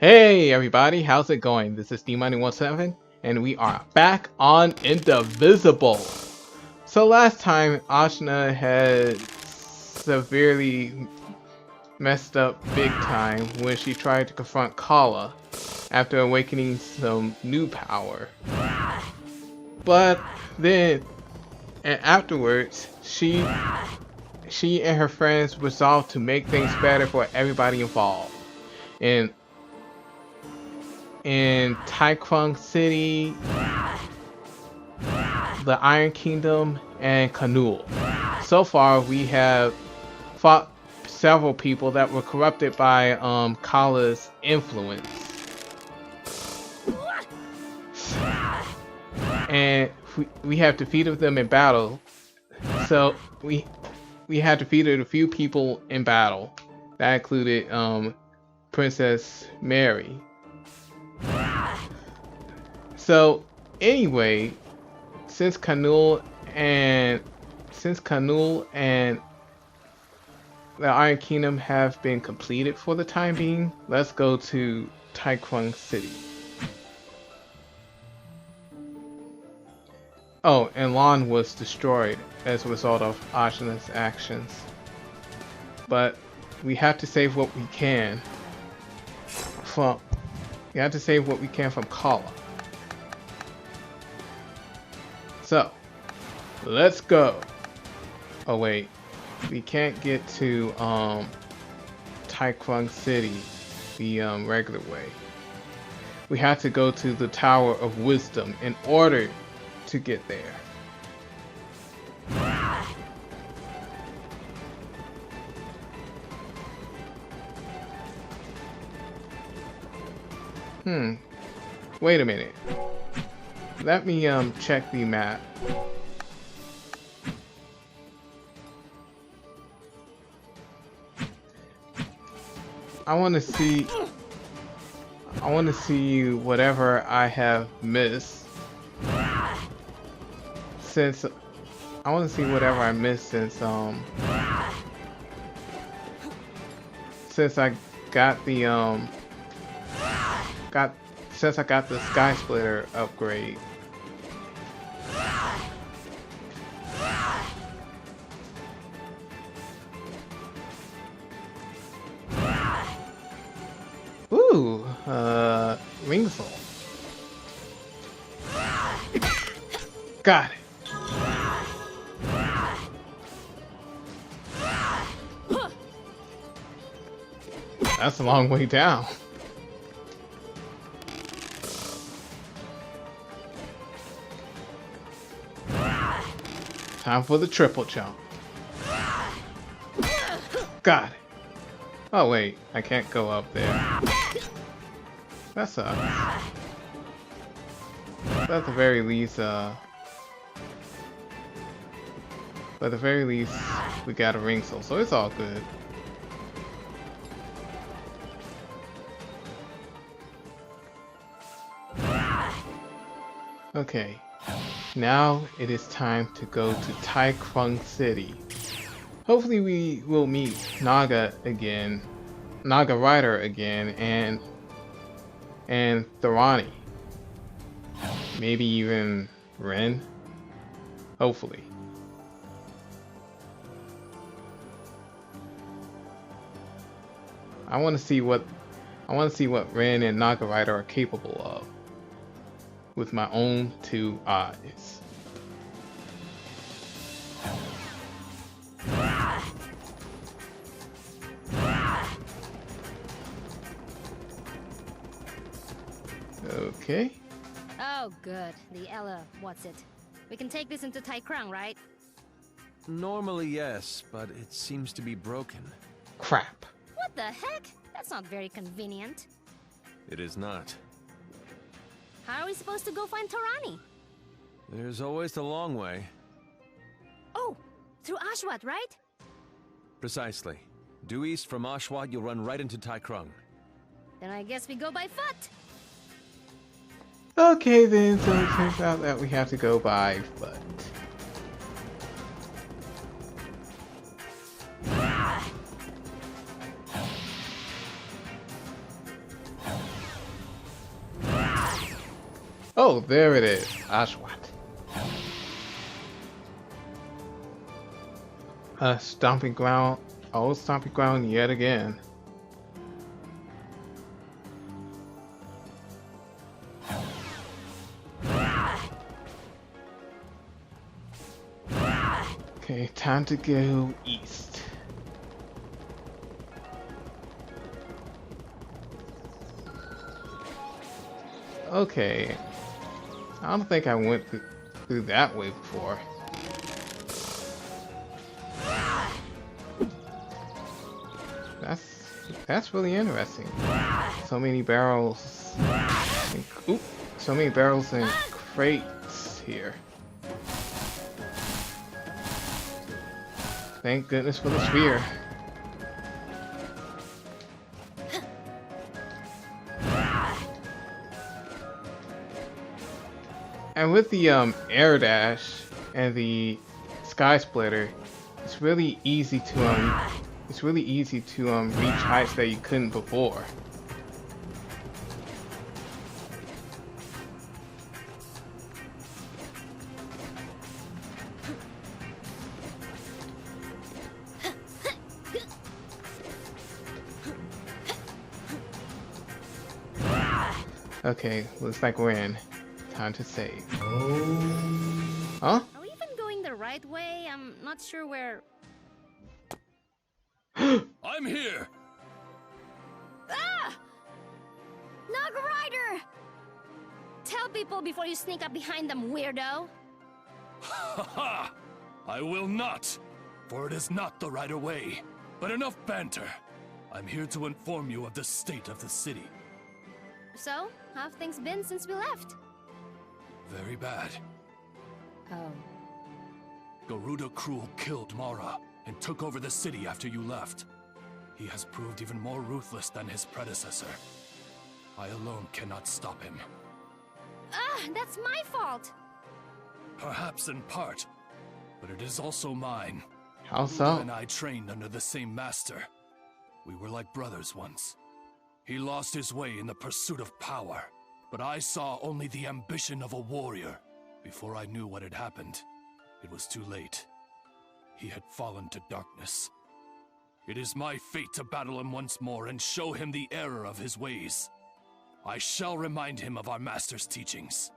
Hey everybody, how's it going? This is D-Money107 and we are back on Indivisible. So last time Ajna had severely messed up big time when she tried to confront Kala after awakening some new power. But then afterwards, she and her friends resolved to make things better for everybody involved. In Taekwang City, the Iron Kingdom, and Kanul. So far, we have fought several people that were corrupted by Kala's influence. And we have defeated them in battle. So we have defeated a few people in battle. That included Princess Mary. So anyway, since Kanul and the Iron Kingdom have been completed for the time being, let's go to Taekwang City. Oh, and Lon was destroyed as a result of Ajna's actions. But we have to save what we can from Kala. So, let's go. Oh wait, we can't get to Taekwang City the regular way. We have to go to the Tower of Wisdom in order to get there. Wait a minute. Let me check the map. I want to see whatever I have missed since I got the since I got the Sky Splitter upgrade. Ooh, Ringsel. Got it. That's a long way down. Time for the triple jump. Got it. Oh wait, I can't go up there. That sucks. But at the very least, we got a Ringsel, so it's all good. Okay, now it is time to go to Taekwang City. Hopefully we will meet Naga Rider again, and Tharani. Maybe even Ren. Hopefully. I want to see what Ren and Naga Rider are capable of with my own two eyes. Okay. Oh, good. The Ella, what's it? We can take this into Taekwang, right? Normally, yes, but it seems to be broken. Crap. What the heck? That's not very convenient. It is not. How are we supposed to go find Tharani? There's always the long way. Oh, through Ashwat, right? Precisely. Due east from Ashwat, you'll run right into Taekwang. Then I guess we go by foot. Okay then, so it turns out that we have to go by foot. Oh, there it is. Ashwat. Stomping ground. Oh, stomping ground yet again. Okay, time to go east. Okay. I don't think I went through that way before. That's really interesting. So many barrels. Oop, so many barrels and crates here. Thank goodness for the spear. And with the air dash and the sky splitter, it's really easy to reach heights that you couldn't before. Okay, looks like we're in. Time to save. Huh? Are we even going the right way? I'm not sure where... I'm here! Ah! Nog Rider! Tell people before you sneak up behind them, weirdo! Ha ha! I will not! For it is not the right way. But enough banter. I'm here to inform you of the state of the city. So, how have things been since we left? Very bad. Oh. Garuda Cruel killed Mara and took over the city after you left. He has proved even more ruthless than his predecessor. I alone cannot stop him. Ah, that's my fault! Perhaps in part, but it is also mine. How Garuda so? and I trained under the same master. We were like brothers once. He lost his way in the pursuit of power, but I saw only the ambition of a warrior. Before I knew what had happened, it was too late. He had fallen to darkness. It is my fate to battle him once more and show him the error of his ways. I shall remind him of our master's teachings.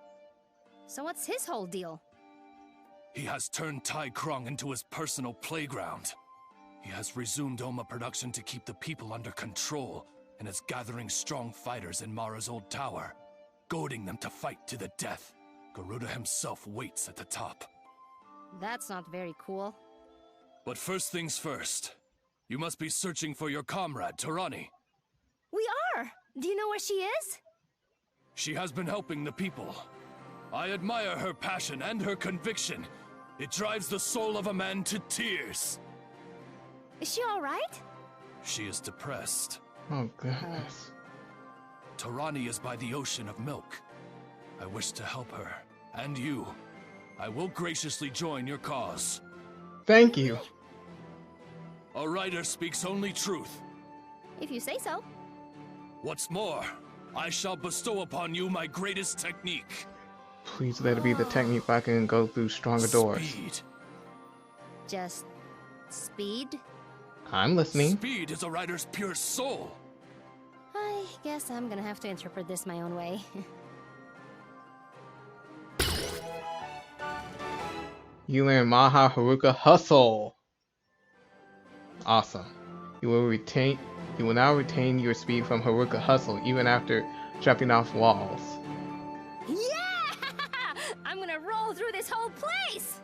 So what's his whole deal? He has turned Tai Krung into his personal playground. He has resumed Oma production to keep the people under control, and is gathering strong fighters in Mara's old tower, goading them to fight to the death. Garuda himself waits at the top. That's not very cool. But first things first. You must be searching for your comrade, Tarani. We are! Do you know where she is? She has been helping the people. I admire her passion and her conviction. It drives the soul of a man to tears. Is she alright? She is depressed. Oh goodness. Tarani is by the ocean of milk. I wish to help her, and you. I will graciously join your cause. Thank you. A writer speaks only truth. If you say so. What's more, I shall bestow upon you my greatest technique. Please let it be the technique I can go through stronger doors. Speed. Just... speed? I'm listening. Speed is a writer's pure soul. I guess I'm gonna have to interpret this my own way. You learn Maha Haruka Hustle. Awesome. You will now retain your speed from Haruka Hustle even after jumping off walls. Yeah! I'm gonna roll through this whole place!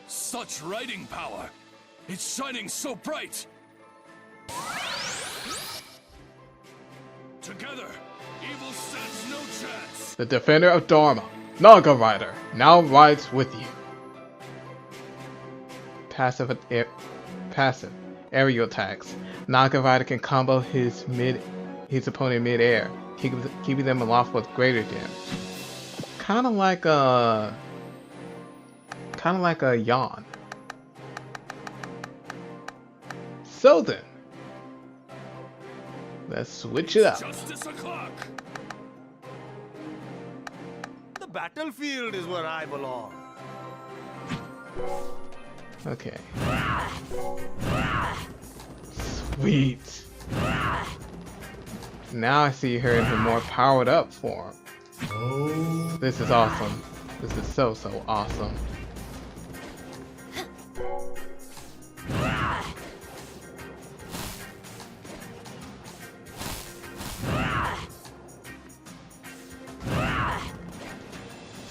Such writing power. It's shining so bright. Together, evil stands no chance. The defender of Dharma, Naga Rider, now rides with you. Passive aerial attacks. Naga Rider can combo his opponent mid-air, keeping them aloft with greater damage. Kind of like a yawn. So then, let's switch it up. Justice o'clock. The battlefield is where I belong. Okay. Sweet. Now I see her in her more powered up form. This is awesome. This is so awesome.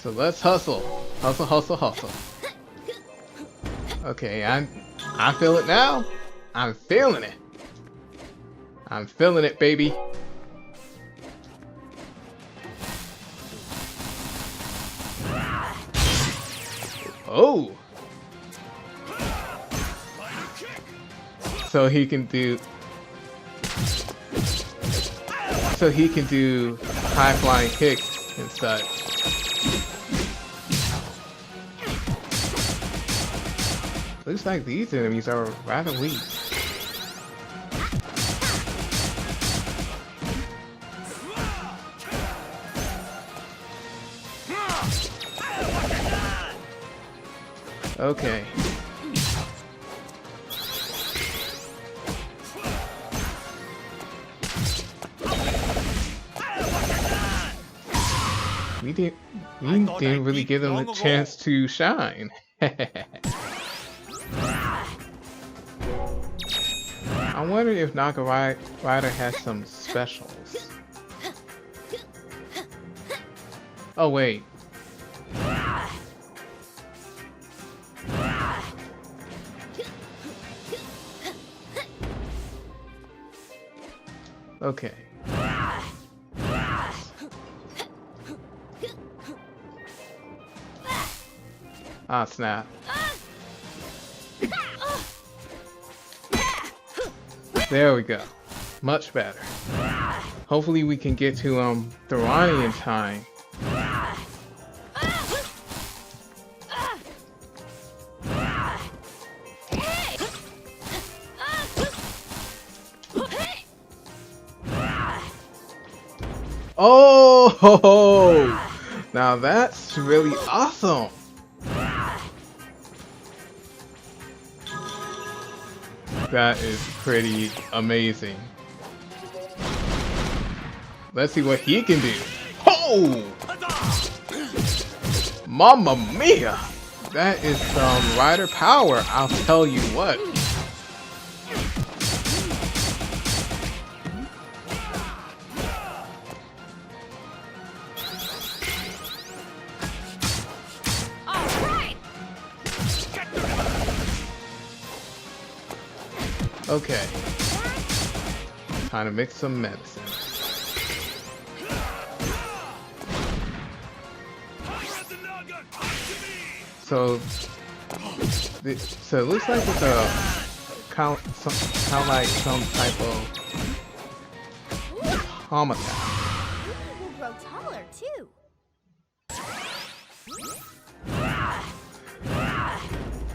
So let's hustle. Hustle. Okay, I feel it now. I'm feeling it. I'm feeling it, baby. Oh. So he can do high flying kicks and such. Looks like these enemies are rather weak. Okay. We didn't really give them a chance to shine. I wonder if Naga Rider has some specials. Oh wait. Okay. Ah, snap. There we go. Much better. Hopefully we can get to Thorani in time. Oh, now that's really awesome. That is pretty amazing. Let's see what he can do. Oh! Mamma mia! That is some rider power, I'll tell you what. Okay. Time to mix some medicine. So it looks like it's a kind of like some type of automaton. We'll grow taller too.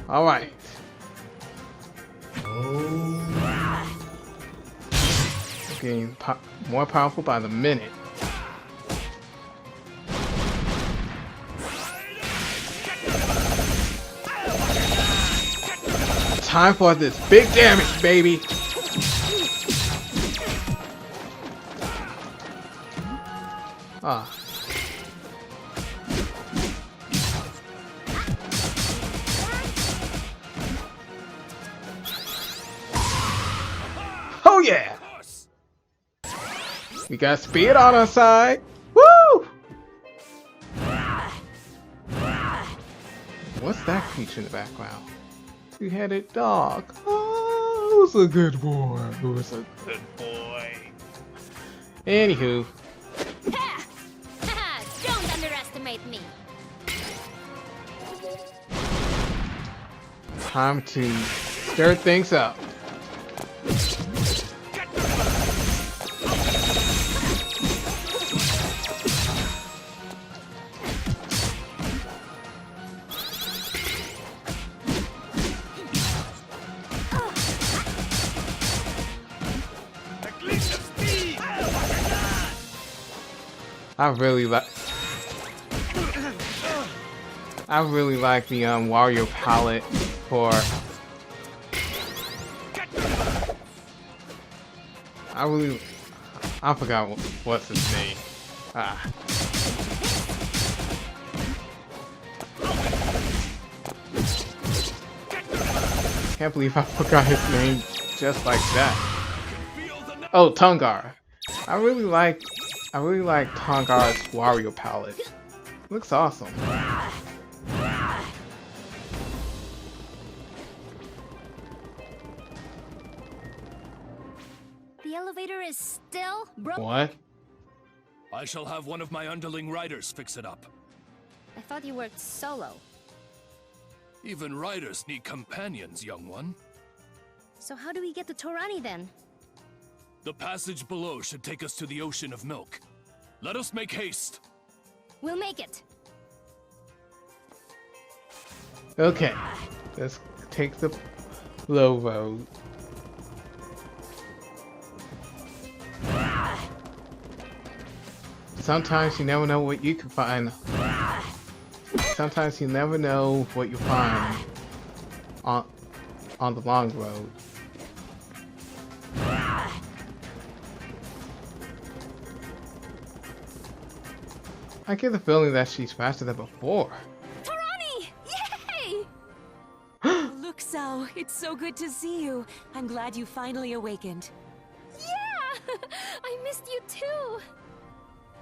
All right. Getting more powerful by the minute. Time for this big damage, baby. Ah. Oh yeah! We got speed on our side. Woo! What's that creature in the background? Two-headed dog. Oh, who's a good boy? Who's a good boy? Anywho. Don't underestimate me. Time to stir things up. I really like. I really like the Wario palette for. I forgot what's his name. Can't believe I forgot his name just like that. Oh, Tongar. I really like Tongar's Wario palette. Looks awesome. The elevator is still broken. What? I shall have one of my underling riders fix it up. I thought you worked solo. Even riders need companions, young one. So how do we get to Torani then? The passage below should take us to the Ocean of Milk. Let us make haste. We'll make it. Okay, let's take the low road. Sometimes you never know what you can find. Sometimes you never know what you find on the long road. I get the feeling that she's faster than before. Torani! Yay! Luxao, it's so good to see you. I'm glad you finally awakened. Yeah! I missed you too!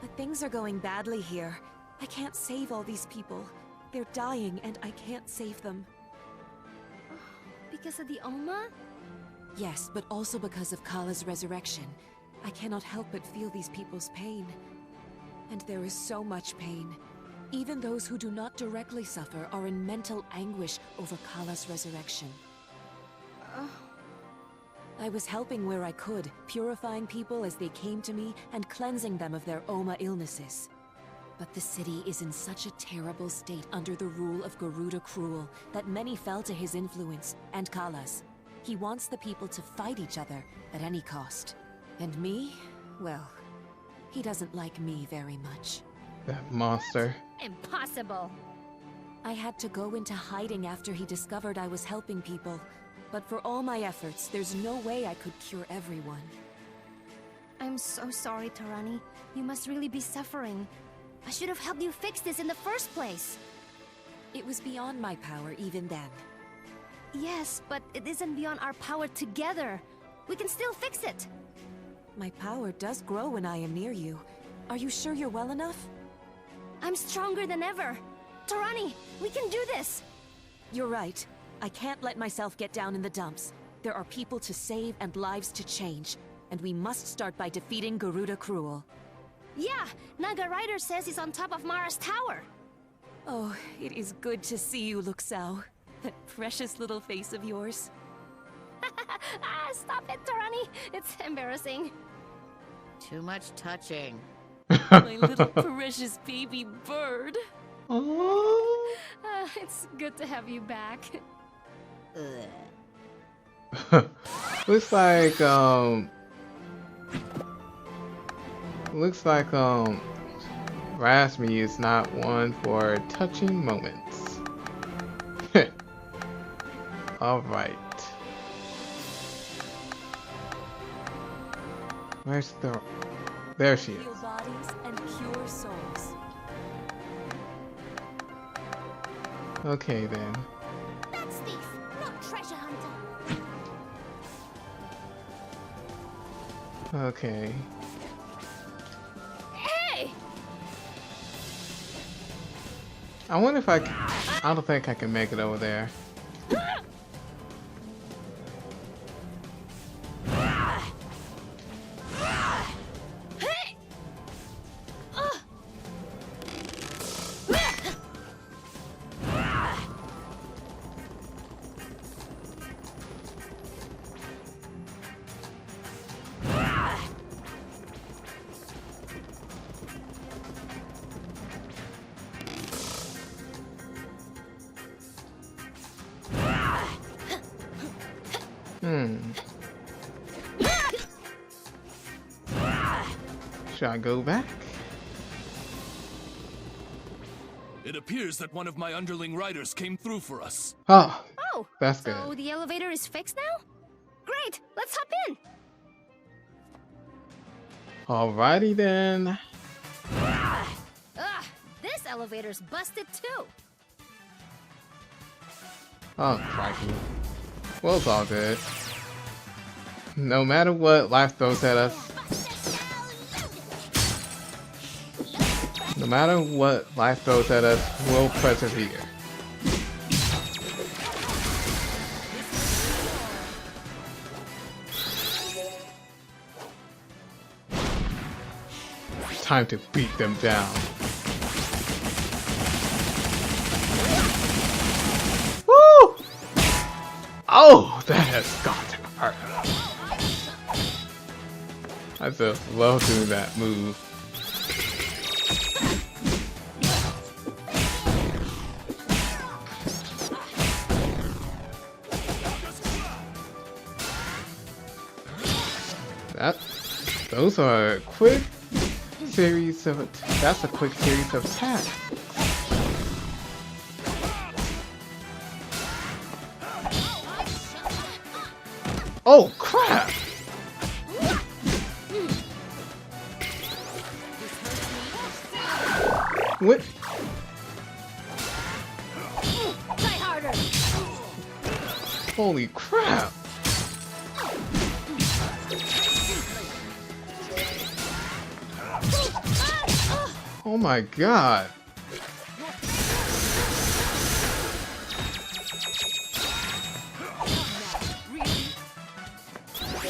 But things are going badly here. I can't save all these people. They're dying and I can't save them. Because of the Oma? Yes, but also because of Kala's resurrection. I cannot help but feel these people's pain. And there is so much pain. Even those who do not directly suffer are in mental anguish over Kala's resurrection. I was helping where I could, purifying people as they came to me and cleansing them of their Oma illnesses. But the city is in such a terrible state under the rule of Garuda Cruel that many fell to his influence, and Kala's. He wants the people to fight each other at any cost. And me? Well, he doesn't like me very much. That monster. Impossible! I had to go into hiding after he discovered I was helping people. But for all my efforts, there's no way I could cure everyone. I'm so sorry, Torani. You must really be suffering. I should have helped you fix this in the first place. It was beyond my power even then. Yes, but it isn't beyond our power together. We can still fix it. My power does grow when I am near you. Are you sure you're well enough? I'm stronger than ever. Torani, we can do this. You're right. I can't let myself get down in the dumps. There are people to save and lives to change. And we must start by defeating Garuda Cruel. Yeah, Naga Rider says he's on top of Mara's tower. Oh, it is good to see you, Luxao. That precious little face of yours. Stop it, Torani. It's embarrassing. Too much touching. My little precious baby bird. Oh. It's good to have you back. Looks like Rasmi is not one for touching moments. Alright. Where's the... There she is. Heal bodies and cure souls. Okay then. That's thief, not treasure hunter. Okay. Hey! I wonder if I don't think I can make it over there. Should I go back? It appears that one of my underling riders came through for us. Oh, Oh, that's so good. the elevator is fixed now? Great, let's hop in. Alrighty then. Ugh, this elevator's busted too. Oh, crikey. Well, it's all good. No matter what life throws at us, no matter what life throws at us, we'll persevere. Time to beat them down. Woo! Oh, that has got to hurt. I just love doing that move. Those are a quick series of. That's a quick series of attacks. Oh crap! What? Try harder. Holy crap! Oh my god!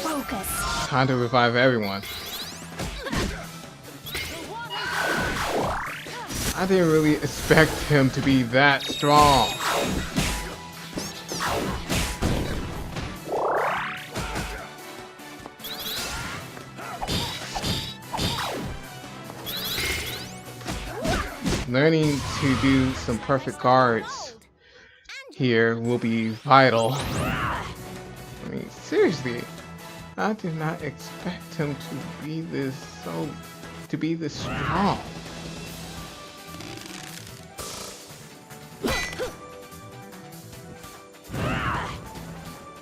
Focus. Time to revive everyone. I didn't really expect him to be that strong. Learning to do some perfect guards here will be vital. I mean, seriously, I did not expect him to be this strong.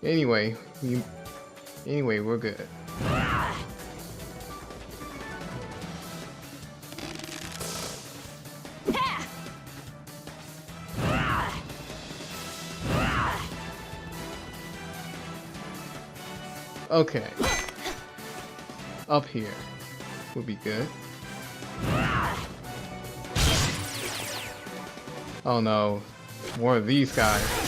Anyway, we're good. Okay. Up here would be good. Oh no, more of these guys.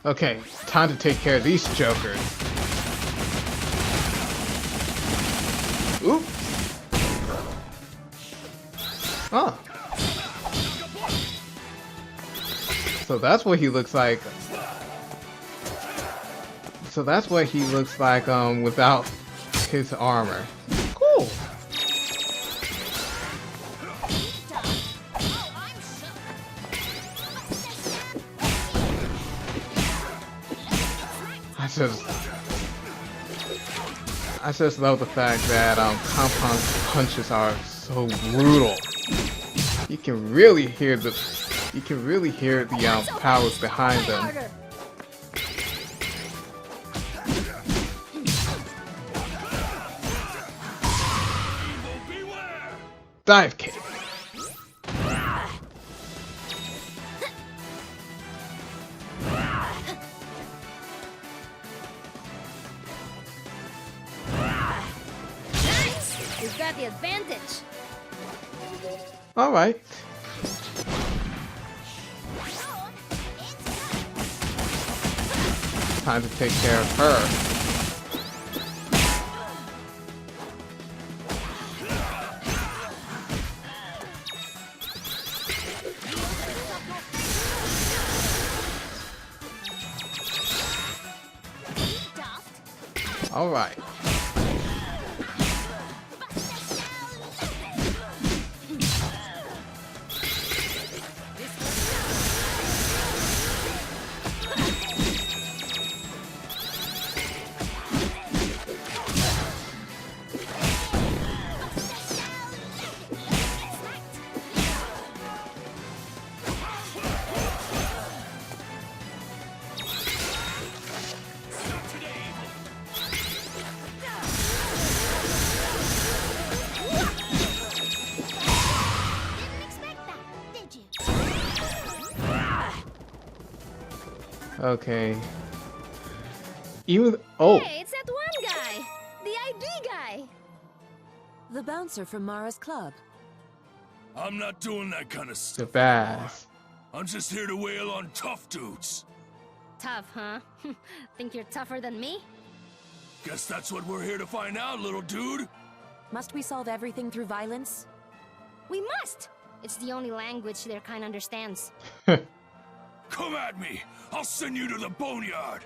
Okay, time to take care of these jokers. Oop. Oh. So that's what he looks like. So that's what he looks like without his armor. Cool. I just love the fact that compound punches are so brutal. You can really hear the powers behind them. Dive kick. We've got the advantage. All right. Time to take care of her. All right. Okay. Even oh, Hey, it's that one guy! The ID guy! The bouncer from Mara's club. I'm not doing that kind of the stuff. bass. I'm just here to wail on tough dudes. Tough, huh? Think you're tougher than me? Guess that's what we're here to find out, little dude. Must we solve everything through violence? We must! It's the only language their kind understands. Come at me. I'll send you to the boneyard.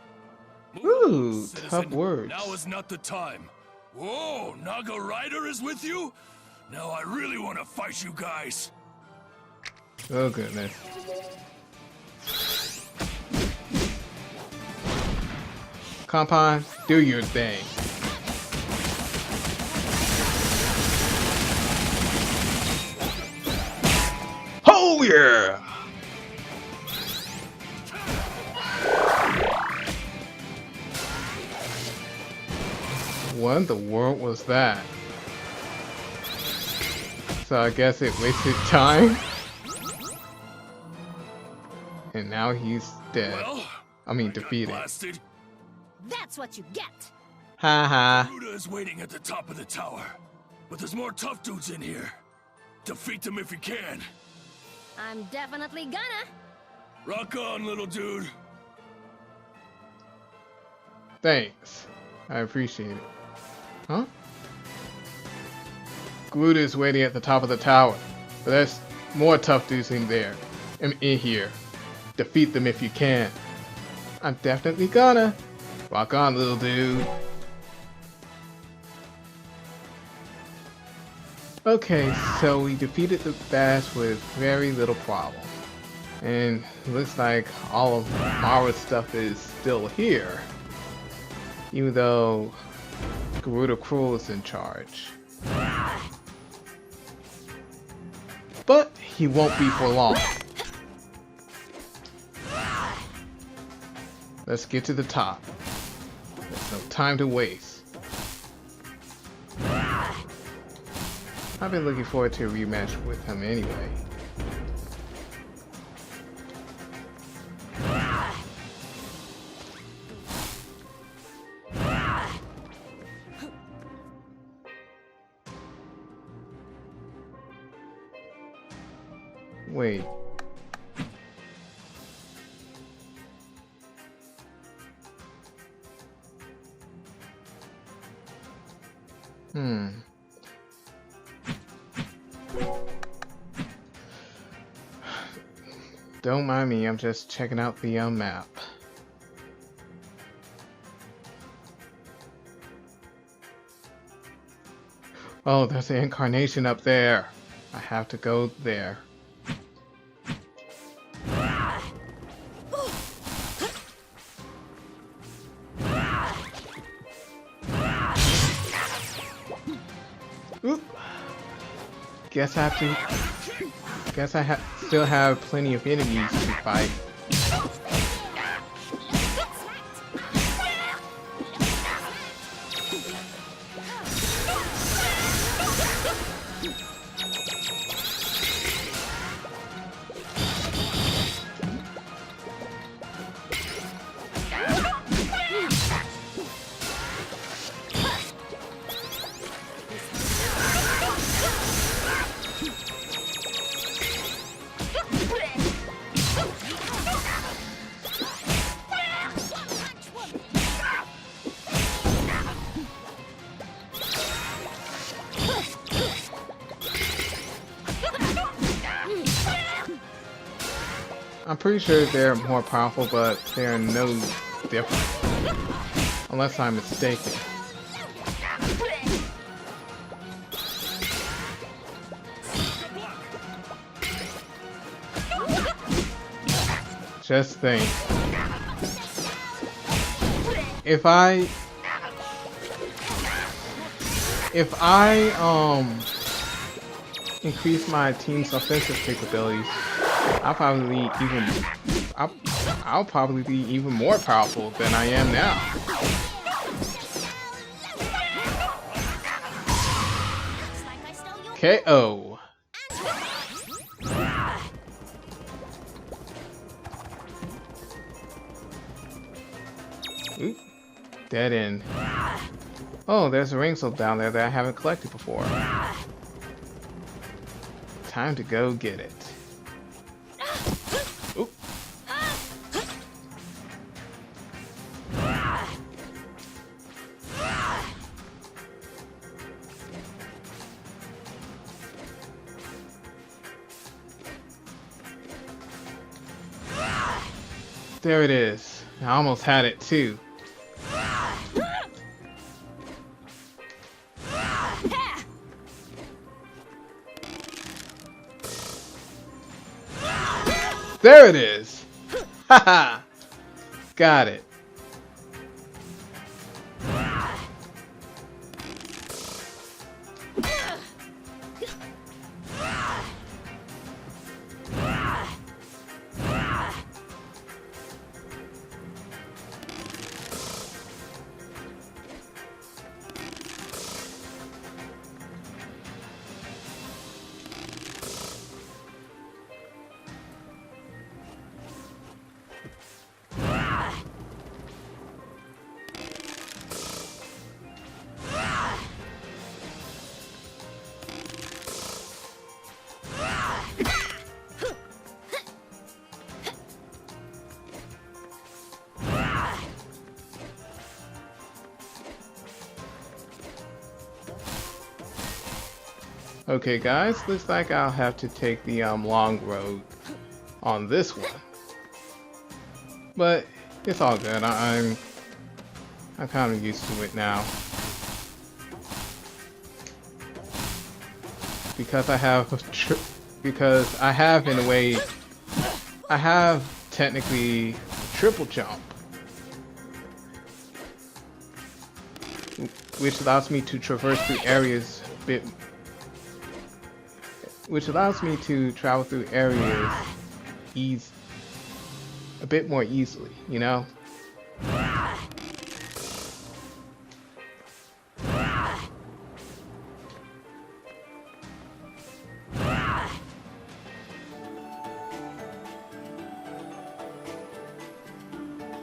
Ooh, Citizen, tough words. Now is not the time. Whoa, Naga Rider is with you? Now I really want to fight you guys. Oh goodness. Compound, do your thing. Oh yeah! What in the world was that? So I guess it wasted time? And now he's dead. Well, I mean got defeated. blasted. That's what you get! Haha. Ruda is waiting at the top of the tower. But there's more tough dudes in here. Defeat them if you can. I'm definitely gonna! Rock on, little dude. Thanks. I appreciate it. Huh? Garuda is waiting at the top of the tower. But there's more tough dudes in there. In here. Defeat them if you can. I'm definitely gonna. Rock on, little dude. Okay, so we defeated the bass with very little problem. And it looks like all of Mara's stuff is still here. Even though Garuda Cruel is in charge. But he won't be for long. Let's get to the top. There's no time to waste. I've been looking forward to a rematch with him anyway. Wait. Don't mind me, I'm just checking out the map. Oh, there's an incarnation up there. I have to go there. Oop. Guess I still have plenty of enemies to fight. I'm pretty sure they're more powerful, but they're no different. Unless I'm mistaken. Just think. If I increase my team's offensive capabilities, I'll probably be even more powerful than I am now. KO. Oop. Dead end. Oh, there's a ring soap down there that I haven't collected before. Time to go get it. Oop. There it is. I almost had it too. There it is! Haha! Got it. Okay guys, looks like I'll have to take the long road on this one. But it's all good. I'm kind of used to it now. Because I have in a way I have technically triple jump, which allows me to traverse through areas a bit. Which allows me to travel through areas a bit more easily, you know?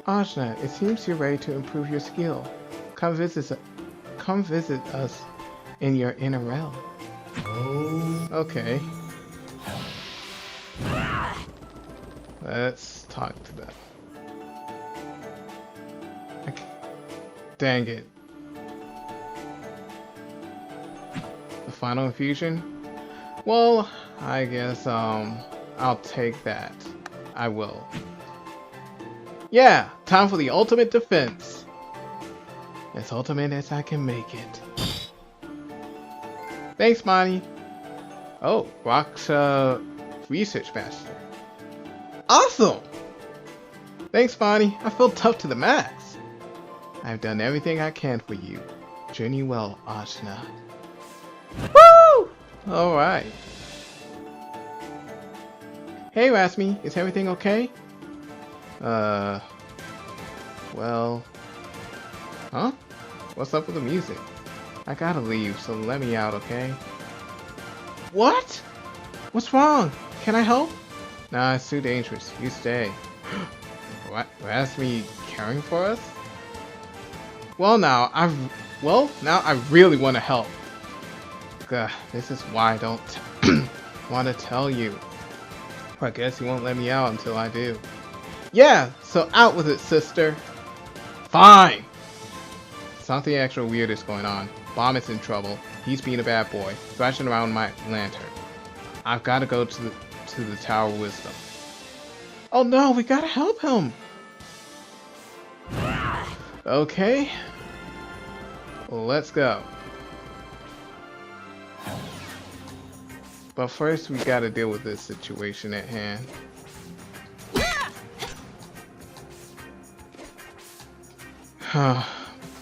Ajna, it seems you're ready to improve your skill. Come visit us in your inner realm. Okay. Let's talk to them. Okay. Dang it. The final infusion? Well, I guess I'll take that. I will. Yeah, time for the ultimate defense. As ultimate as I can make it. Thanks, Monty. Oh, Rock's research master. Awesome! Thanks, Bonnie. I feel tough to the max. I've done everything I can for you. Journey well, Ajna. Woo! Alright. Hey, Rasmi. Is everything okay? Well... Huh? What's up with the music? I gotta leave, so let me out, okay? What? What's wrong? Can I help? Nah, it's too dangerous. You stay. What? Rasmi caring for us? Well, now I really want to help. Gah, this is why I don't want to tell you. I guess you won't let me out until I do. Yeah, so out with it, sister. Fine. Something extra weird is going on. Bomb is in trouble. He's being a bad boy, thrashing around my lantern. I've got to go to the Tower of Wisdom. Oh no, we gotta help him. Okay. Let's go. But first, we gotta deal with this situation at hand.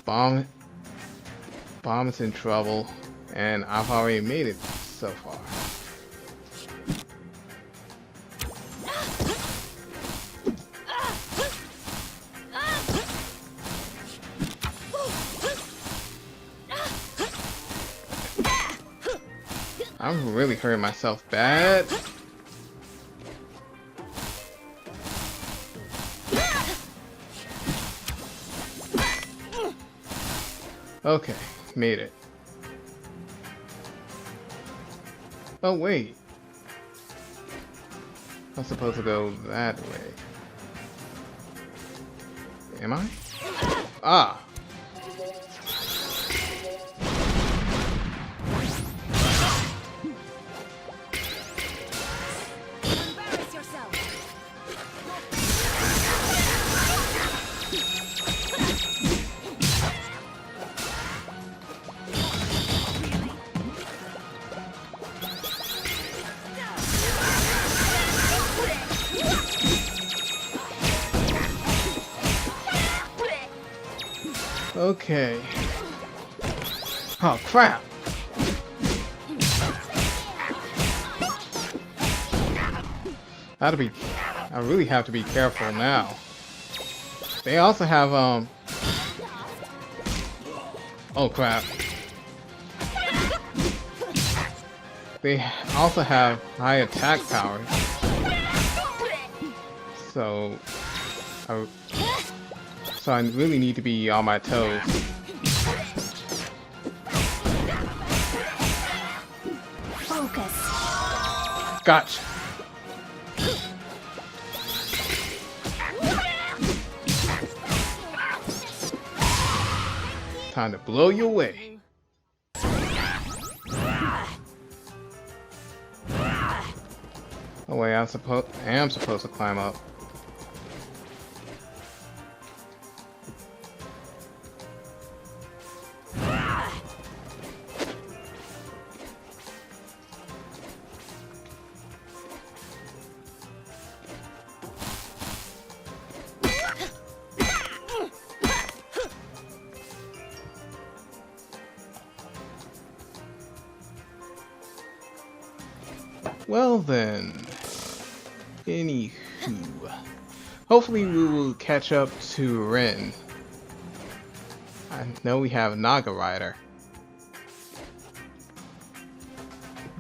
Bomb is in trouble, and I've already made it so far. I'm really hurting myself bad. Okay, made it. Oh wait. I'm supposed to go that way. Am I? Ah! Embarrass yourself. Okay. Oh crap! I really have to be careful now. They also have oh crap. They also have high attack power. So I really need to be on my toes. Focus. Gotcha. Time to blow you away. Oh wait, I am supposed to climb up. Well then, anywho, hopefully we will catch up to Rin. I know we have Naga Rider.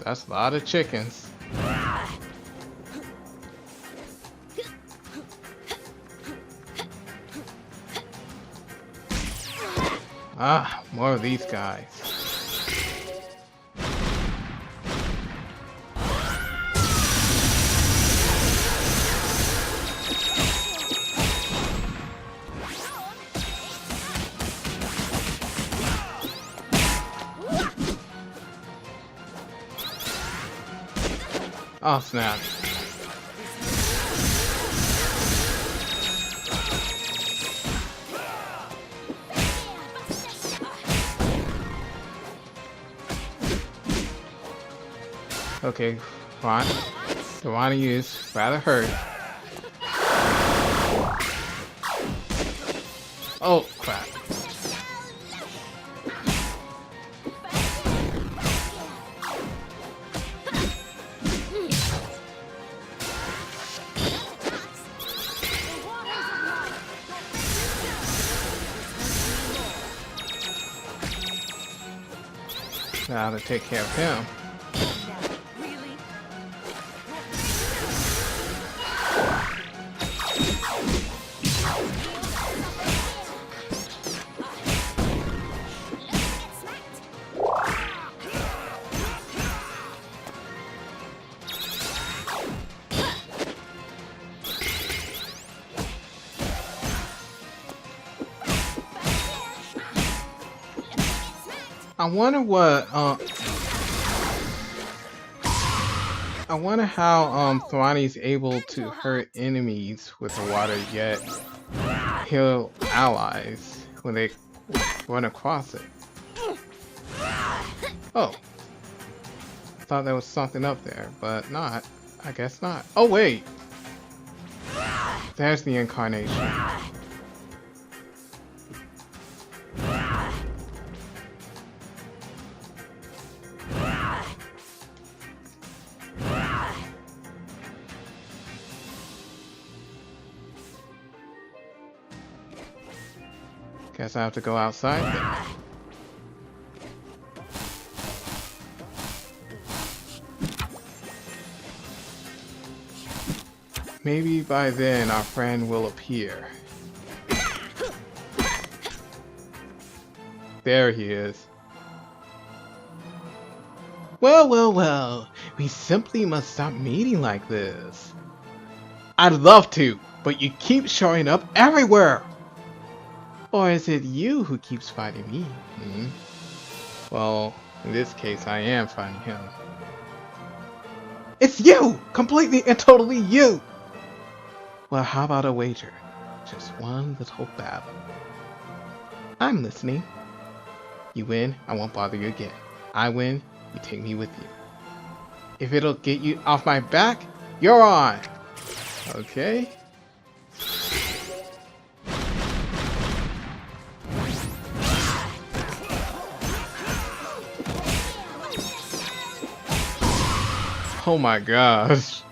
That's a lot of chickens. Ah, more of these guys. Oh snap. Okay, fine. Ronnie is rather hurt. Oh crap. Now to take care of him. I wonder what I wonder how Thwani's able to hurt enemies with the water yet heal allies when they run across it. Oh. Thought there was something up there, but not. I guess not. Oh wait. There's the incarnation. Guess I have to go outside then. Maybe by then our friend will appear. There he is. Well, well, well. We simply must stop meeting like this. I'd love to, but you keep showing up everywhere. Or is it you who keeps fighting me? Well, in this case, I am fighting him. It's you! Completely and totally you! Well, how about a wager? Just one little battle. I'm listening. You win, I won't bother you again. I win, you take me with you. If it'll get you off my back, you're on! Okay. Oh my gosh.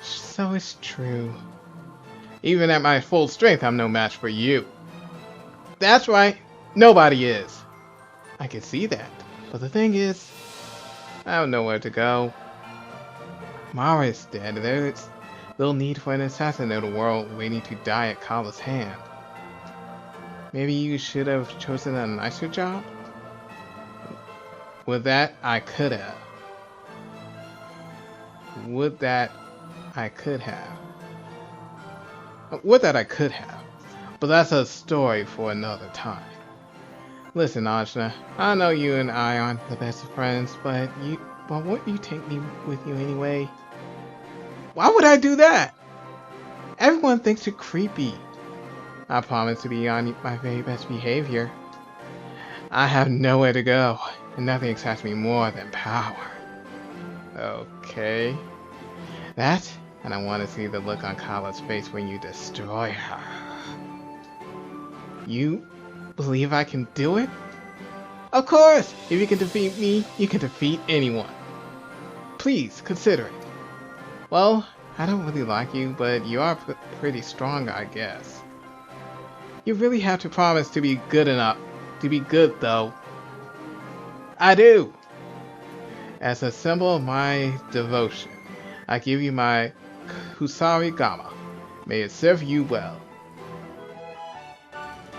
So it's true. Even at my full strength, I'm no match for you. That's right, nobody is. I can see that, but the thing is, I don't know where to go. Mara is dead. There's little need for an assassin in the world waiting to die at Kala's hand. Maybe you should have chosen a nicer job? With that, I could have. Would that I could have. Would that I could have. But that's a story for another time. Listen, Ajna, I know you and I aren't the best of friends, but won't you take me with you anyway? Why would I do that? Everyone thinks you're creepy. I promise to be on my very best behavior. I have nowhere to go, and nothing excites me more than power. Okay. That, and I want to see the look on Kala's face when you destroy her. You believe I can do it? Of course! If you can defeat me, you can defeat anyone. Please, consider it. Well, I don't really like you, but you are pretty strong, I guess. You really have to promise to be good enough. To be good, though. I do! As a symbol of my devotion, I give you my Kusari Gama. May it serve you well.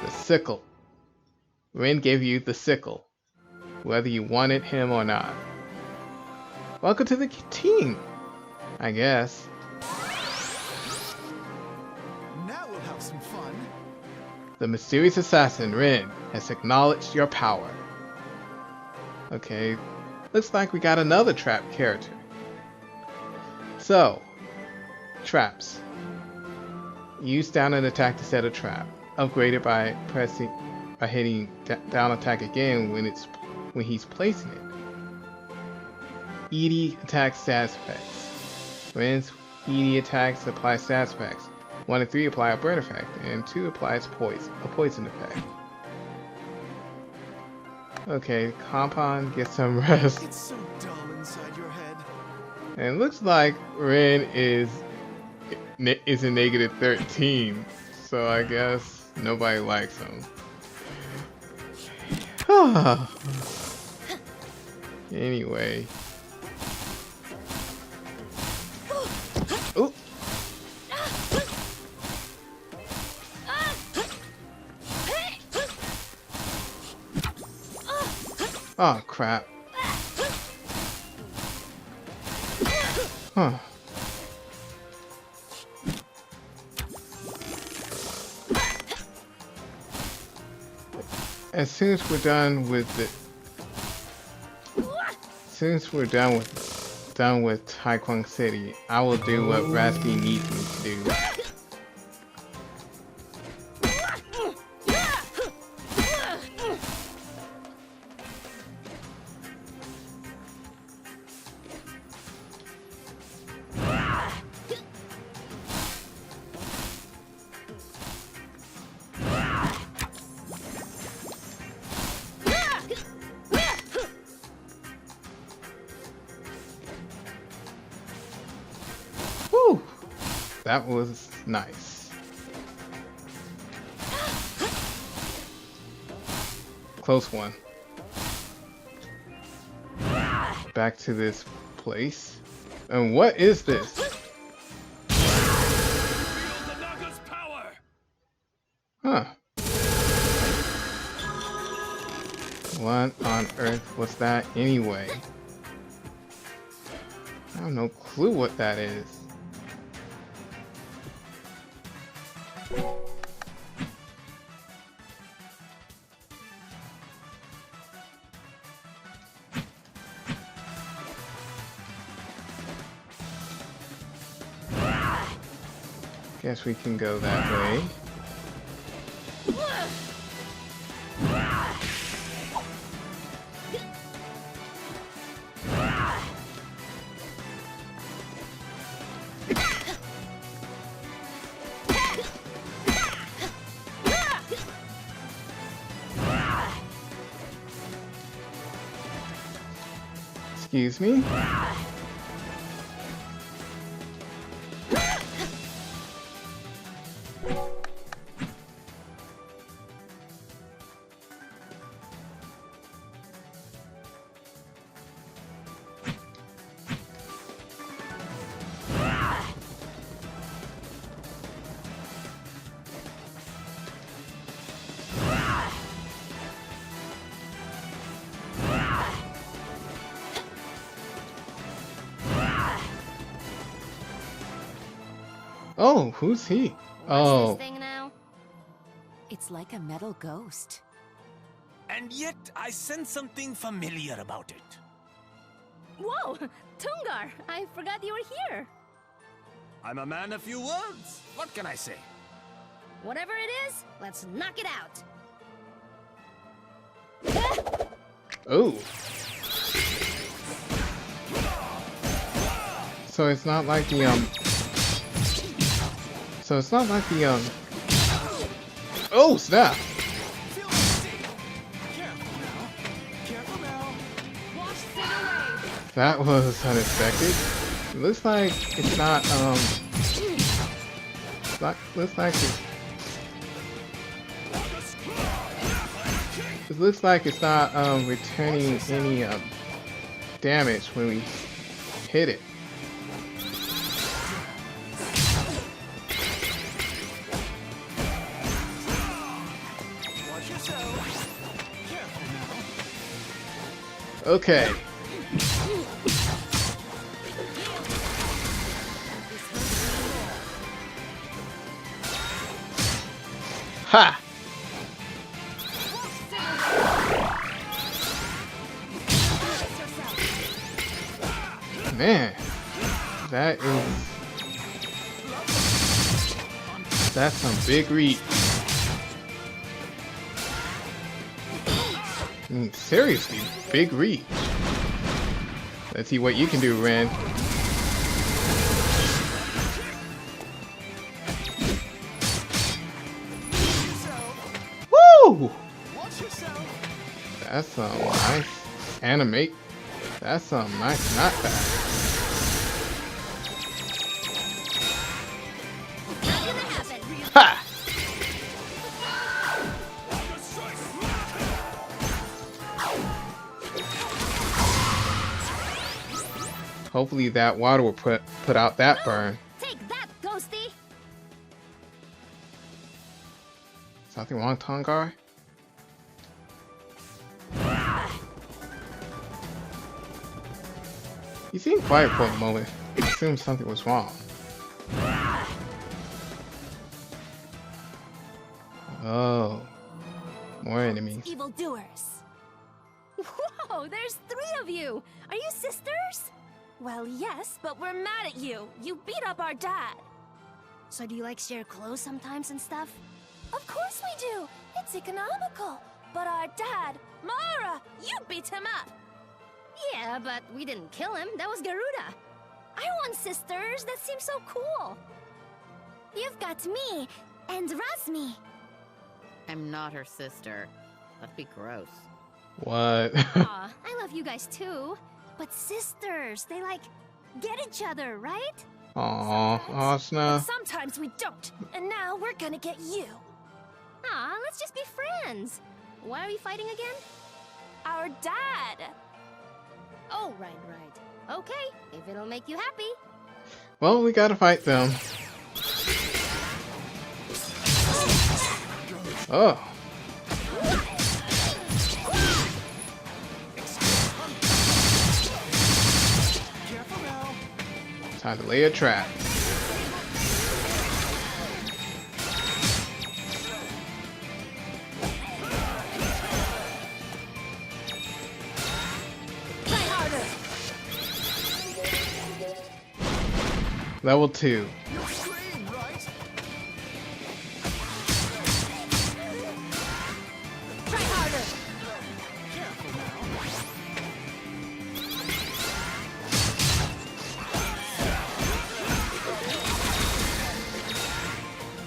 The sickle. Rin gave you the sickle, whether you wanted him or not. Welcome to the team, I guess. Now we'll have some fun. The mysterious assassin, Rin, has acknowledged your power. Okay, looks like we got another trap character. So, traps. Use down and attack to set a trap. Upgraded by hitting down attack again when he's placing it. ED attack stats effects. Rin's ED attacks apply stats effects. 1 and 3 apply a burn effect, and 2 applies a poison effect. Okay, Compound gets some rest. It's so dull inside your head. And it looks like Rin is in negative 13, so I guess nobody likes him. Anyway. Ooh. Oh crap. Huh. As soon as we're done with it, done with Taikwang City, I will do what Raspi needs me to do. Whew, that was nice. Close one. Back to this place. And what is this? Feel the Naga's power! Huh. What on earth was that anyway? I have no clue what that is. Guess we can go that way. Excuse me? Oh, who's he? What's Oh, this thing now? It's like a metal ghost. And yet, I sense something familiar about it. Whoa! Tungar! I forgot you were here. I'm a man of few words. What can I say? Whatever it is, let's knock it out. oh. So it's not like the So it's not like the Oh snap! Feel the sting. Careful now. Careful now. Wash it away. That was unexpected. It looks like it's not looks like it looks like it's not returning any damage when we hit it. Watch yourself. Careful now. Okay. Ha! Man, that's some big reach. I mean, seriously, big reach. Let's see what you can do, Ren. Woo! Watch yourself. That's some nice animate. That's some nice knockback. Not gonna happen. Ha! Hopefully that water will put out that burn. Take that, Ghosty. Something wrong, Tongar? He seemed quiet for a moment. I assumed something was wrong. Oh. More enemies. Evildoers. Whoa, there's 3 of you. Are you sisters? Well, yes, but we're mad at you. You beat up our dad. So do you like share clothes sometimes and stuff? Of course we do. It's economical. But our dad, Mara, you beat him up. Yeah, but we didn't kill him. That was Garuda. I want sisters. That seems so cool. You've got me and Razmi. I'm not her sister. That'd be gross. What? Aw, I love you guys too. But sisters, they like get each other, right? Aww, Ajna. Sometimes we don't. And now we're gonna get you. Aw, let's just be friends. Why are we fighting again? Our dad. Oh, right. Okay, if it'll make you happy. Well, we gotta fight them. Oh. Careful now. Time to lay a trap. Try harder. Level 2. You'll scream, right? Try harder. Careful now.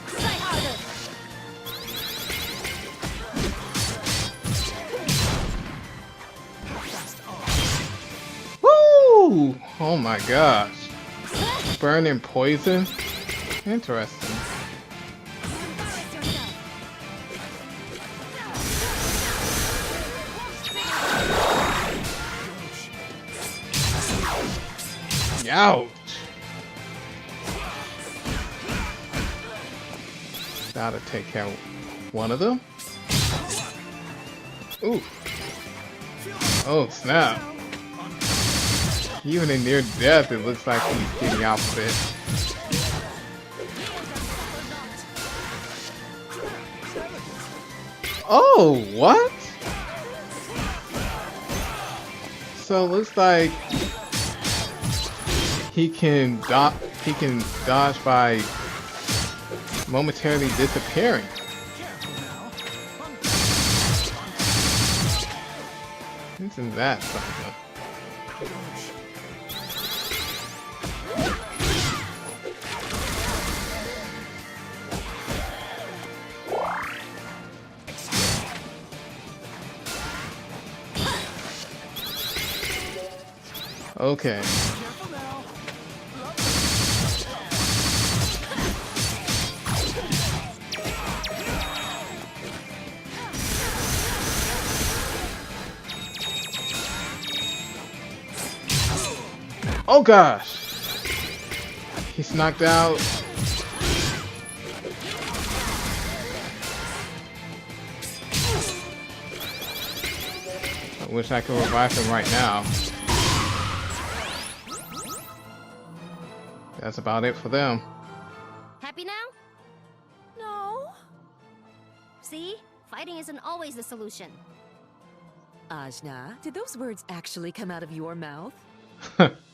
Try harder. Woo! Oh my gosh. Burning poison? Interesting. Embarrass yourself. Ouch! Gotta take care of one of them. Ooh. Oh snap. Even in near death, it looks like he's getting out of it. Oh, what? So it looks like he can dodge by momentarily disappearing. Isn't that something? Okay. Oh gosh! He's knocked out. I wish I could revive him right now. That's about it for them. Happy now? No. See? Fighting isn't always the solution. Ajna, did those words actually come out of your mouth?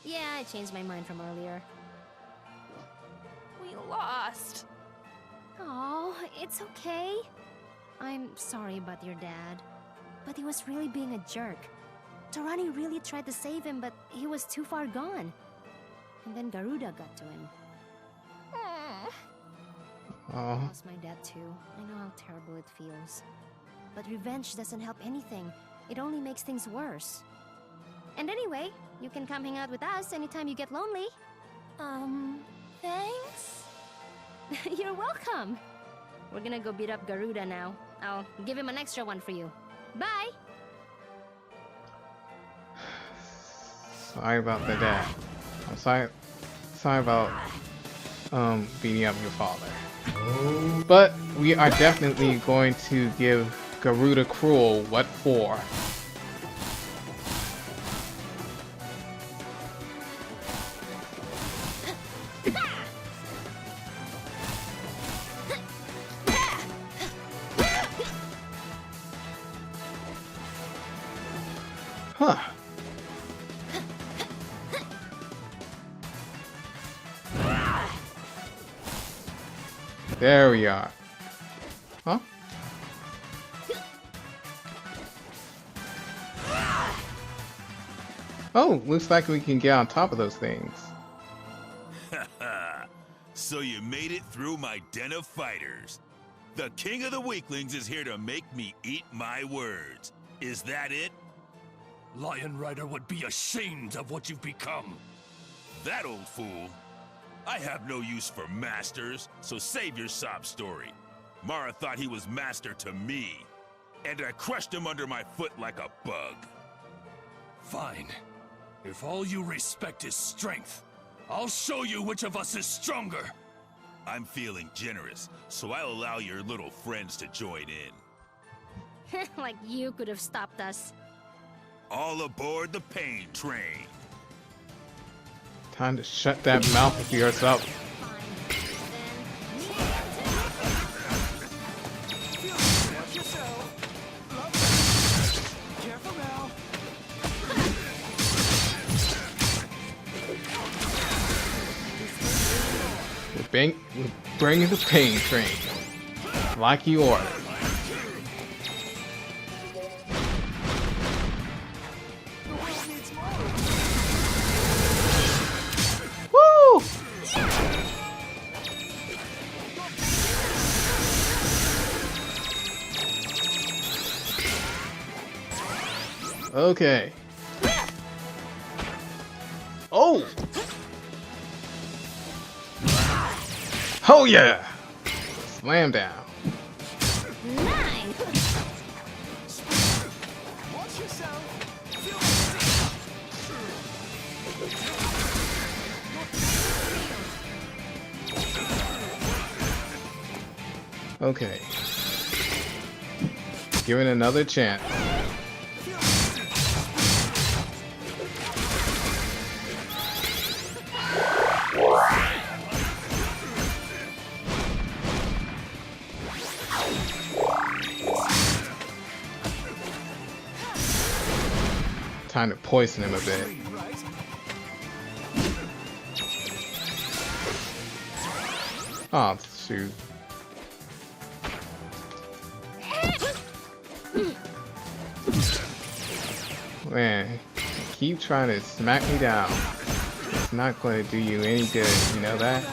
Yeah, I changed my mind from earlier. We lost. Oh, it's okay. I'm sorry about your dad. But he was really being a jerk. Tarani really tried to save him, but he was too far gone. And then Garuda got to him. I Oh, lost my dad too. I know how terrible it feels. But revenge doesn't help anything. It only makes things worse. And anyway, you can come hang out with us anytime you get lonely. Thanks. You're welcome. We're gonna go beat up Garuda now. I'll give him an extra one for you. Bye! sorry about the dad. I'm sorry about beating up your father. But we are definitely going to give Garuda Cruel what for. Huh. There we are. Huh? Oh, looks like we can get on top of those things. So you made it through my den of fighters. The king of the weaklings is here to make me eat my words. Is that it? Lion Rider would be ashamed of what you've become. That old fool. I have no use for masters, so save your sob story. Mara thought he was master to me, and I crushed him under my foot like a bug. Fine. If all you respect is strength, I'll show you which of us is stronger. I'm feeling generous, so I'll allow your little friends to join in. Like you could have stopped us. All aboard the pain train. Time to shut that mouth of yourself. Watch yourself. Love. Careful now. We're bringing the pain train. Like you ordered. The world needs more. Woo! Okay. Oh! Oh yeah! Slam down. Nice! Watch yourself. Okay. Give it another chance. Time to poison him a bit. Oh, shoot. Man, keep trying to smack me down. It's not going to do you any good, you know that?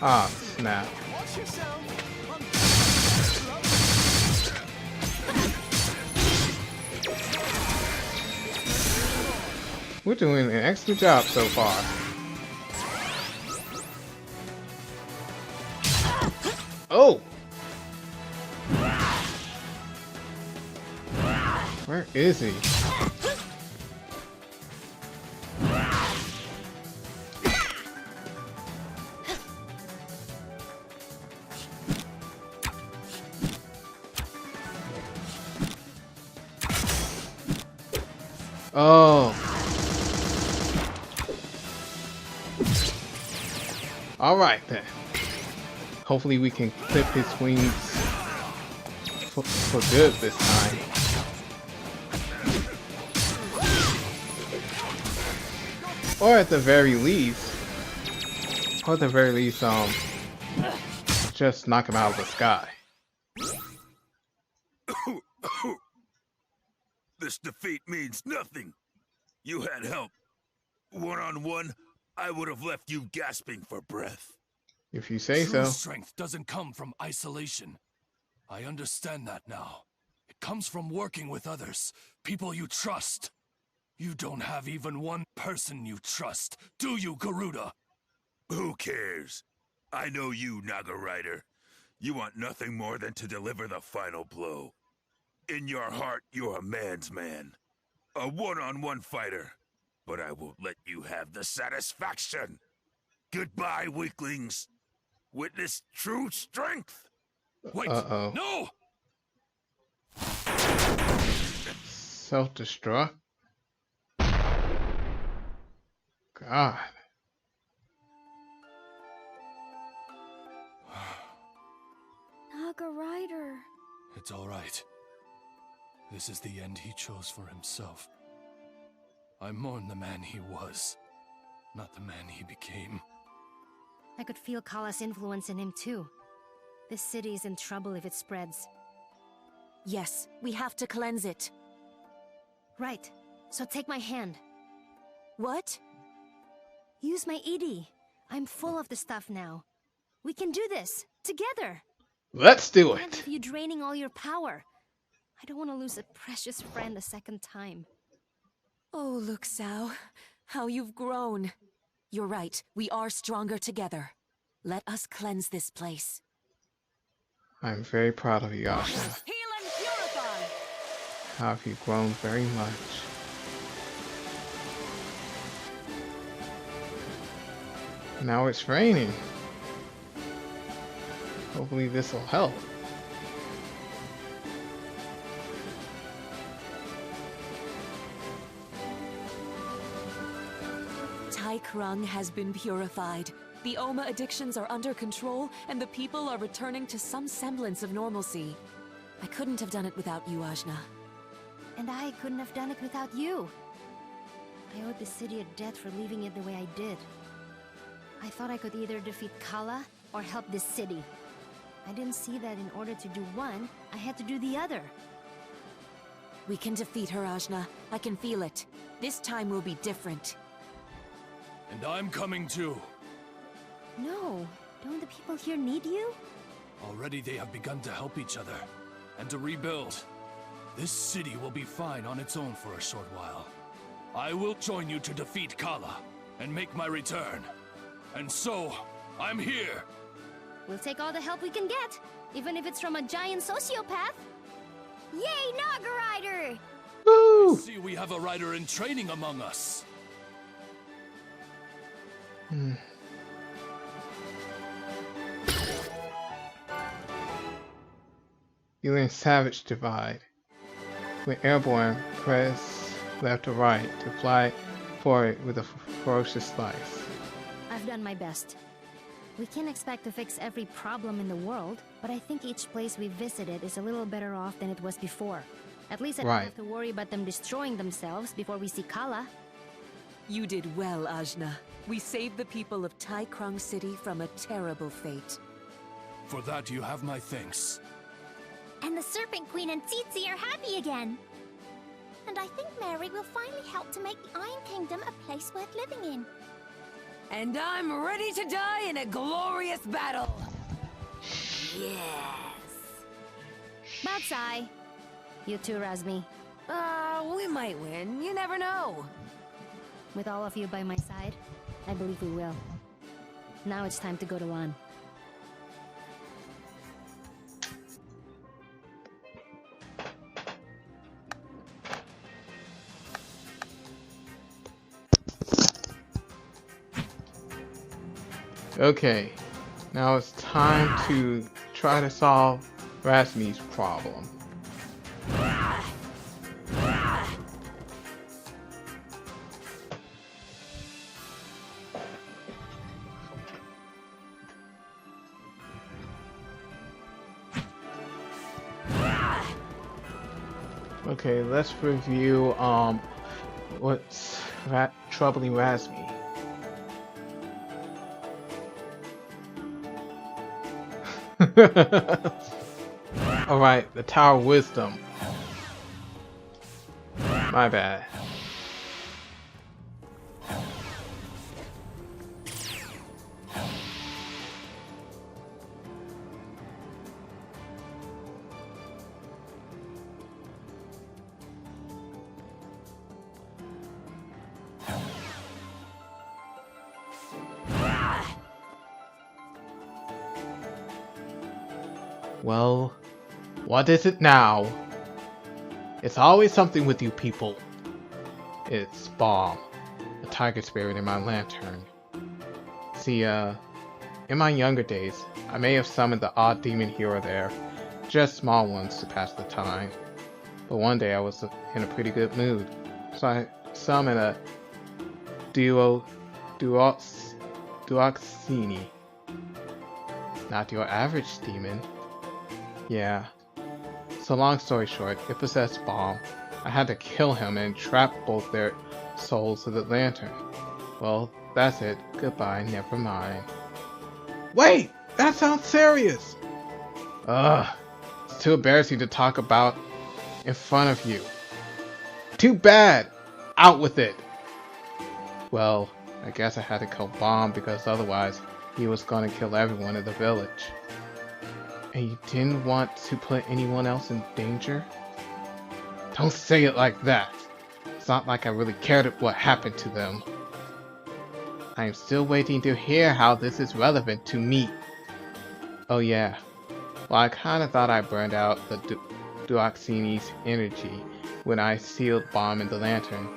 Ah, snap. Watch yourself. We're doing an excellent job so far. Oh! Where is he? Oh. Alright then. Hopefully we can clip his wings for good this time. Or at the very least, just knock him out of the sky. This defeat means nothing. You had help. One-on-one, I would have left you gasping for breath. If you say True so. strength doesn't come from isolation. I understand that now. It comes from working with others, people you trust. You don't have even one person you trust, do you, Garuda? Who cares? I know you, Naga Rider. You want nothing more than to deliver the final blow. In your heart, you're a man's man. A one-on-one fighter. But I won't let you have the satisfaction. Goodbye, weaklings. Witness true strength. Wait, Uh-oh. no! Self-destruct? God. Naga Rider. It's all right. This is the end he chose for himself. I mourn the man he was, not the man he became. I could feel Kala's influence in him too. This city is in trouble if it spreads. Yes, we have to cleanse it. Right. So take my hand. What? Use my ED. I'm full of the stuff now. We can do this together. Let's do I can't it. have you draining all your power. I don't want to lose a precious friend a second time. Oh, Luxao, how you've grown. You're right, we are stronger together. Let us cleanse this place. I'm very proud of you, Ajna. Heal and purify! How have you grown very much. Now it's raining. Hopefully this will help. Tai Krung has been purified. The Oma addictions are under control, and the people are returning to some semblance of normalcy. I couldn't have done it without you, Ajna. And I couldn't have done it without you. I owed the city a debt for leaving it the way I did. I thought I could either defeat Kala or help this city. I didn't see that in order to do one, I had to do the other. We can defeat her, Ajna. I can feel it. This time will be different. And I'm coming too. No, don't the people here need you? Already they have begun to help each other and to rebuild. This city will be fine on its own for a short while. I will join you to defeat Kala and make my return. And so, I'm here! We'll take all the help we can get, even if it's from a giant sociopath. Yay, Naga Rider! I see we have a rider in training among us. Feeling Savage Divide. When airborne, press left or right to fly forward with a ferocious slice. I've done my best. We can't expect to fix every problem in the world, but I think each place we visited is a little better off than it was before. At least I don't have to worry about them destroying themselves before we see Kala. You did well, Ajna. We saved the people of Tai Krung City from a terrible fate. For that you have my thanks. And the Serpent Queen and Tsitsi are happy again. And I think Mary will finally help to make the Iron Kingdom a place worth living in. And I'm ready to die in a glorious battle! Yes. Batsai. You too, Razmi. We might win. You never know. With all of you by my side, I believe we will. Now it's time to go to Lan. Okay, now it's time to try to solve Razmi's problem. Okay, let's review what's troubling Razmi. Alright, the Tower of Wisdom. My bad. Well, what is it now? It's always something with you people. It's Bomb, the tiger spirit in my lantern. See, in my younger days, I may have summoned the odd demon here or there, just small ones to pass the time. But one day I was in a pretty good mood, so I summoned a Duoxini. Not your average demon. Yeah. So long story short, it possessed Bomb. I had to kill him and trap both their souls to the lantern. Well, that's it. Goodbye, never mind. Wait! That sounds serious! Ugh. It's too embarrassing to talk about in front of you. Too bad! Out with it! Well, I guess I had to kill Bomb because otherwise he was gonna kill everyone in the village. And you didn't want to put anyone else in danger? Don't say it like that. It's not like I really cared what happened to them. I'm still waiting to hear how this is relevant to me. Oh yeah. Well, I kinda thought I burned out the Duoxini's energy when I sealed Bomb in the lantern,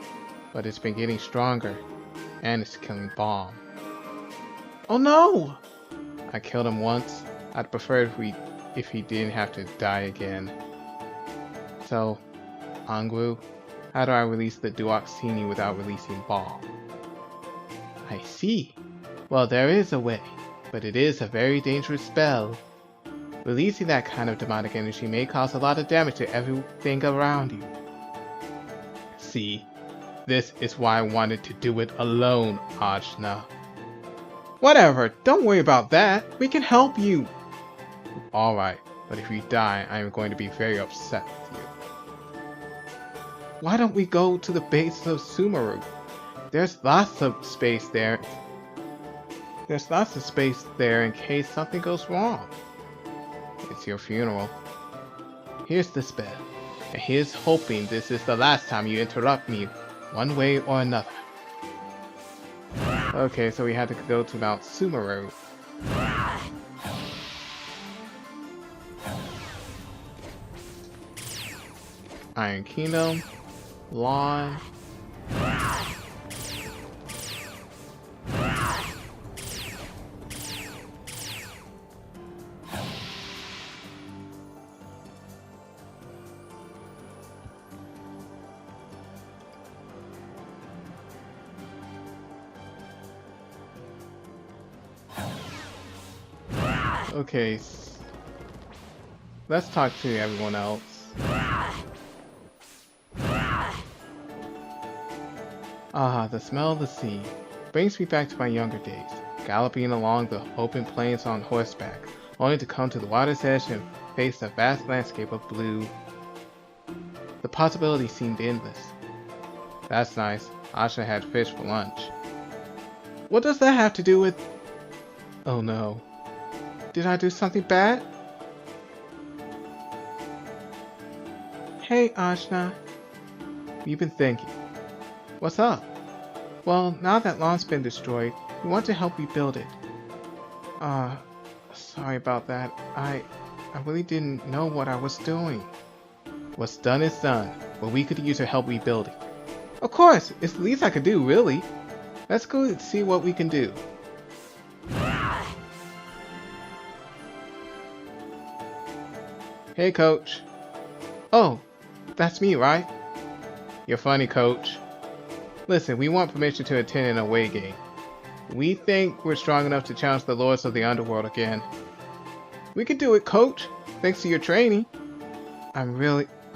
but it's been getting stronger, and it's killing Bomb. Oh no! I killed him once. I'd prefer if he didn't have to die again. So, Angwu, how do I release the Duoxini without releasing Bomb? I see. Well, there is a way, but it is a very dangerous spell. Releasing that kind of demonic energy may cause a lot of damage to everything around you. See, this is why I wanted to do it alone, Ajna. Whatever, don't worry about that. We can help you. Alright, but if you die, I am going to be very upset with you. Why don't we go to the base of Sumeru? There's lots of space there. There's lots of space there in case something goes wrong. It's your funeral. Here's the spell, and here's hoping this is the last time you interrupt me, one way or another. Okay, so we had to go to Mount Sumeru. Iron Kingdom, Lawn. Okay, let's talk to everyone else. Ah, the smell of the sea brings me back to my younger days, galloping along the open plains on horseback, only to come to the water's edge and face a vast landscape of blue. The possibilities seemed endless. That's nice. Ajna had fish for lunch. What does that have to do with... Oh no. Did I do something bad? Hey, Ajna. You've been thinking. What's up? Well, now that Lawn's been destroyed, we want to help rebuild it. Sorry about that. I really didn't know what I was doing. What's done is done, but we could use your help rebuilding. Of course, it's the least I could do, really. Let's go and see what we can do. Hey, Coach. Oh, that's me, right? You're funny, Coach. Listen, we want permission to attend an away game. We think we're strong enough to challenge the lords of the underworld again. We can do it, Coach, thanks to your training. I'm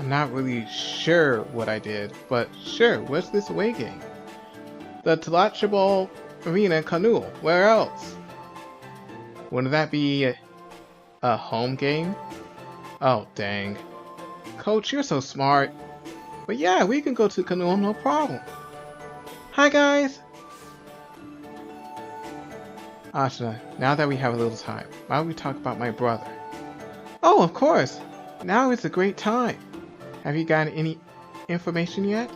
not really sure what I did, but sure, what's this away game? The Talachable Arena in Kanul. Where else? Wouldn't that be a home game? Oh, dang. Coach, you're so smart. But yeah, we can go to Kanul, no problem. Hi, guys! Ajna, now that we have a little time, why don't we talk about my brother? Oh, of course! Now is a great time. Have you gotten any information yet?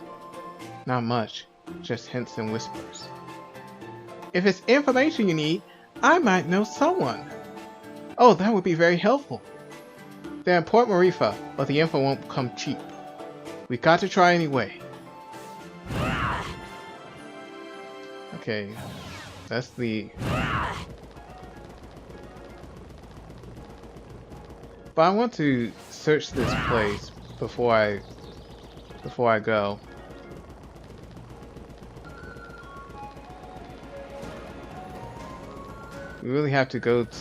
Not much. Just hints and whispers. If it's information you need, I might know someone. Oh, that would be very helpful. They're in Port Marifa, but the info won't come cheap. We got to try anyway. Okay, that's the... But I want to search this place before I go. We really have to go to...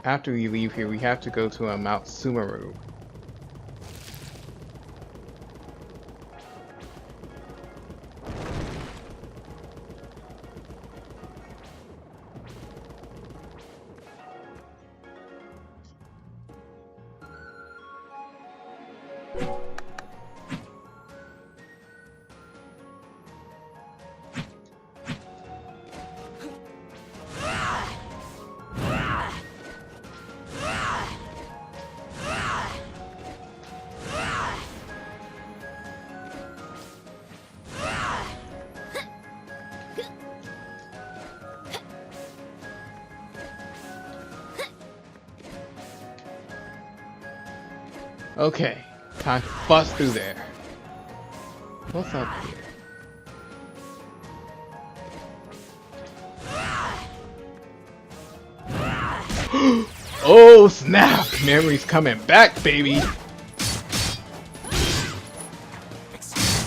After we leave here, we have to go to Mount Sumeru. Okay, time to bust through there. What's up here? Oh snap! Memory's coming back, baby!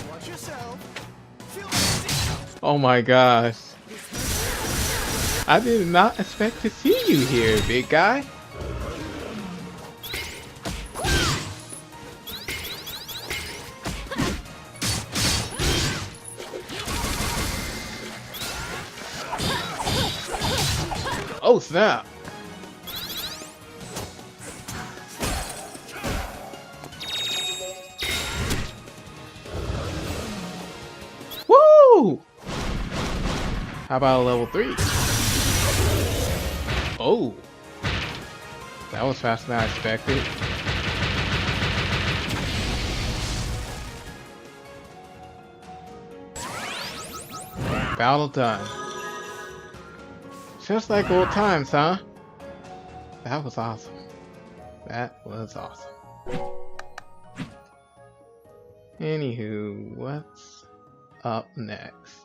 Watch yourself. Feel like Oh my gosh. I did not expect to see you here, big guy. Oh snap! Woo! How about a level 3? Oh! That was faster than I expected. Battle done. Just like old times, huh? That was awesome. That was awesome. Anywho, what's up next?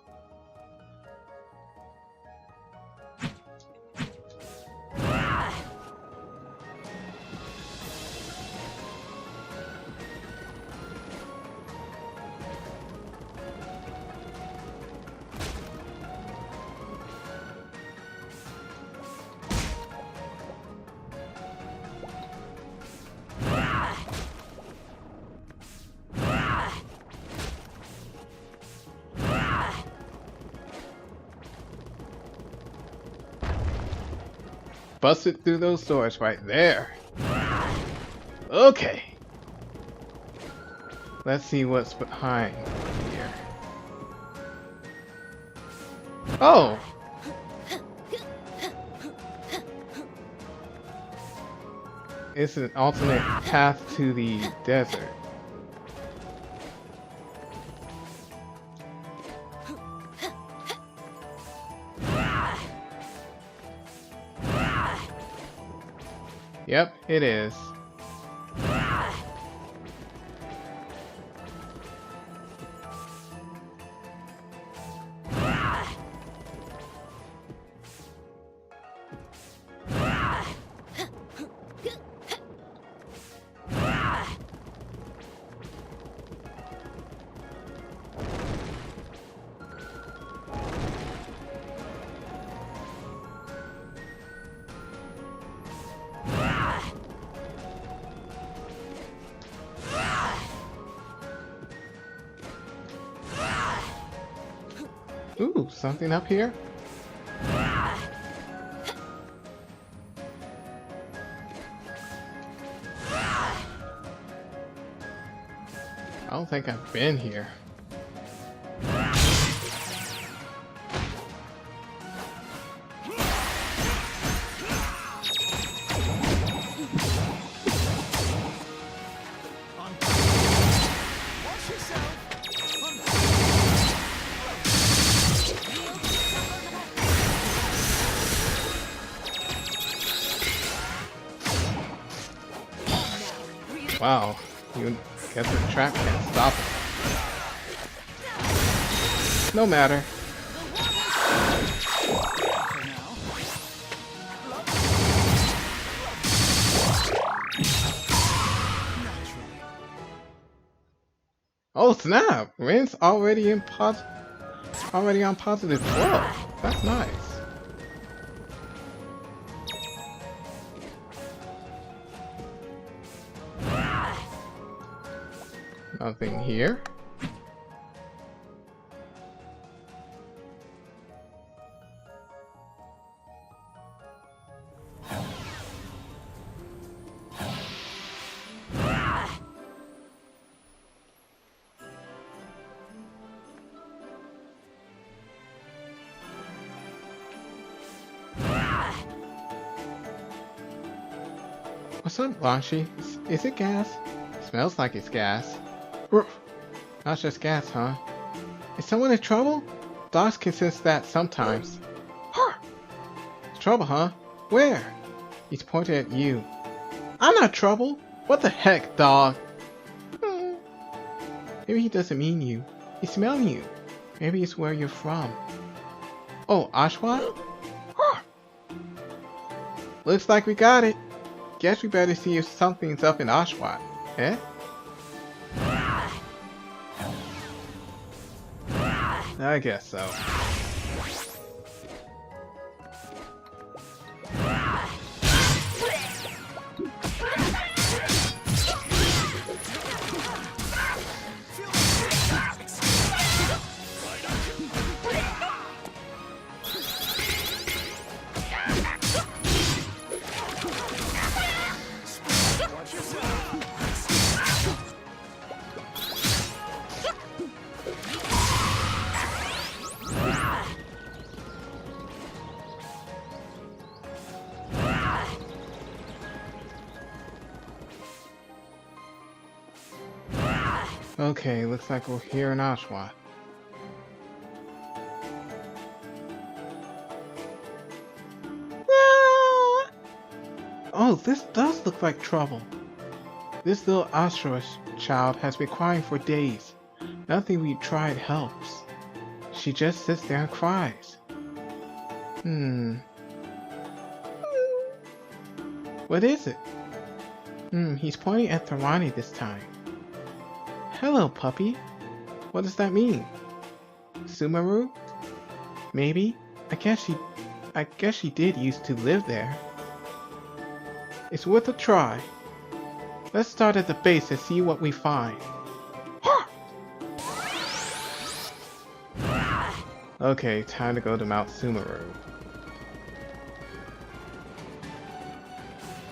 Busted through those doors right there. Okay. Let's see what's behind here. Oh! It's an alternate path to the desert. Yep, it is. Ooh, something up here? I don't think I've been here. Wow, you guess the trap can't stop it. No matter. Oh snap! Rin's already on positive 12. That's nice. Nothing here. What's up, Launchie? Is it gas? Smells like it's gas. Not just gas, huh? Is someone in trouble? Dogs can sense that sometimes. Trouble, huh? Where? He's pointing at you. I'm not trouble. What the heck, dog? Hmm. Maybe he doesn't mean you. He's smelling you. Maybe it's where you're from. Oh, Ashwa? Looks like we got it. Guess we better see if something's up in Ashwa. Eh? I guess so. Okay, looks like we're here in Ashwa. Oh, this does look like trouble. This little Ashura child has been crying for days. Nothing we tried helps. She just sits there and cries. What is it? He's pointing at Tharani this time. Hello, puppy. What does that mean? Sumeru? Maybe. I guess she did used to live there. It's worth a try. Let's start at the base and see what we find. Okay, time to go to Mount Sumeru.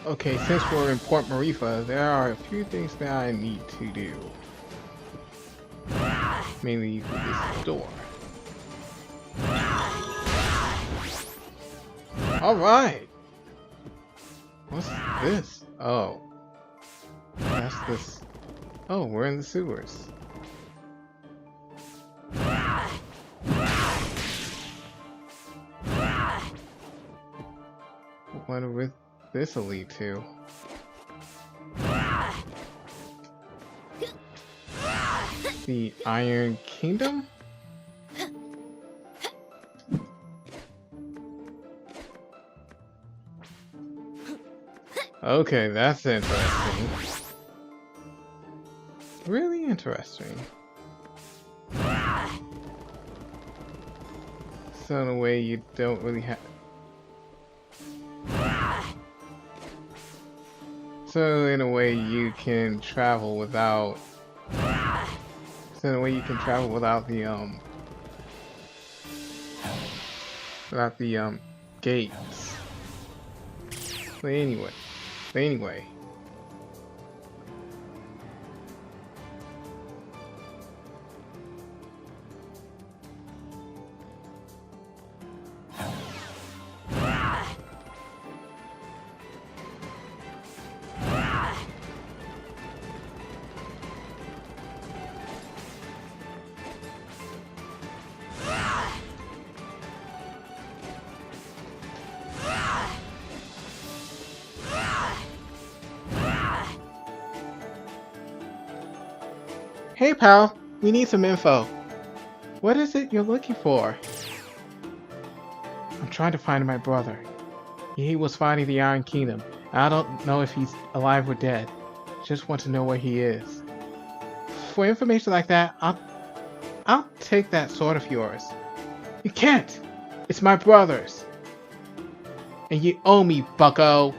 Okay, since we're in Port Marifa, there are a few things that I need to do. Mainly for this door. Alright! What's this? Oh. That's this. Oh, we're in the sewers. What would this lead to? The Iron Kingdom? Okay, that's interesting. Really interesting. So in a way you don't really have... So in a way you can travel without... So in a way you can travel without the gates. But anyway. Hey pal, we need some info. What is it you're looking for? I'm trying to find my brother. He was fighting the Iron Kingdom. I don't know if he's alive or dead. Just want to know where he is. For information like that, I'll take that sword of yours. You can't! It's my brother's. And you owe me, bucko.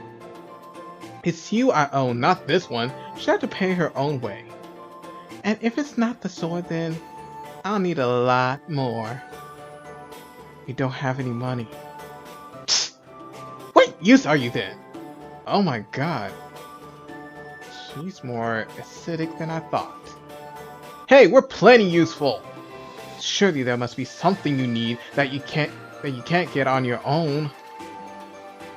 It's you I owe, not this one. She'll have to pay her own way. And if it's not the sword, then I'll need a lot more. We don't have any money. What use are you then? Oh my god. She's more acidic than I thought. Hey, we're plenty useful. Surely there must be something you need that you can't get on your own.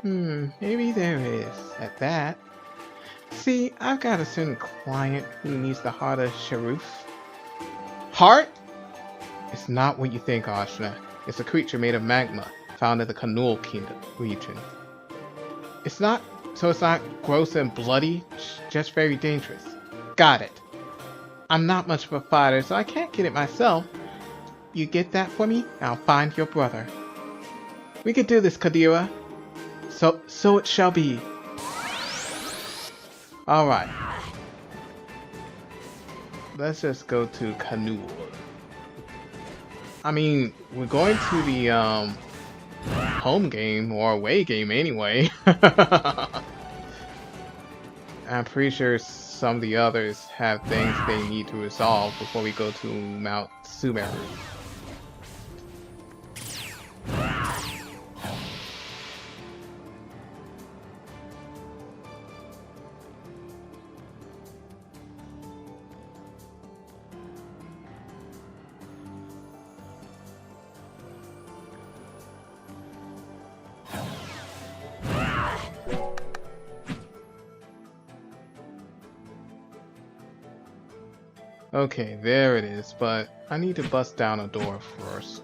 Maybe there is, at that. See, I've got a certain client who needs the heart of Sharuf. Heart? It's not what you think, Ajna. It's a creature made of magma, found in the Kanul Kingdom region. It's not So it's not gross and bloody, just very dangerous. Got it. I'm not much of a fighter, so I can't get it myself. You get that for me? I'll find your brother. We can do this, Kadira. So it shall be. Alright. Let's just go to Canoe. I mean, we're going to the home game or away game anyway. I'm pretty sure some of the others have things they need to resolve before we go to Mount Sumeru. Okay, there it is, but I need to bust down a door first.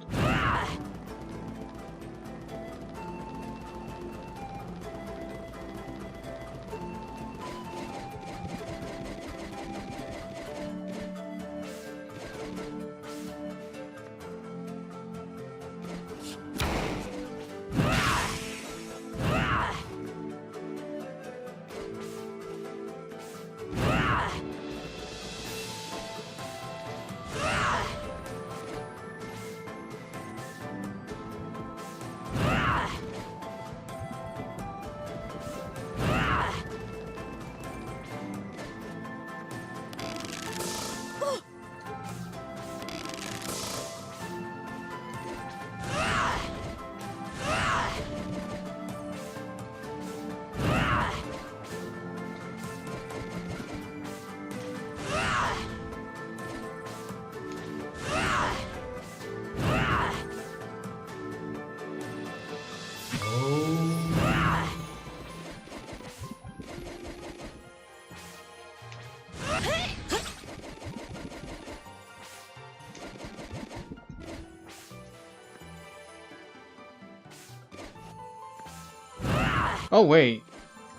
Oh wait,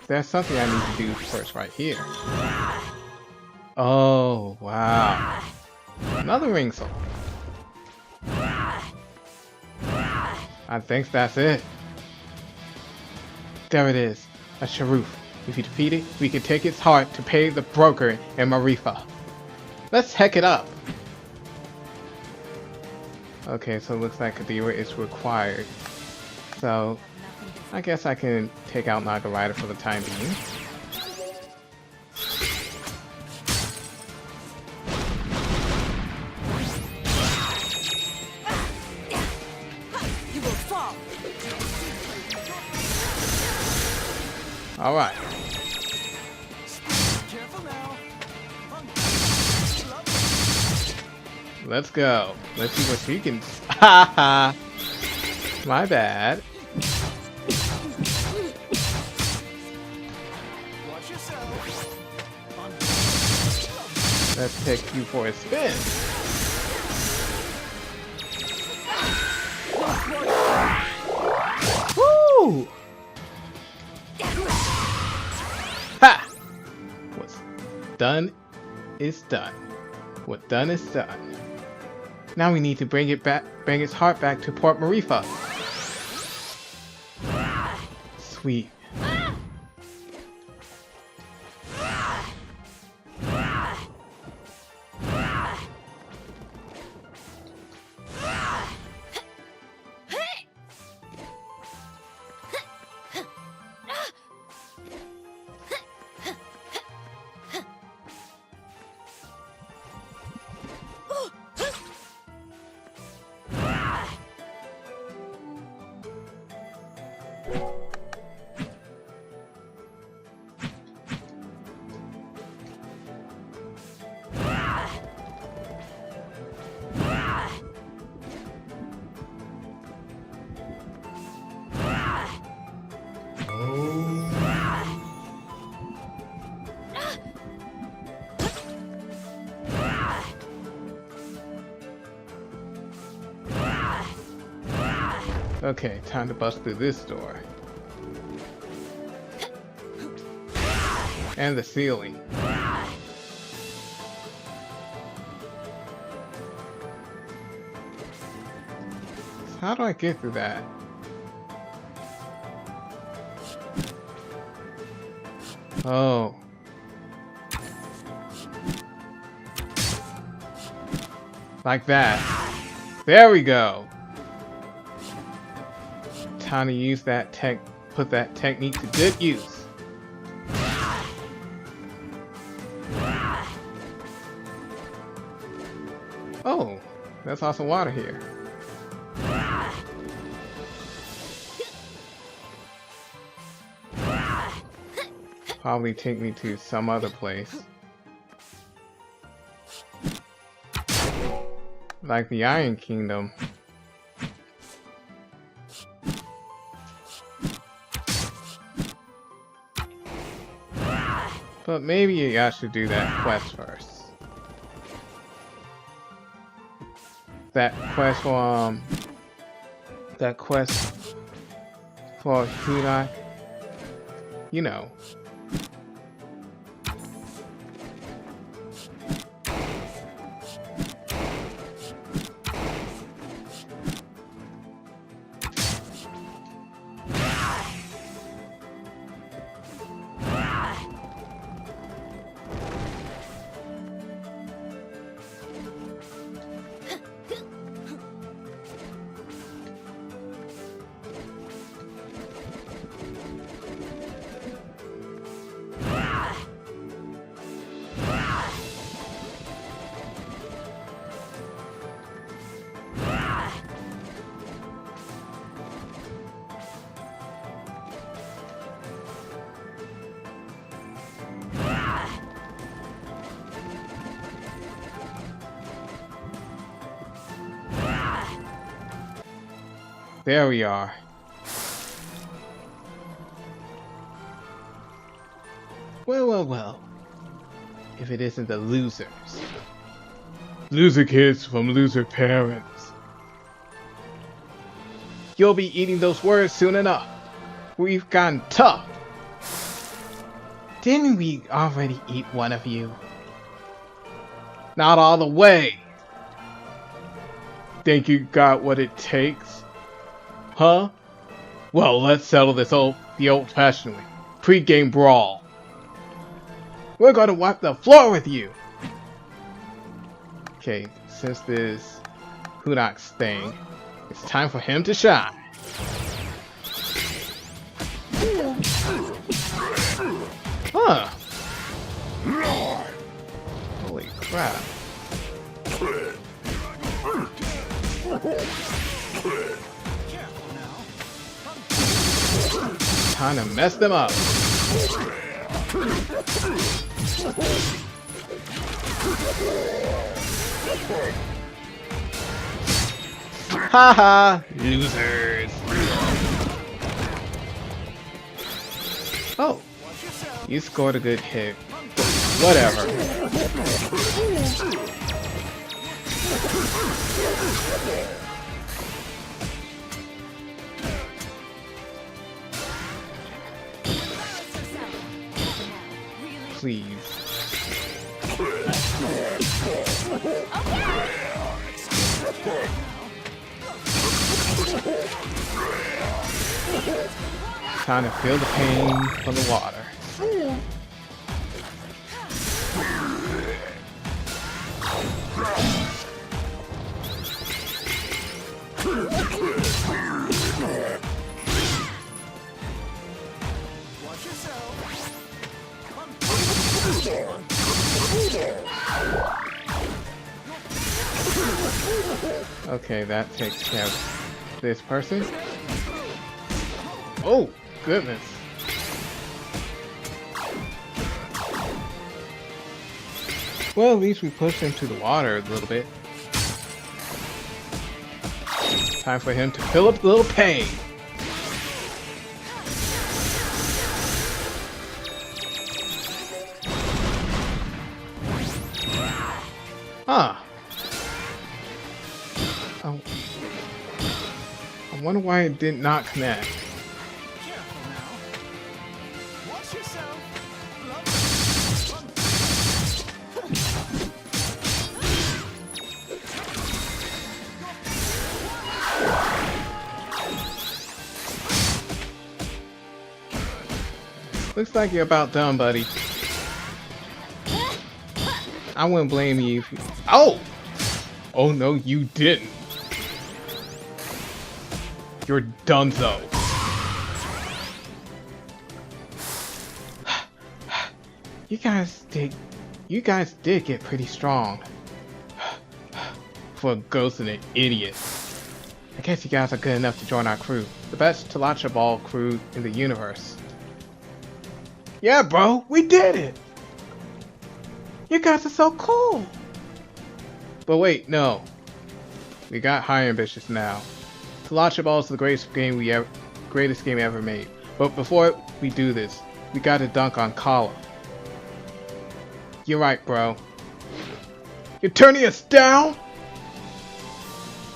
there's something I need to do first right here. Oh wow, another ring soul. I think that's it. There it is, a Sharoof. If you defeat it, we can take its heart to pay the broker in Marifa. Let's heck it up. Okay, so it looks like Kadira is required. So I guess I can take out Naga Rider for the time being. You will fall. All right. Careful now. Let's go. Let's see what she can. Haha. My bad. Watch yourself. Let's take you for a spin. Woo! Ha! What's done is done. What done is done. Now we need to bring its heart back to Port Marifa. Sweet. Okay, time to bust through this door. And the ceiling. So how do I get through that? Oh. Like that. There we go. Time to use that put that technique to good use. Oh, there's also water here. Probably take me to some other place. Like the Iron Kingdom. But maybe I should do that quest first. That quest for Hunak. You know. There we are. Well, well, well. If it isn't the losers. Loser kids from loser parents. You'll be eating those words soon enough. We've gotten tough. Didn't we already eat one of you? Not all the way. Think you got what it takes? Huh? Well, let's settle this the old-fashioned way. Pre-game brawl. We're gonna wipe the floor with you! Okay, since this Hunak's thing, it's time for him to shine. Huh. Holy crap. Time to mess them up. Haha, losers. Oh, you scored a good hit. Whatever. Please. Trying to feel the pain from the water. Okay, that takes care of this person. Oh, goodness. Well, at least we pushed him to the water a little bit. Time for him to fill up the little pain. Huh. Oh. I wonder why it did not connect. Careful now. Watch yourself. Looks like you're about done, buddy. I wouldn't blame you if you... Oh! Oh no, you didn't. You're donezo. You guys did get pretty strong. For a ghost and an idiot. I guess you guys are good enough to join our crew. The best Talacha Ball crew in the universe. Yeah, bro, we did it! You guys are so cool! But wait, no. We got higher ambitions now. Talacha Ball is the greatest game ever made. But before we do this, we gotta dunk on Kala. You're right, bro. You're turning us down?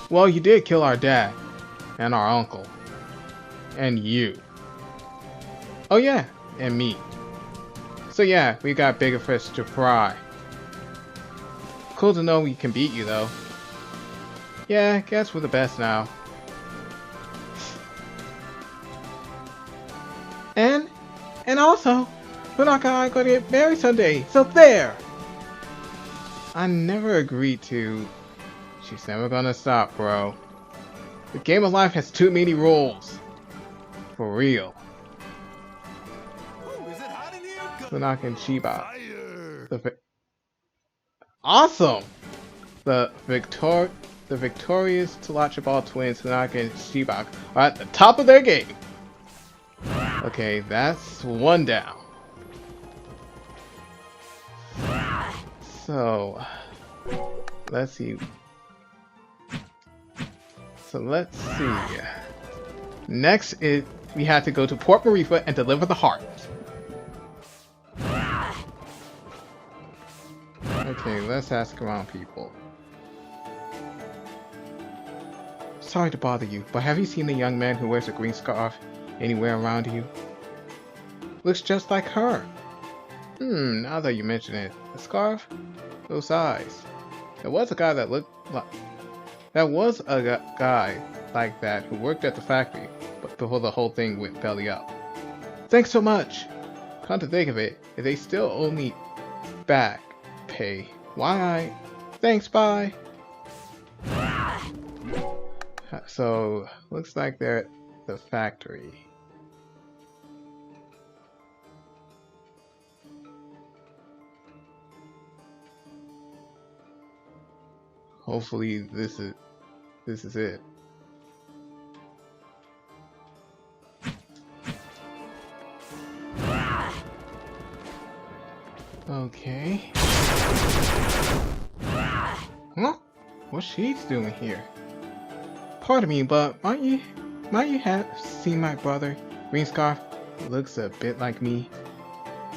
Well, you did kill our dad. And our uncle. And you. Oh yeah, and me. So yeah, we got bigger fish to fry. Cool to know we can beat you though. Yeah, guess we're the best now. And also, we're not gonna get married someday, so there! I never agreed to. She's never gonna stop, bro. The game of life has too many rules. For real. Ooh, is it hot in here? Sunak and Shiba. Awesome! The victorious Talacha Ball twins, Sunak and Shiba, are at the top of their game. Okay, that's one down. So, let's see. Next is we have to go to Port Marifa and deliver the heart. Okay, let's ask around people. Sorry to bother you, but have you seen the young man who wears a green scarf anywhere around you? Looks just like her. Now that you mention it, the scarf, those eyes. There was a guy that looked like... That was a guy like that who worked at the factory, but before the whole thing went belly up. Thanks so much! Come to think of it, if they still owe me back pay, thanks, bye! So, looks like they're at the factory. Hopefully this is it. Okay. Huh? What's she's doing here? Pardon me, but might you have seen my brother? Green scarf looks a bit like me.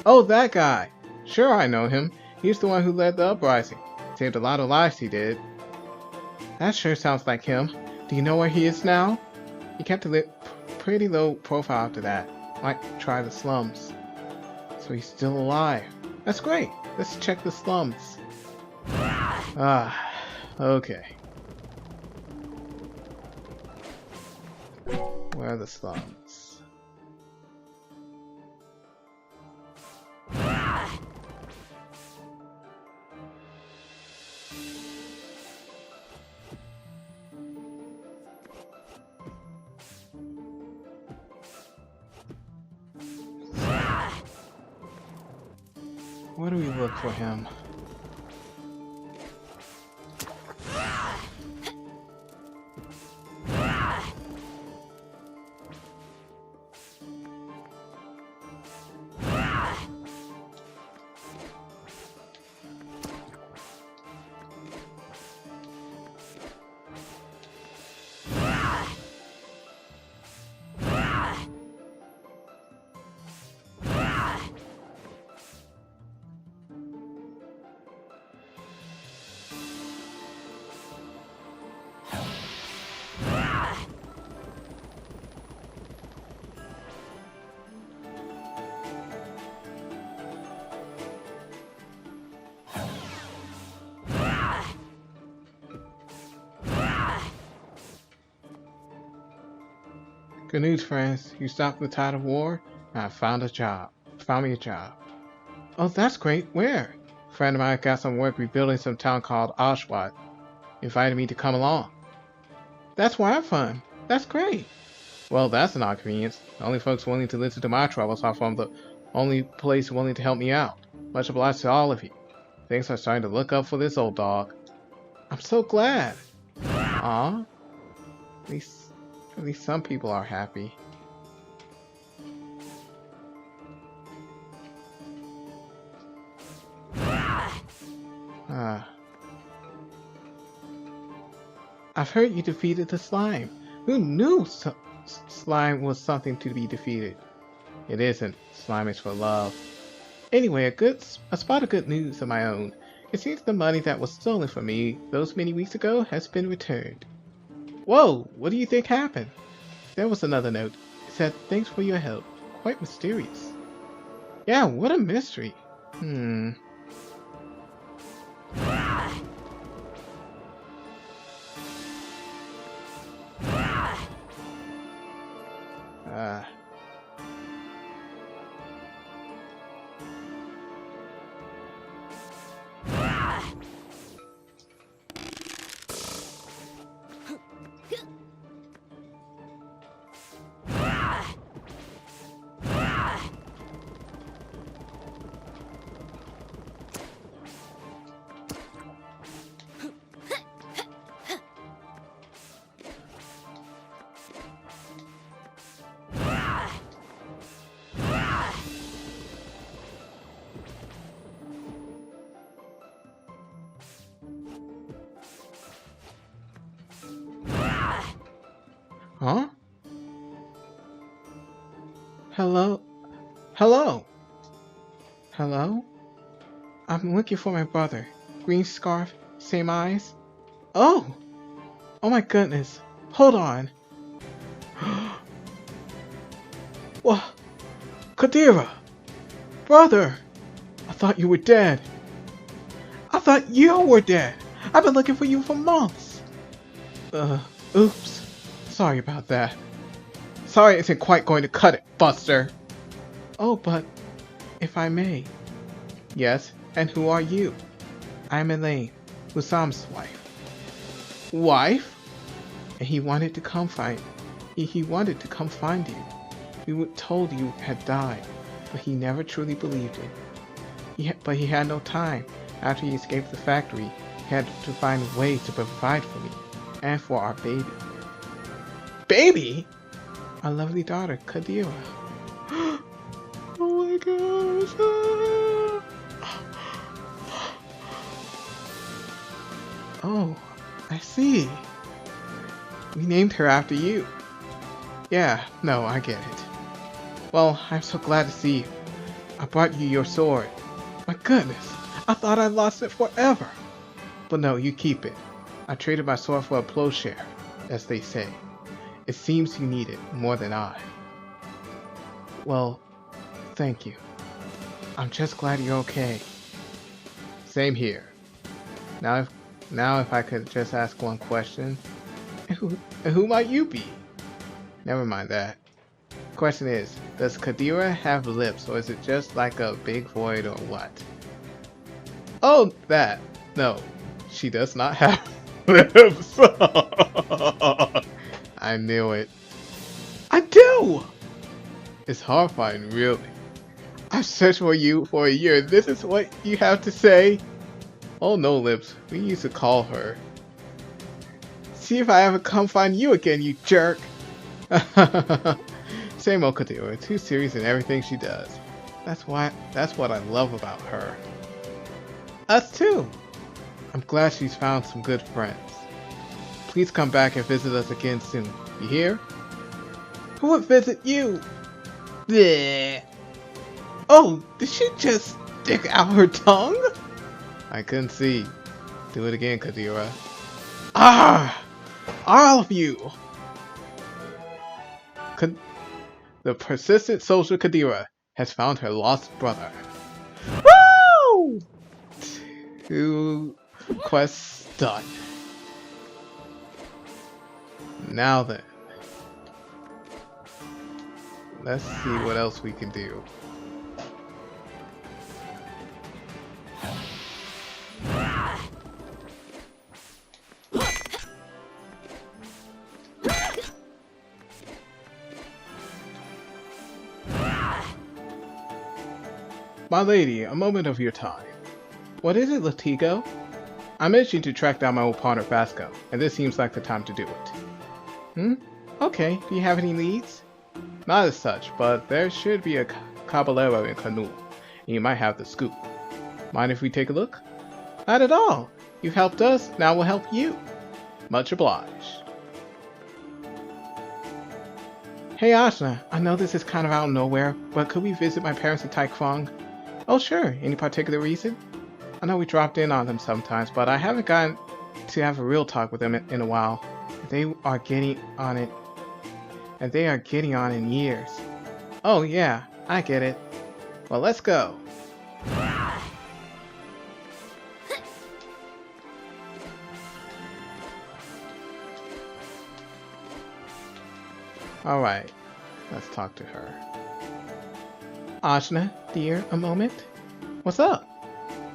Oh, that guy! Sure, I know him. He's the one who led the uprising. Saved a lot of lives, he did. That sure sounds like him. Do you know where he is now? He kept a pretty low profile after that. Might try the slums. So he's still alive. That's great. Let's check the slums. Okay. Where are the slums? Where do we look for him? Good news, friends. You stopped the tide of war, and I found found me a job. Oh, that's great. Where? A friend of mine got some work rebuilding some town called Oshwat. Invited me to come along. That's where I'm from. That's great. Well, that's an odd convenience. The only folks willing to listen to my troubles are from the only place willing to help me out. Much obliged to all of you. Things are starting to look up for this old dog. I'm so glad. Aw. At least some people are happy. I've heard you defeated the slime. Who knew slime was something to be defeated? It isn't. Slime is for love. Anyway, a spot of good news of my own. It seems the money that was stolen from me those many weeks ago has been returned. Whoa! What do you think happened? There was another note. It said, "Thanks for your help." Quite mysterious. Yeah, what a mystery. Huh? Hello? Hello? Hello? I'm looking for my brother. Green scarf, same eyes. Oh! Oh my goodness. Hold on. What? Kadira! Brother! I thought you were dead. I thought you were dead. I've been looking for you for months. Oops. Sorry about that. Sorry isn't quite going to cut it, Buster. Oh, but if I may. Yes, and who are you? I'm Elaine, Husam's wife. Wife? And he wanted to come find. He wanted to come find you. We were told you had died, but he never truly believed it. But he had no time. After he escaped the factory, he had to find ways to provide for me and for our baby. Baby? Our lovely daughter, Kadira. Oh my gosh. Oh, I see. We named her after you. Yeah, no, I get it. Well, I'm so glad to see you. I brought you your sword. My goodness, I thought I lost it forever. But no, you keep it. I traded my sword for a plowshare, as they say. It seems you need it more than I. Well, thank you. I'm just glad you're okay. Same here. Now if I could just ask one question. Who might you be? Never mind that. Question is, does Kadira have lips, or is it just like a big void, or what? Oh, that. No, she does not have lips. I knew it. I do! It's horrifying, really. I've searched for you for a year. This is what you have to say? Oh, no lips. We used to call her. See if I ever come find you again, you jerk. Same old Kadira, too serious in everything she does. That's what I love about her. Us too. I'm glad she's found some good friends. Please come back and visit us again soon. You hear? Who would visit you? Bleh. Oh, did she just stick out her tongue? I couldn't see. Do it again, Kadira. Ah! All of you! The persistent soldier Kadira has found her lost brother. Woo! 2 quests done. Now then, let's see what else we can do. My lady, a moment of your time. What is it, Latigo? I'm itching to track down my old partner Vasco, and this seems like the time to do it. Okay, do you have any leads? Not as such, but there should be a caballero in Canoe, and you might have the scoop. Mind if we take a look? Not at all. You've helped us, now we'll help you. Much obliged. Hey Ajna, I know this is kind of out of nowhere, but could we visit my parents in Taekwang? Oh sure, any particular reason? I know we dropped in on them sometimes, but I haven't gotten to have a real talk with them in a while. They are getting on it. And they are getting on in years. Oh yeah, I get it. Well, let's go. Alright, let's talk to her. Ajna, dear, a moment? What's up?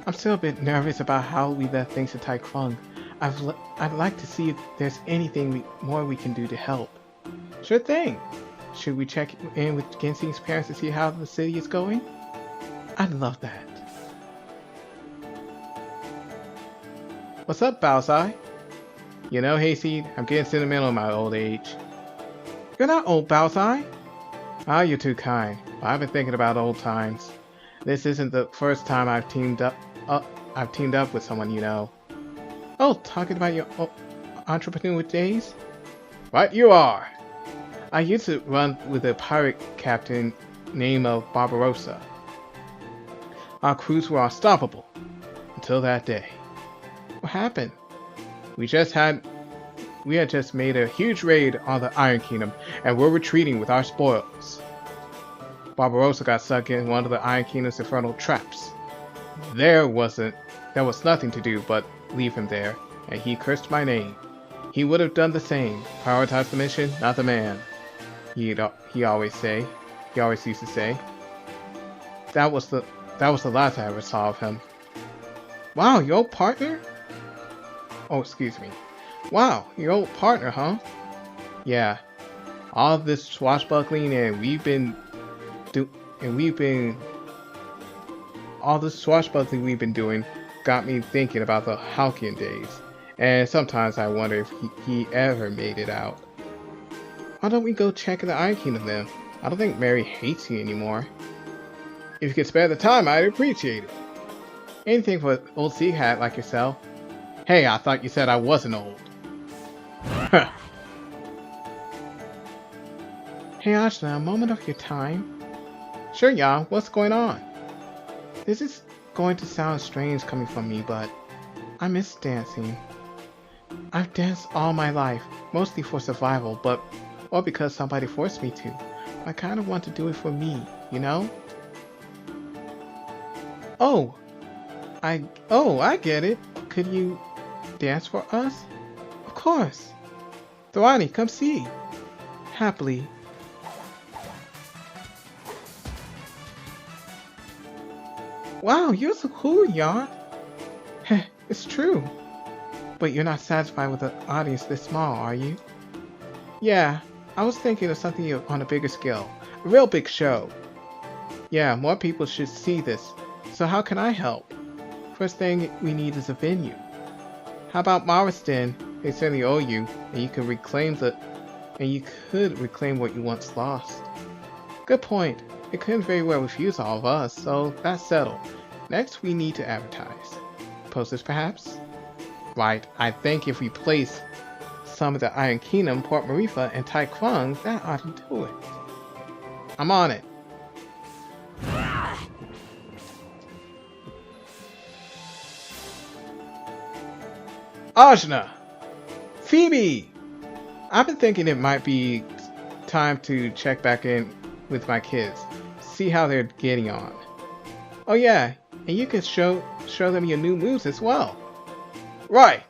I'm still a bit nervous about how we left things in Taekwang. I'd like to see if there's anything more we can do to help. Sure thing. Should we check in with Gensing's parents to see how the city is going? I'd love that. What's up, Baozai? You know, Hayseed, I'm getting sentimental in my old age. You're not old, Baozai. Ah, you're too kind. I've been thinking about old times. This isn't the first time I've teamed up with someone you know. Oh, talking about your entrepreneur days? Right you are. I used to run with a pirate captain named Barbarossa. Our crews were unstoppable until that day. What happened? We had just made a huge raid on the Iron Kingdom and were retreating with our spoils. Barbarossa got stuck in one of the Iron Kingdom's infernal traps. There was nothing to do but leave him there, and he cursed my name. He would have done the same. Prioritize the mission, not the man. He always used to say. That was the last I ever saw of him. Wow, your old partner? Oh, excuse me. Wow, your old partner, huh? Yeah. All this swashbuckling all this swashbuckling we've been doing got me thinking about the Halcyon days, and sometimes I wonder if he ever made it out. Why don't we go check in the Iron Kingdom then? I don't think Mary hates you anymore. If you could spare the time, I'd appreciate it. Anything for an old sea hat like yourself. Hey, I thought you said I wasn't old. Hey Ajna, a moment of your time? Sure, Ya, what's going on? This is going to sound strange coming from me, but I miss dancing. I've danced all my life, mostly for survival, or because somebody forced me to. I kind of want to do it for me, you know? Oh, I get it. Could you dance for us? Of course. Thorani, come see. Happily. Wow, you're so cool, Yarn. Heh, it's true. But you're not satisfied with an audience this small, are you? Yeah, I was thinking of something on a bigger scale. A real big show. Yeah, more people should see this. So how can I help? First thing we need is a venue. How about Marston? They certainly owe you, and you could reclaim what you once lost. Good point. They couldn't very well refuse all of us, so that's settled. Next, we need to advertise. Posters, perhaps? Right, I think if we place some of the Iron Kingdom, Port Marifa, and Taekwang, that ought to do it. I'm on it. Ajna! Phoebe! I've been thinking it might be time to check back in with my kids, see how they're getting on. Oh yeah, and you can show them your new moves as well. Right!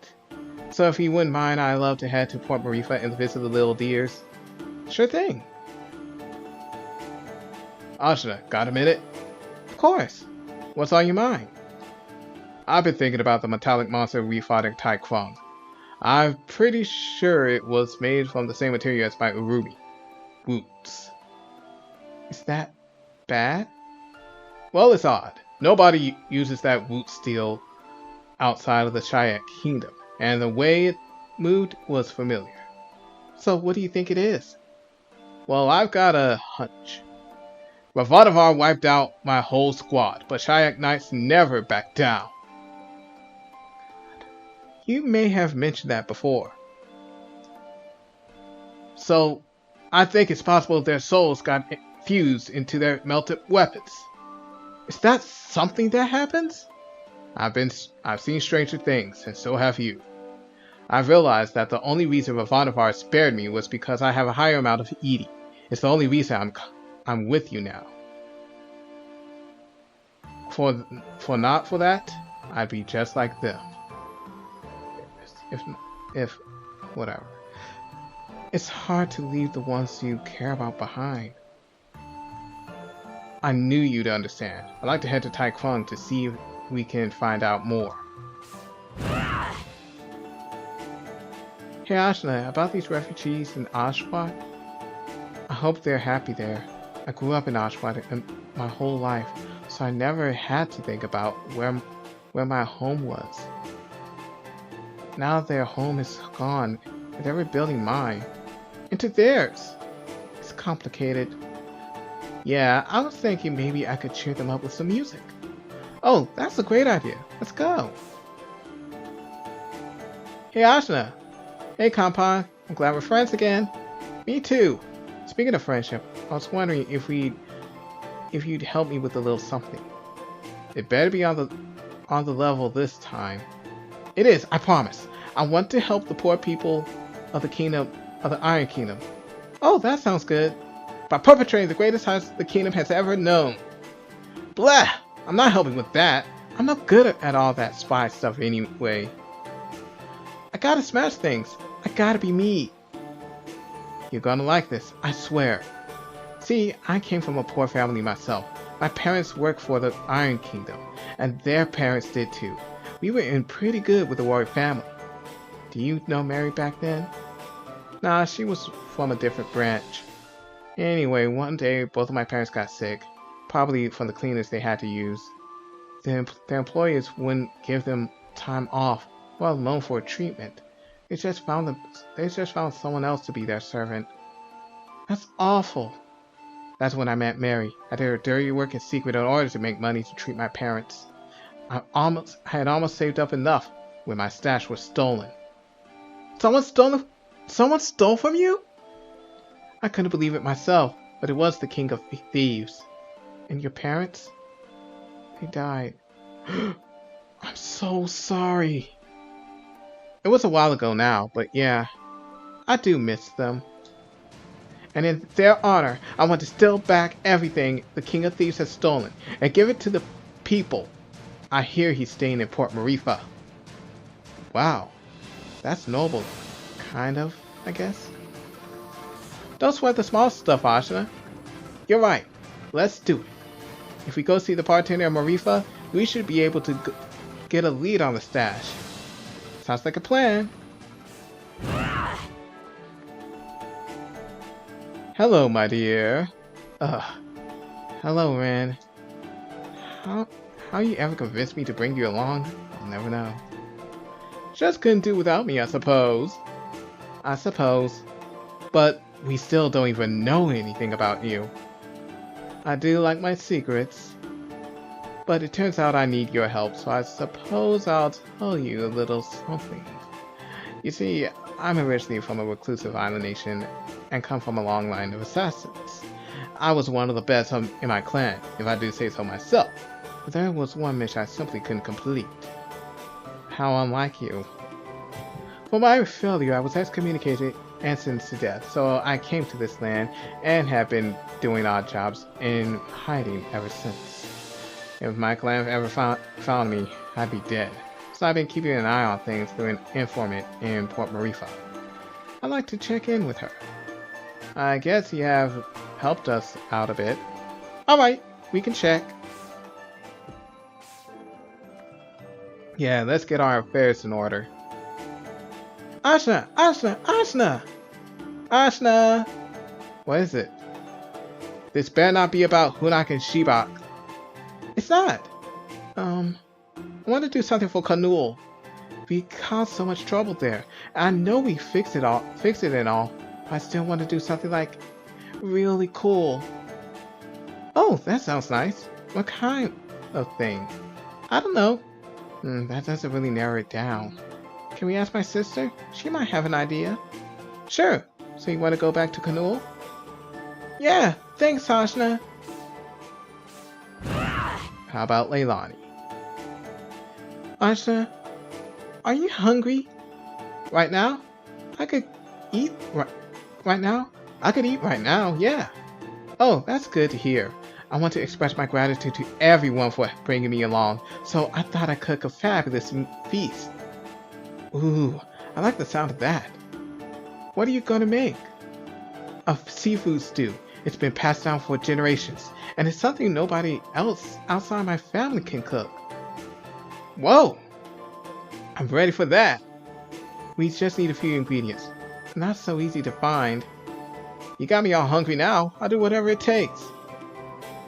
So if you wouldn't mind, I'd love to head to Port Marifa and visit the little deers. Sure thing. Ajna, got a minute? Of course. What's on your mind? I've been thinking about the metallic monster we fought in Taekwang. I'm pretty sure it was made from the same material as my Urumi boots. Is that bad? Well, it's odd. Nobody uses that woot steel outside of the Shayak Kingdom, and the way it moved was familiar. So what do you think it is? Well, I've got a hunch. Ravadavar wiped out my whole squad, but Shayak Knights never backed down. You may have mentioned that before. So, I think it's possible their souls got fused into their melted weapons. Is that something that happens? I've seen stranger things, and so have you. I've realized that the only reason Ravadavar spared me was because I have a higher amount of Edie. It's the only reason I'm with you now. For not for that, I'd be just like them. If whatever. It's hard to leave the ones you care about behind. I knew you'd understand. I'd like to head to Taekwang to see if we can find out more. Hey Ajna, about these refugees in Ashwat? I hope they're happy there. I grew up in Ashwat my whole life, so I never had to think about where my home was. Now their home is gone, and they're rebuilding mine into theirs. It's complicated. Yeah, I was thinking maybe I could cheer them up with some music. Oh, that's a great idea. Let's go. Hey Ajna. Hey Kampan. I'm glad we're friends again. Me too. Speaking of friendship, I was wondering if you'd help me with a little something. It better be on the level this time. It is, I promise. I want to help the poor people of the Iron Kingdom. Oh, that sounds good. By perpetrating the greatest heist the kingdom has ever known. Blah! I'm not helping with that. I'm not good at all that spy stuff anyway. I gotta smash things. I gotta be me. You're gonna like this, I swear. See, I came from a poor family myself. My parents worked for the Iron Kingdom, and their parents did too. We were in pretty good with the royal family. Do you know Mary back then? Nah, she was from a different branch. Anyway, one day both of my parents got sick, probably from the cleaners they had to use. Their employers wouldn't give them time off, well alone for treatment. They just found someone else to be their servant. That's awful. That's when I met Mary. I did her dirty work in secret in order to make money to treat my parents. I had almost saved up enough when my stash was stolen. Someone stole from you? I couldn't believe it myself, but it was the king of thieves. And your parents? They died. I'm so sorry. It was a while ago now, but yeah, I do miss them. And in their honor, I want to steal back everything the king of thieves has stolen and give it to the people. I hear he's staying in Port Marifa. Wow, that's noble. Kind of, I guess. Don't sweat the small stuff, Ajna. You're right. Let's do it. If we go see the bartender in Marifa, we should be able to get a lead on the stash. Sounds like a plan. Hello, my dear. Hello, Ren. How you ever convinced me to bring you along? I'll never know. Just couldn't do without me, I suppose. But we still don't even know anything about you. I do like my secrets. But it turns out I need your help, so I suppose I'll tell you a little something. You see, I'm originally from a reclusive island nation and come from a long line of assassins. I was one of the best in my clan, if I do say so myself. But there was one mission I simply couldn't complete. How unlike you. For my failure, I was excommunicated and sentenced to death, so I came to this land and have been doing odd jobs in hiding ever since. If my clan ever found me, I'd be dead. So I've been keeping an eye on things through an informant in Port Marifa. I'd like to check in with her. I guess you have helped us out a bit. Alright, we can check. Yeah, let's get our affairs in order. Ajna! Ajna! Ajna! Ajna! What is it? This better not be about Hunak and Shibak. is that? I want to do something for Kanul. We caused so much trouble there. I know we fixed it and all. But I still want to do something like really cool. Oh, that sounds nice. What kind of thing? I don't know. That doesn't really narrow it down. Can we ask my sister? She might have an idea. Sure. So you want to go back to Kanul? Yeah, thanks, Ajna. How about Leilani? Ajna, are you hungry? Right now? I could eat right now? I could eat right now, yeah. Oh, that's good to hear. I want to express my gratitude to everyone for bringing me along, so I thought I'd cook a fabulous feast. Ooh, I like the sound of that. What are you gonna make? A seafood stew. It's been passed down for generations, and it's something nobody else outside my family can cook. Whoa! I'm ready for that. We just need a few ingredients. Not so easy to find. You got me all hungry now. I'll do whatever it takes.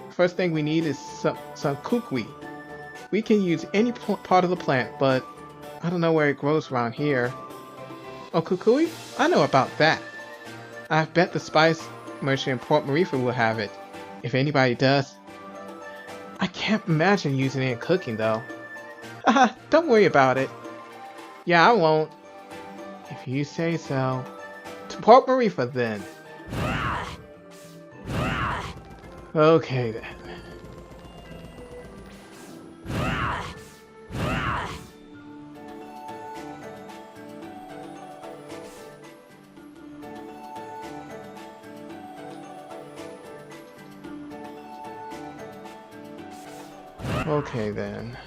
First thing we need is some kukui. We can use any part of the plant, but I don't know where it grows around here. Oh, kukui? I know about that. I bet the spice merchant in Port Marifa will have it. If anybody does. I can't imagine using it in cooking though. Haha, don't worry about it. Yeah, I won't. If you say so. To Port Marifa then. Okay then. Okay then.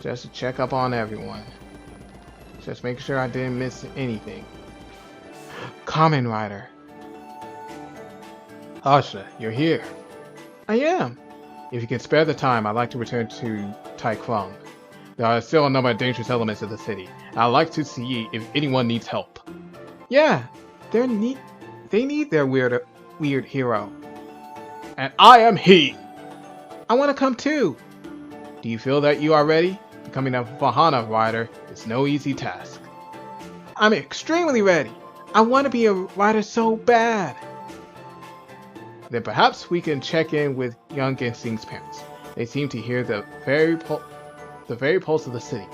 Just to check up on everyone. Just making sure I didn't miss anything. Kamen Rider. Ajna, you're here. I am. If you can spare the time, I'd like to return to Taikrung. There are still a number of dangerous elements of the city. I'd like to see if anyone needs help. Yeah, they need their weird hero. And I am he! I want to come too! Do you feel that you are ready? Becoming a Vahana rider is no easy task. I'm extremely ready! I want to be a rider so bad! Then perhaps we can check in with young Gensing's parents. They seem to hear the very pulse of the city.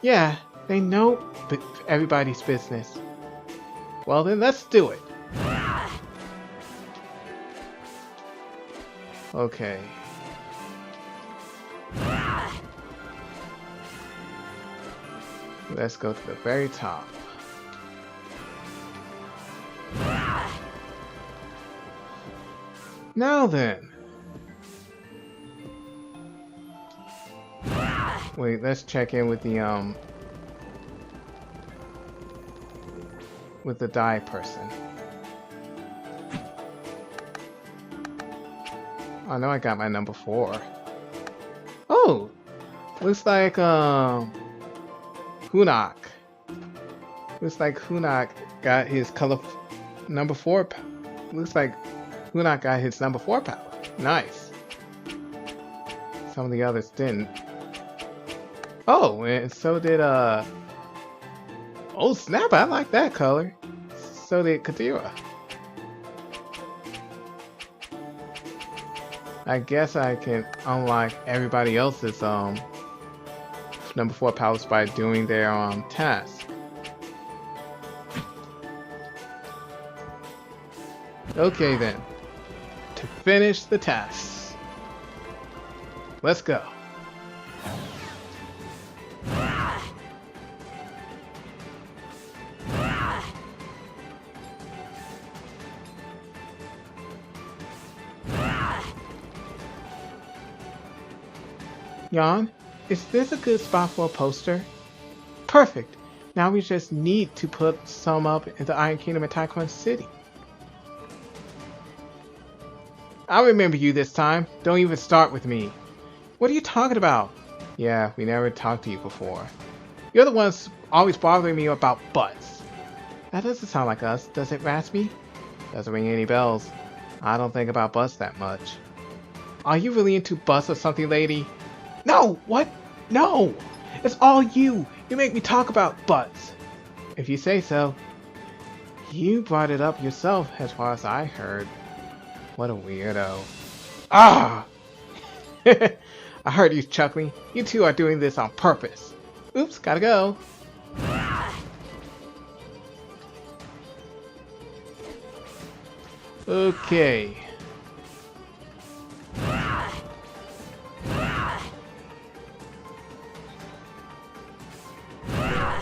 Yeah, they know everybody's business. Well then, let's do it. Okay. Let's go to the very top. Now then. Wait, let's check in with the dye person. I know I got my number 4. Oh! Looks like Hunak. Looks like Hunak got his color number 4. Looks like Hunak got his number 4 power. Nice. Some of the others didn't. Oh, and so did oh snap! I like that color. So did Kadira. I guess I can unlock everybody else's number 4 powers by doing their task. Okay then. To finish the tasks. Let's go. Jan, is this a good spot for a poster? Perfect! Now we just need to put some up in the Iron Kingdom in Taikwan City. I remember you this time. Don't even start with me. What are you talking about? Yeah, we never talked to you before. You're the ones always bothering me about butts. That doesn't sound like us, does it, Raspy? Doesn't ring any bells. I don't think about butts that much. Are you really into butts or something, lady? No! What? No! It's all you! You make me talk about butts! If you say so. You brought it up yourself, as far as I heard. What a weirdo. Ah! I heard you chuckling. You two are doing this on purpose. Oops, gotta go. Okay.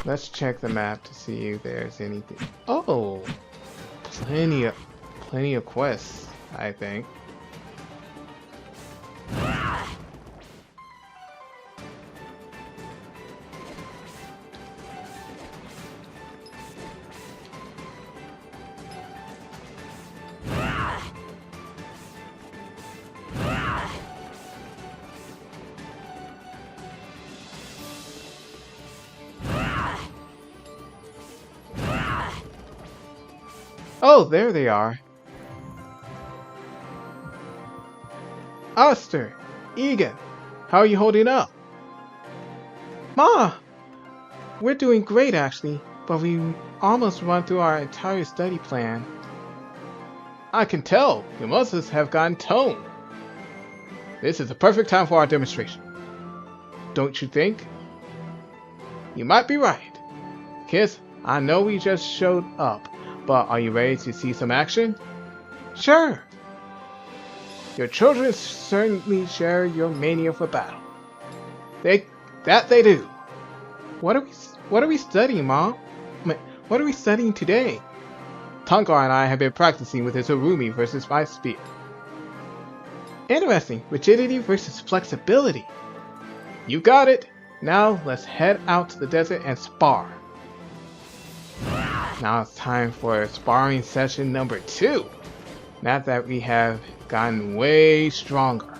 Let's check the map to see if there's anything. Oh, plenty of quests, I think. Oh, there they are. Oster, Egan, how are you holding up? Ma! We're doing great actually, but we almost run through our entire study plan. I can tell, you must have gotten toned. This is the perfect time for our demonstration. Don't you think? You might be right. Kids, I know we just showed up, but are you ready to see some action? Sure! Your children certainly share your mania for battle. They do. What are we studying, Mom? What are we studying today? Tongar and I have been practicing with his Urumi versus my spear. Interesting. Rigidity versus flexibility. You got it. Now let's head out to the desert and spar. Now it's time for sparring session number 2. Now that we have gotten way stronger.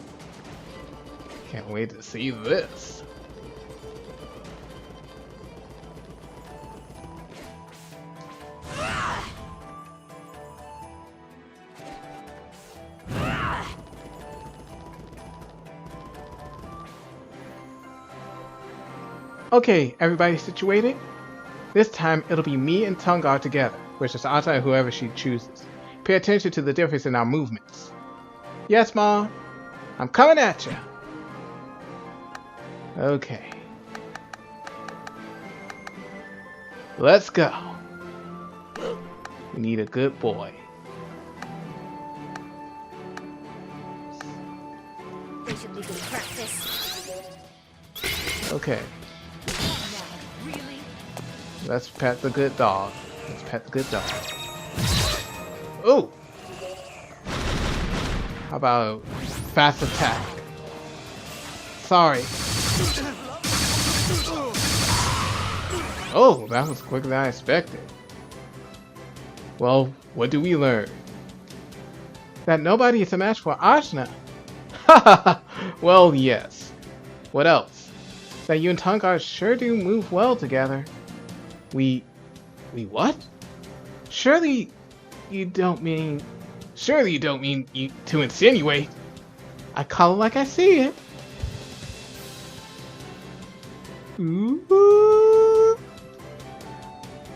Can't wait to see this. Okay, everybody situated? This time it'll be me and Tongar together, versus Ajna and whoever she chooses. Pay attention to the difference in our movements. Yes, Mom? I'm coming at ya! Okay. Let's go. We need a good boy. They should be good practice. Okay. Really? Let's pet the good dog. Let's pet the good dog. Oh! How about fast attack? Sorry. Oh, that was quicker than I expected. Well, what do we learn? That nobody is a match for Ajna. Haha. Well, yes. What else? That you and Tongar sure do move well together. We what? Surely you don't mean you to insinuate. I call it like I see it. Ooh.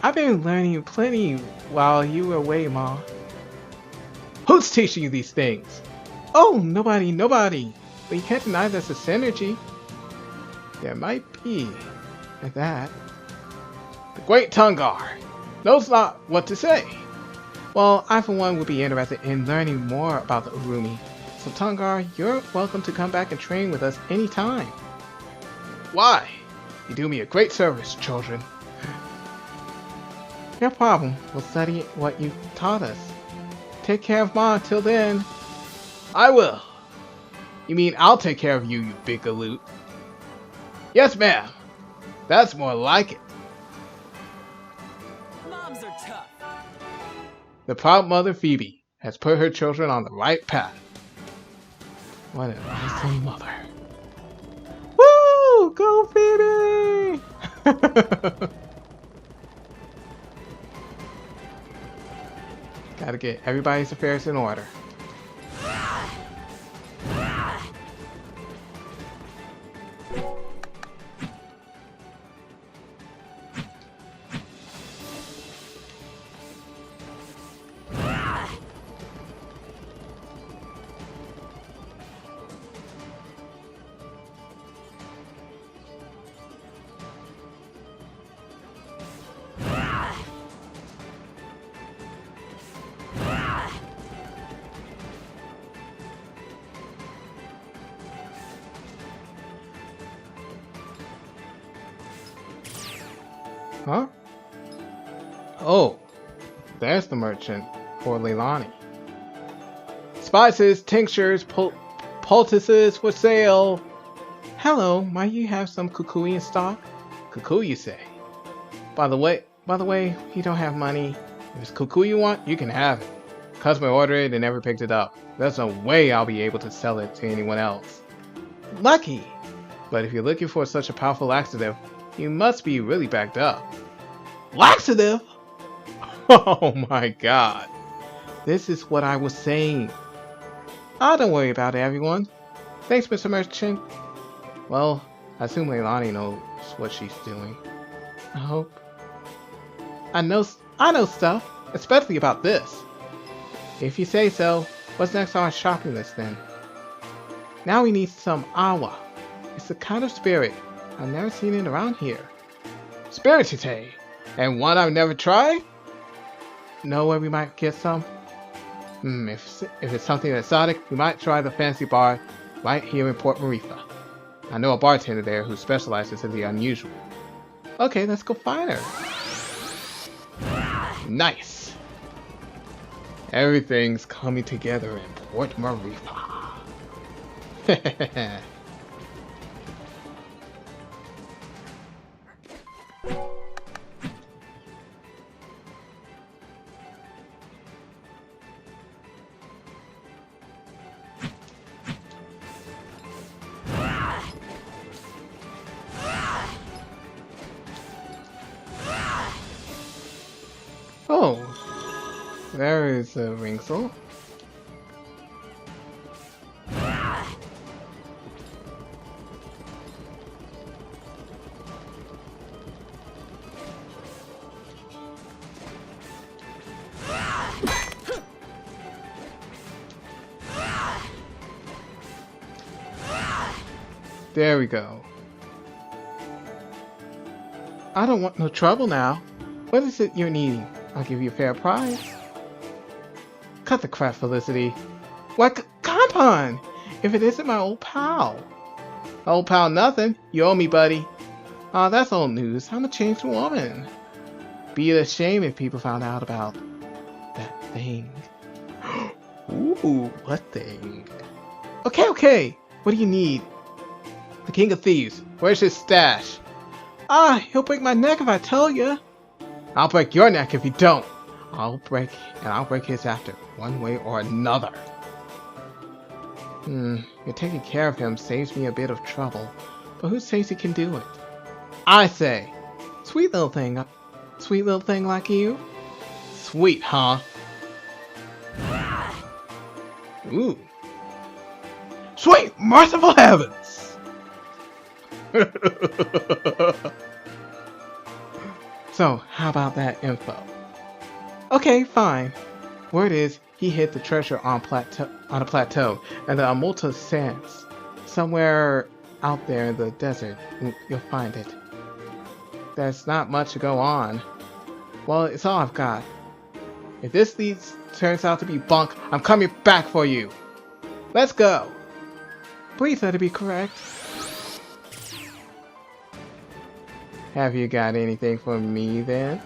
I've been learning plenty while you were away, Ma. Who's teaching you these things? Oh, nobody. But you can't deny there's a synergy. There might be, at that. The great Tongar knows not what to say. Well, I for one would be interested in learning more about the Urumi. So Tongar, you're welcome to come back and train with us anytime. Why? You do me a great service, children. No problem. We'll study what you taught us. Take care of Ma until then. I will. You mean I'll take care of you, you big galoot? Yes, ma'am. That's more like it. Moms are tough. The proud mother Phoebe has put her children on the right path. What an awesome mother. Woo! Go Phoebe! Gotta get everybody's affairs in order. Huh? Oh, there's the merchant for Leilani. Spices, tinctures, poultices for sale. Hello, might you have some kukui in stock? Kukui, you say? By the way, you don't have money. If it's kukui you want, you can have it. Customer ordered it and never picked it up. There's no way I'll be able to sell it to anyone else. Lucky! But if you're looking for such a powerful laxative, you must be really backed up. Laxative? Oh my god. This is what I was saying. Ah, don't worry about it, everyone. Thanks, Mr. Merchant. Well, I assume Leilani knows what she's doing. I hope. I know stuff, especially about this. If you say so, what's next on our shopping list then? Now we need some awa. It's a kind of spirit. I've never seen it around here. Spirit, you say? And one I've never tried? Know where we might get some? If it's something exotic, we might try the fancy bar right here in Port Marifa. I know a bartender there who specializes in the unusual. Okay, let's go find her. Nice. Everything's coming together in Port Marifa. Oh, there is a Ringsel. There we go. I don't want no trouble now. What is it you're needing? I'll give you a fair price. Cut the crap, Felicity. What? Come on! If it isn't my old pal. Old pal nothing. You owe me, buddy. Aw, that's old news. I'm a changed woman. Be it a shame if people found out about that thing. Ooh, what thing? Okay. What do you need? The King of Thieves. Where's his stash? Ah, he'll break my neck if I tell ya. I'll break your neck if you don't. I'll break his after, one way or another. You're taking care of him saves me a bit of trouble, but who says he can do it? I say, sweet little thing like you. Sweet, huh? Ooh. Sweet, merciful heavens! So, how about that info? Okay, fine. Word is, he hid the treasure on a plateau, and the Amulta Sands. Somewhere out there in the desert, you'll find it. There's not much to go on. Well, it's all I've got. If this turns out to be bunk, I'm coming back for you. Let's go. Please let it be correct. Have you got anything for me then?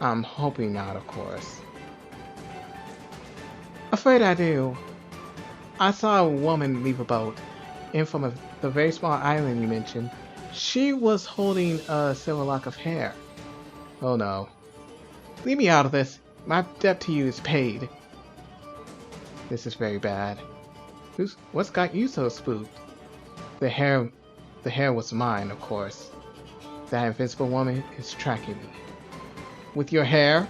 I'm hoping not, of course. Afraid I do. I saw a woman leave a boat in from the very small island you mentioned. She was holding a silver lock of hair. Oh no. Leave me out of this. My debt to you is paid. This is very bad. What's got you so spooked? The hair was mine, of course. That invisible woman is tracking me. With your hair,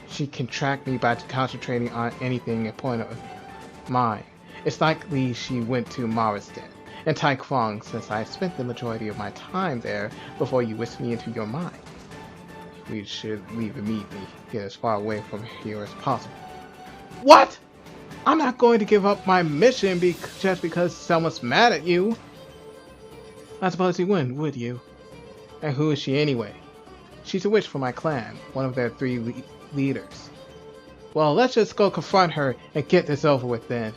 she can track me by concentrating on anything a point of mine. It's likely she went to Marisden and Taekwang, since I spent the majority of my time there before you whisked me into your mind. We should leave immediately, get as far away from here as possible. What? I'm not going to give up my mission just because someone's mad at you. I suppose you wouldn't, would you? And who is she anyway? She's a witch for my clan, one of their 3 leaders. Well, let's just go confront her and get this over with then.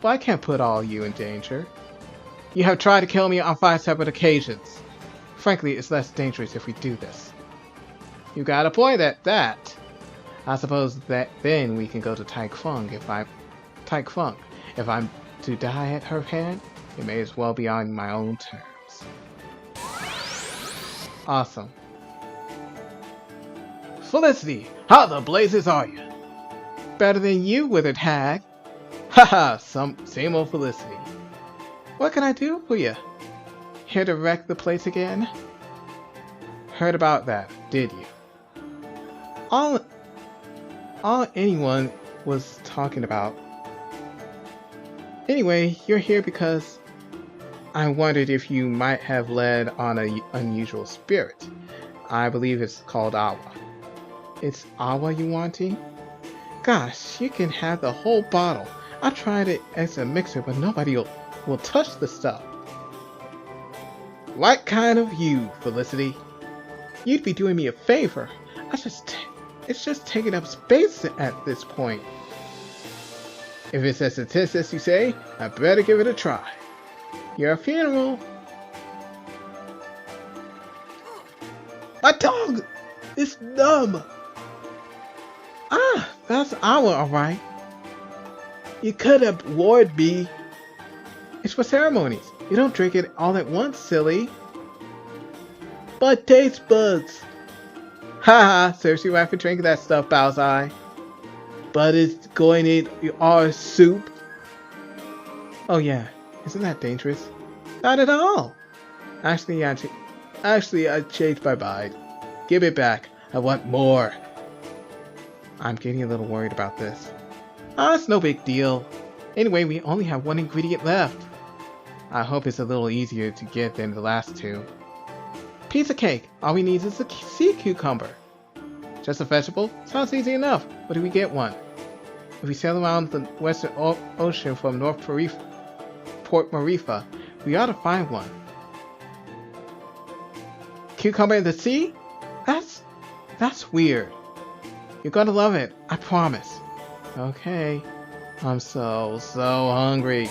But I can't put all you in danger. You have tried to kill me on 5 separate occasions. Frankly, it's less dangerous if we do this. You got a point at that. I suppose that then we can go to Tai Fung if I'm to die at her hand, it may as well be on my own terms. Awesome. Felicity, how the blazes are you? Better than you, withered hag. Haha, same old Felicity. What can I do for you? Here to wreck the place again? Heard about that, did you? All anyone was talking about. Anyway, you're here because I wondered if you might have led on an unusual spirit. I believe it's called Awa. It's Awa you wanting? Gosh, you can have the whole bottle. I tried it as a mixer, but nobody will touch the stuff. What kind of you, Felicity? You'd be doing me a favor. It's just taking up space at this point. If it's as intense as you say, I better give it a try. Your funeral. My tongue is numb. Ah, that's Awa, alright. You could have warned me. It's for ceremonies. You don't drink it all at once, silly. But taste buds. Haha, serves you right for drinking that stuff, Bowseye. But it's going in our soup. Oh yeah, isn't that dangerous? Not at all. Actually, I changed my mind. Give it back. I want more. I'm getting a little worried about this. Ah, it's no big deal. Anyway, we only have one ingredient left. I hope it's a little easier to get than the last two. Piece of cake. All we need is a sea cucumber. Just a vegetable? Sounds easy enough. Where do we get one? If we sail around the Western Ocean from Port Marifa, we ought to find one. Cucumber in the sea? That's weird. You're gonna love it, I promise. Okay. I'm so hungry.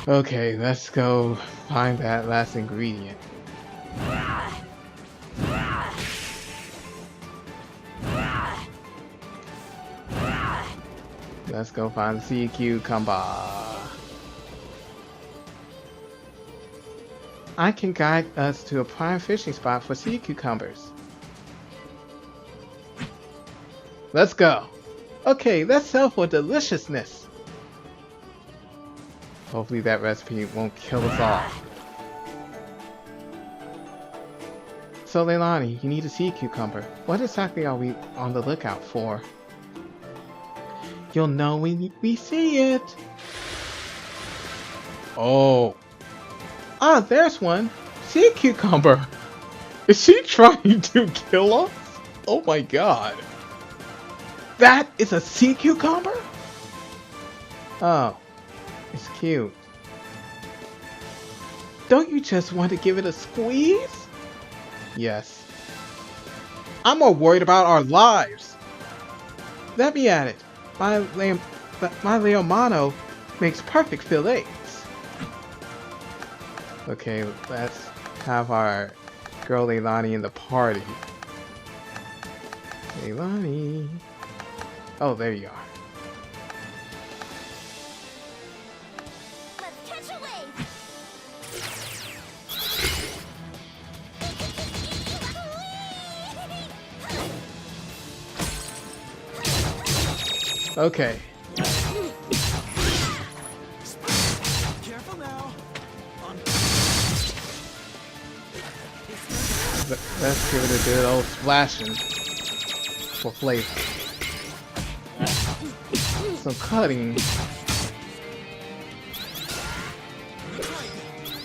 Okay, let's go find that last ingredient. Let's go find the sea cucumber. I can guide us to a prime fishing spot for sea cucumbers. Let's go. Okay, let's sell for deliciousness. Hopefully that recipe won't kill us all. So Leilani, you need a sea cucumber. What exactly are we on the lookout for? You'll know when we see it. Oh. Ah, there's one. Sea cucumber. Is she trying to kill us? Oh my god. That is a sea cucumber? Oh. It's cute. Don't you just want to give it a squeeze? Yes. I'm more worried about our lives. Let me at it. My Leomano makes perfect fillets. Okay, let's have our girl Leilani in the party. Leilani. Oh, there you are. Let's catch a wave. Okay. Careful now. Let's give it a good old splashing for flavor. Some cutting.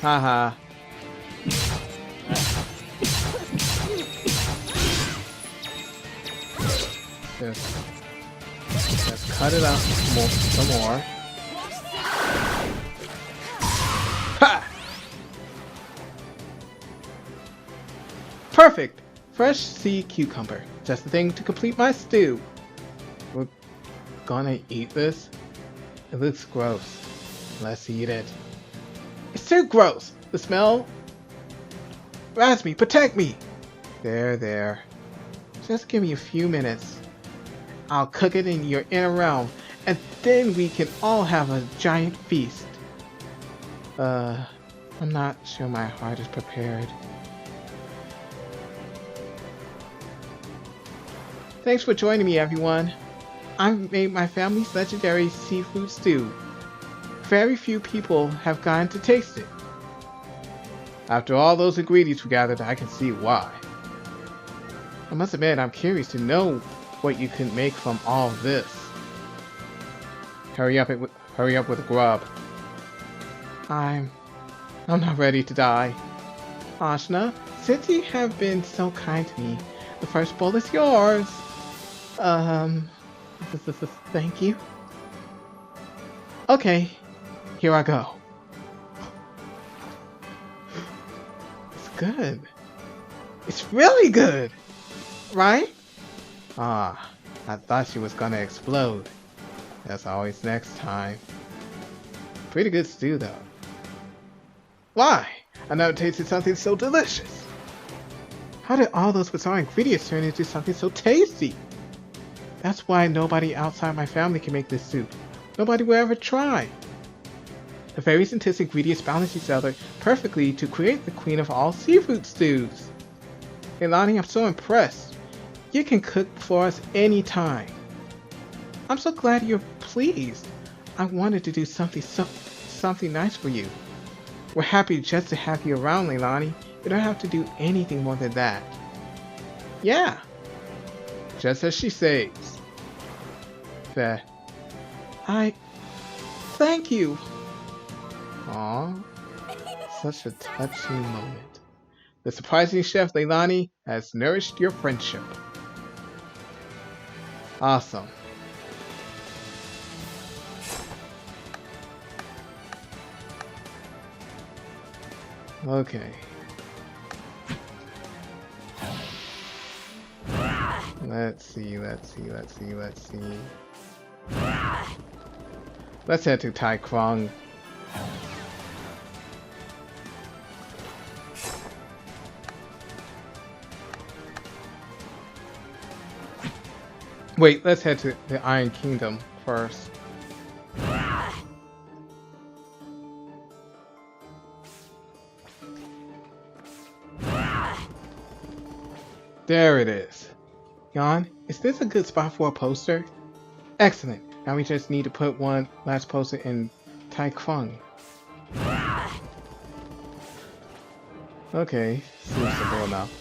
Haha. Let's cut it up some more. Ha! Perfect! Fresh sea cucumber. Just the thing to complete my stew. We're gonna eat this? It looks gross. Let's eat it. It's too gross. The smell. Razmi, protect me. There. Just give me a few minutes. I'll cook it in your inner realm, and then we can all have a giant feast. I'm not sure my heart is prepared. Thanks for joining me, everyone. I've made my family's legendary seafood stew. Very few people have gotten to taste it. After all those ingredients we gathered, I can see why. I must admit, I'm curious to know what you can make from all this. Hurry up with the grub. I'm not ready to die. Ajna, since you have been so kind to me, the first bowl is yours. Thank you. Okay, here I go. It's good. It's really good, right? Ah, I thought she was gonna explode. That's always next time. Pretty good stew though. Why? I never tasted something so delicious. How did all those bizarre ingredients turn into something so tasty? That's why nobody outside my family can make this soup. Nobody will ever try. The various intense ingredients balance each other perfectly to create the queen of all seafood stews. Leilani, I'm so impressed. You can cook for us anytime. I'm so glad you're pleased. I wanted to do something nice for you. We're happy just to have you around, Leilani. You don't have to do anything more than that. Yeah. Just as she says. Fair. Thank you. Aw. Such a touching moment. The surprising chef Leilani has nourished your friendship. Awesome. Okay. Let's see. Let's head to Tai Krong. Wait, let's head to the Iron Kingdom first. There it is. Jan, is this a good spot for a poster? Excellent. Now we just need to put one last poster in Tai Krong. Okay, seems simple enough.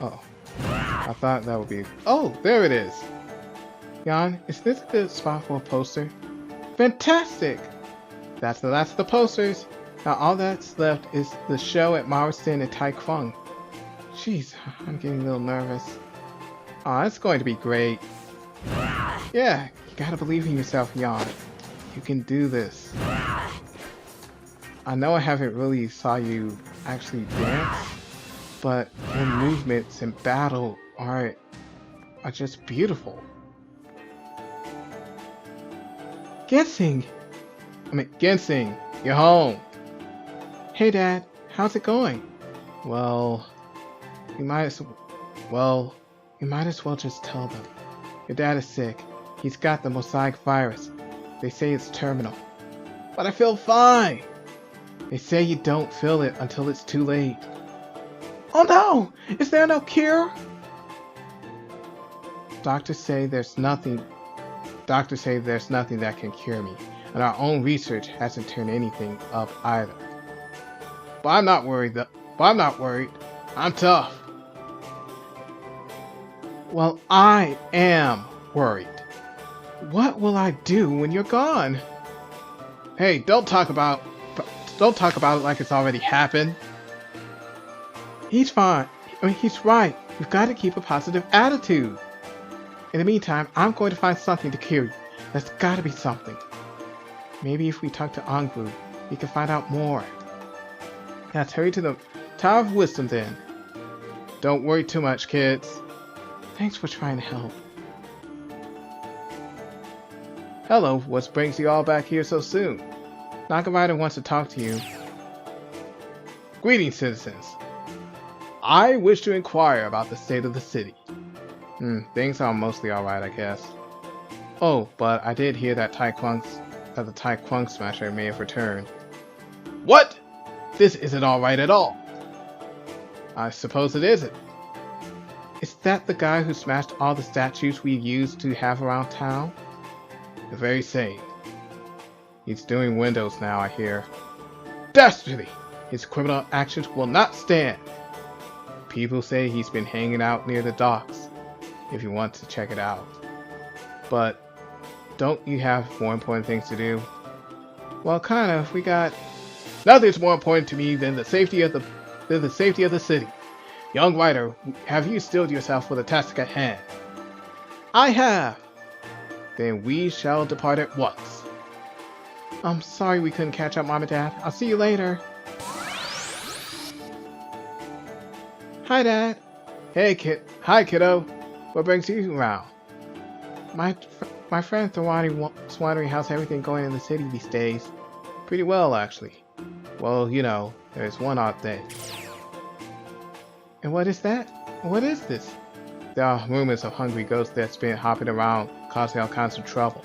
Oh, I thought that would be... Oh, there it is! Jan, is this a good spot for a poster? Fantastic! That's the last of the posters. Now all that's left is the show at Marston and Tai Krong. Jeez, I'm getting a little nervous. Aw, it's going to be great. Yeah, you gotta believe in yourself, Jan. You can do this. I know I haven't really saw you actually dance, but your movements in battle are just beautiful. Gensing, you're home. Hey Dad, how's it going? Well, you might as well just tell them. Your dad is sick. He's got the mosaic virus. They say it's terminal. But I feel fine. They say you don't feel it until it's too late. Oh no! Is there no cure? Doctors say there's nothing that can cure me, and our own research hasn't turned anything up either. But I'm not worried. I'm tough. Well, I am worried. What will I do when you're gone? Hey, don't talk about it like it's already happened. He's fine. He's right. You've got to keep a positive attitude. In the meantime, I'm going to find something to cure you. There's got to be something. Maybe if we talk to Angbu, we can find out more. Let's hurry to the Tower of Wisdom then. Don't worry too much, kids. Thanks for trying to help. Hello, what brings you all back here so soon? Naga Rider wants to talk to you. Greetings, citizens. I wish to inquire about the state of the city. Things are mostly alright, I guess. Oh, but I did hear that the Tai Kwang Smasher may have returned. What? This isn't alright at all. I suppose it isn't. Is that the guy who smashed all the statues we used to have around town? The very same. He's doing windows now, I hear. Dastardly! His criminal actions will not stand. People say he's been hanging out near the docks, if you want to check it out. But don't you have more important things to do? Well, kind of. We got... Nothing's more important to me than the safety of the city. Young Rider, have you steeled yourself for the task at hand? I have. Then we shall depart at once. I'm sorry we couldn't catch up, Mom and Dad. I'll see you later. Hi, Dad. Hey, Hi, kiddo. What brings you around? My friend Thawani was wondering how's everything going in the city these days. Pretty well, actually. Well, you know, there's one odd thing. And what is that? What is this? There are rumors of hungry ghosts that's been hopping around, causing all kinds of trouble.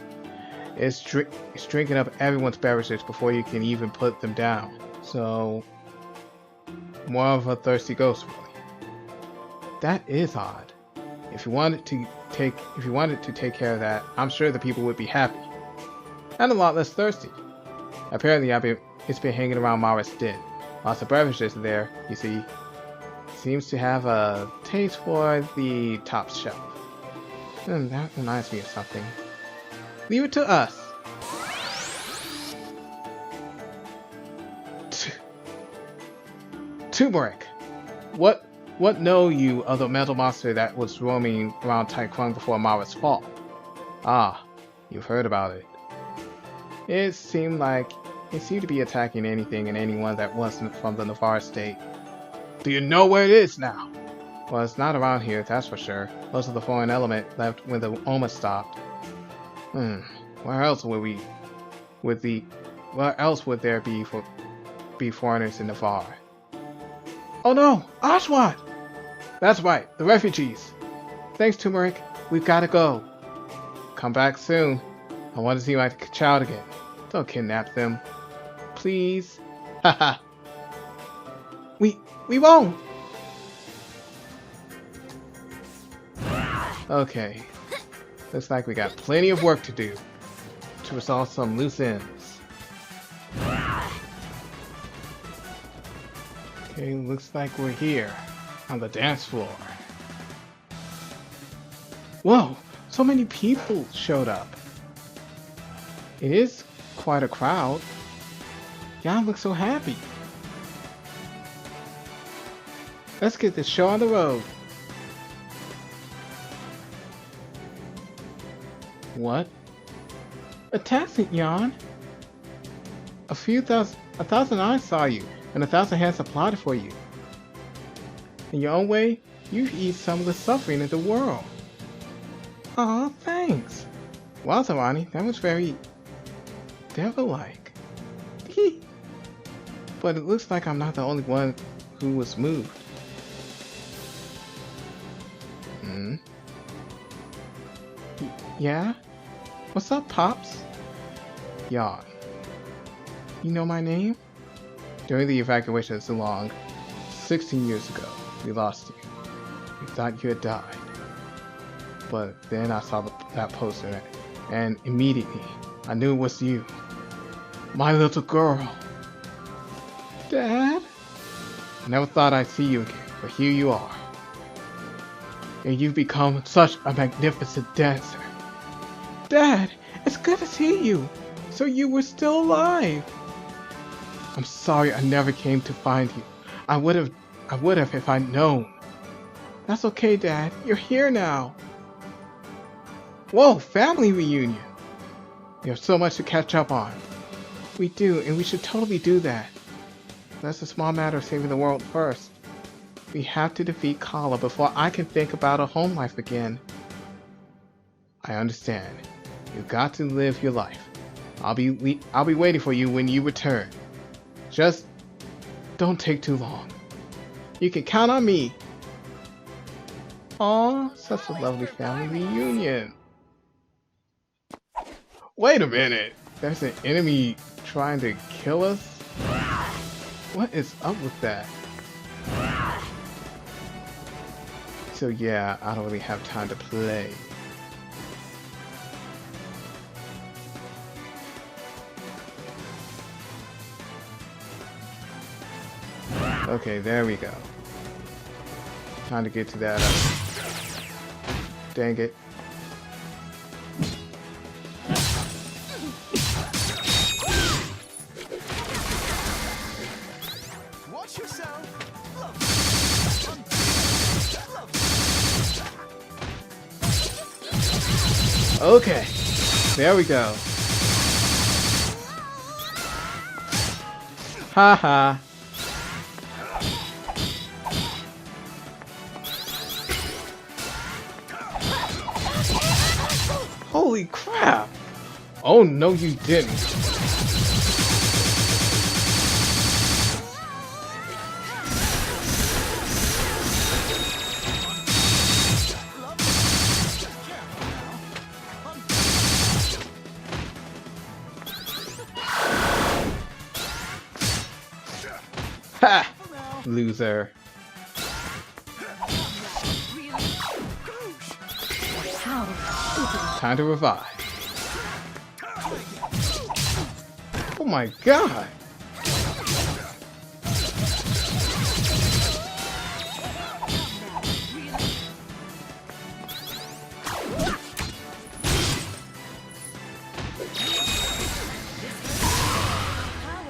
It's drinking up everyone's beverages before you can even put them down. So, more of a thirsty ghost, really. That is odd. If you wanted to take care of that, I'm sure the people would be happy. And a lot less thirsty. Apparently, it's been hanging around Mara's den. Lots of beverages there, you see. Seems to have a taste for the top shelf. That reminds me of something. Leave it to us. Turmeric. What know you of the metal monster that was roaming around Tai Kwang before Mara's fall? Ah, you've heard about it. It seemed to be attacking anything and anyone that wasn't from the Navarre state. Do you know where it is now? Well, it's not around here, that's for sure. Most of the foreign element left when the Oma stopped. Where else would there be foreigners in Navarre? Oh no! Ashwat! That's right, the refugees! Thanks, Turmeric. We've gotta go. Come back soon. I want to see my child again. Don't kidnap them. Please. Haha. We won't! Okay. Looks like we got plenty of work to do to resolve some loose ends. Okay, looks like we're here on the dance floor. Whoa! So many people showed up. It is quite a crowd. Jan looks so happy. Let's get this show on the road. What? A taxi, Jan. A thousand eyes saw you, and 1,000 hands applauded for you. In your own way, you've eased some of the suffering in the world. Aw, thanks. Wow, Zawani, that was very devil-like. But it looks like I'm not the only one who was moved. Yeah? What's up, Pops? Yawn. You know my name? During the evacuation of Zulong, 16 years ago, we lost you. We thought you had died. But then I saw that poster, and immediately, I knew it was you. My little girl. Dad? I never thought I'd see you again, but here you are. And you've become such a magnificent dancer. Dad, it's good to see you. So you were still alive. I'm sorry I never came to find you. I would have if I'd known. That's okay, Dad. You're here now. Whoa, family reunion. We have so much to catch up on. We do, and we should totally do that. That's a small matter of saving the world first. We have to defeat Kala before I can think about a home life again. I understand. You've got to live your life. I'll be waiting for you when you return. Just don't take too long. You can count on me. Aw, such a lovely family reunion. Wait a minute. There's an enemy trying to kill us? What is up with that? So yeah, I don't really have time to play. Okay, there we go. Time to get to that. Dang it. Watch yourself. Okay, there we go. Haha. Holy crap! Oh no, you didn't. Ha! Loser. Time to revive. Oh my god!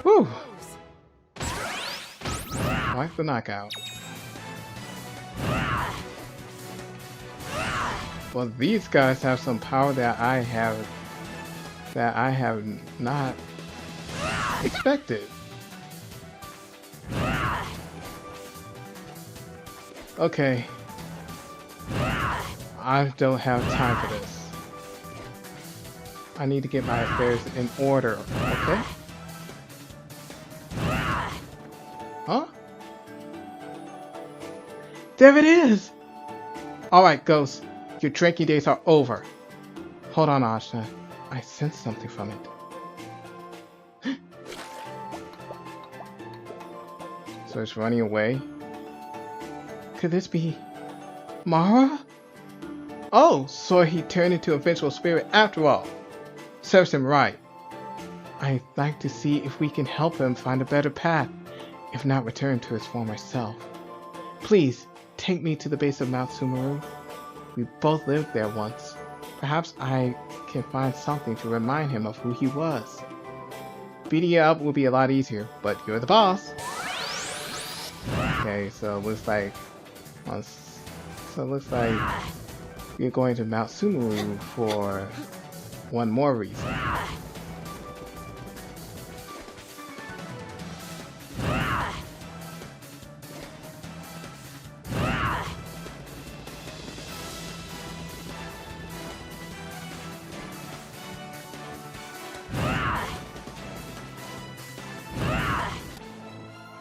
Whew! Quite the knockout. Well, these guys have some power that I have not expected. Okay. I don't have time for this. I need to get my affairs in order, okay? Huh? There it is! Alright, Ghost. Your drinking days are over. Hold on, Ajna. I sense something from it. So it's running away? Could this be Mara? Oh, so he turned into a vengeful spirit after all. Serves him right. I'd like to see if we can help him find a better path, if not return to his former self. Please, take me to the base of Mount Sumeru. We both lived there once. Perhaps I can find something to remind him of who he was. Beating you up will be a lot easier, but you're the boss. Okay, so it looks like you're going to Mount Sumeru for one more reason.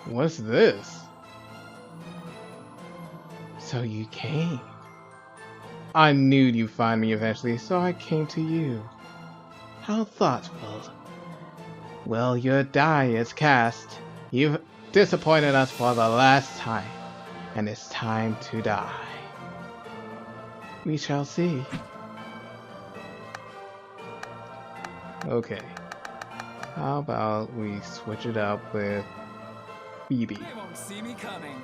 What's this? So you came. I knew you'd find me eventually, so I came to you. How thoughtful. Well, your die is cast. You've disappointed us for the last time, and it's time to die. We shall see. Okay. How about we switch it up with Phoebe? They won't see me coming.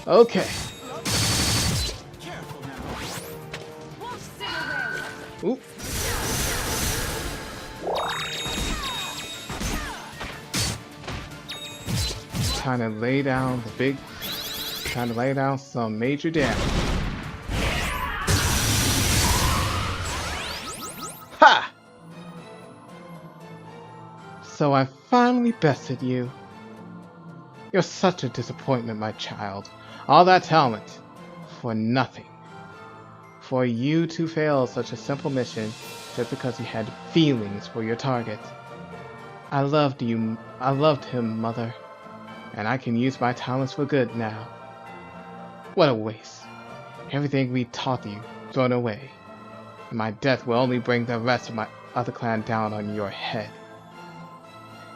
Okay. Careful now. Oop. Time to lay down some major damage. Ha! So I finally bested you. You're such a disappointment, my child. All that talent for nothing. For you to fail such a simple mission just because you had feelings for your target. I loved him, Mother, and I can use my talents for good now. What a waste. Everything we taught you thrown away. And my death will only bring the rest of my other clan down on your head.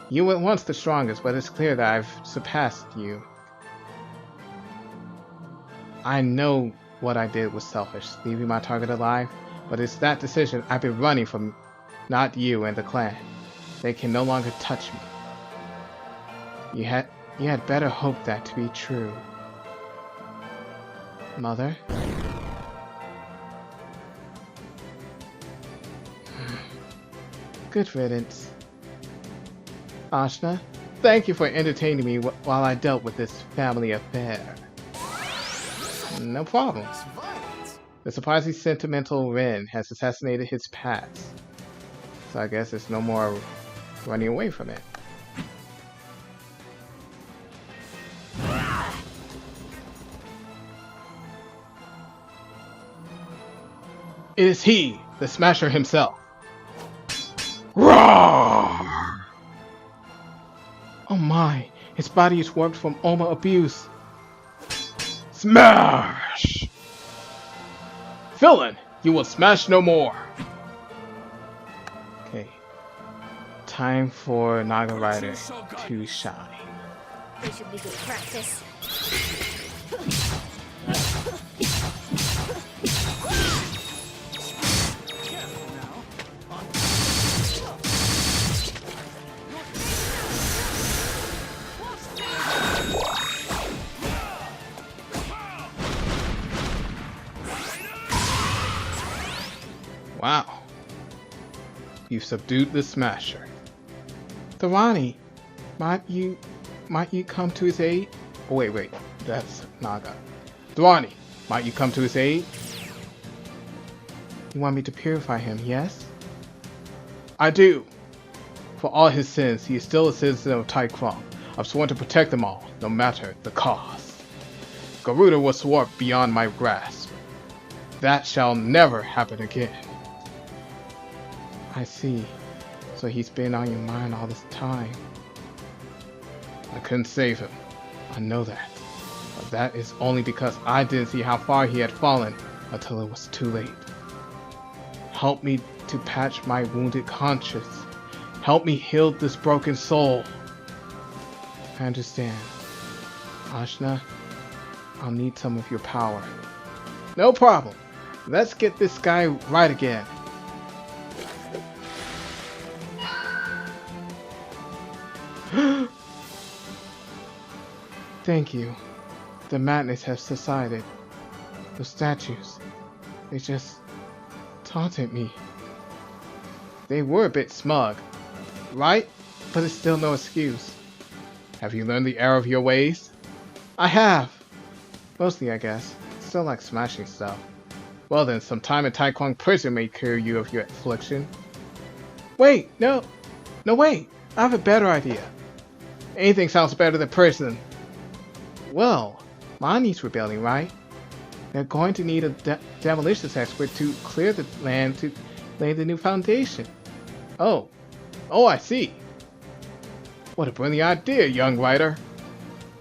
You were once the strongest, but it's clear that I've surpassed you. I know what I did was selfish, leaving my target alive, but it's that decision I've been running from, not you and the clan. They can no longer touch me. You had better hope that to be true. Mother? Good riddance. Ajna, thank you for entertaining me while I dealt with this family affair. No problem. The surprisingly sentimental Ren has assassinated his past. So I guess there's no more running away from it. It is he, the Smasher himself. Roar! Oh my, his body is warped from Oma abuse. Smash! Villain, you will smash no more. Okay. Time for Naga Rider to shine. This should be good practice. Wow. You've subdued the Smasher. Dharani, might you come to his aid? Oh, wait, that's Naga. Dharani, might you come to his aid? You want me to purify him, yes? I do. For all his sins, he is still a citizen of Taekwon. I've sworn to protect them all, no matter the cost. Garuda was warped beyond my grasp. That shall never happen again. I see. So he's been on your mind all this time. I couldn't save him. I know that. But that is only because I didn't see how far he had fallen until it was too late. Help me to patch my wounded conscience. Help me heal this broken soul. I understand. Ajna, I'll need some of your power. No problem. Let's get this guy right again. Thank you. The madness has subsided. The statues, they just taunted me. They were a bit smug, right? But it's still no excuse. Have you learned the error of your ways? I have. Mostly, I guess. Still like smashing stuff. Well then, some time in Taekwon prison may cure you of your affliction. Wait, no wait. I have a better idea. Anything sounds better than prison. Well, mine needs rebuilding, right? They're going to need a demolitions expert to clear the land to lay the new foundation. Oh, I see. What a brilliant idea, young writer.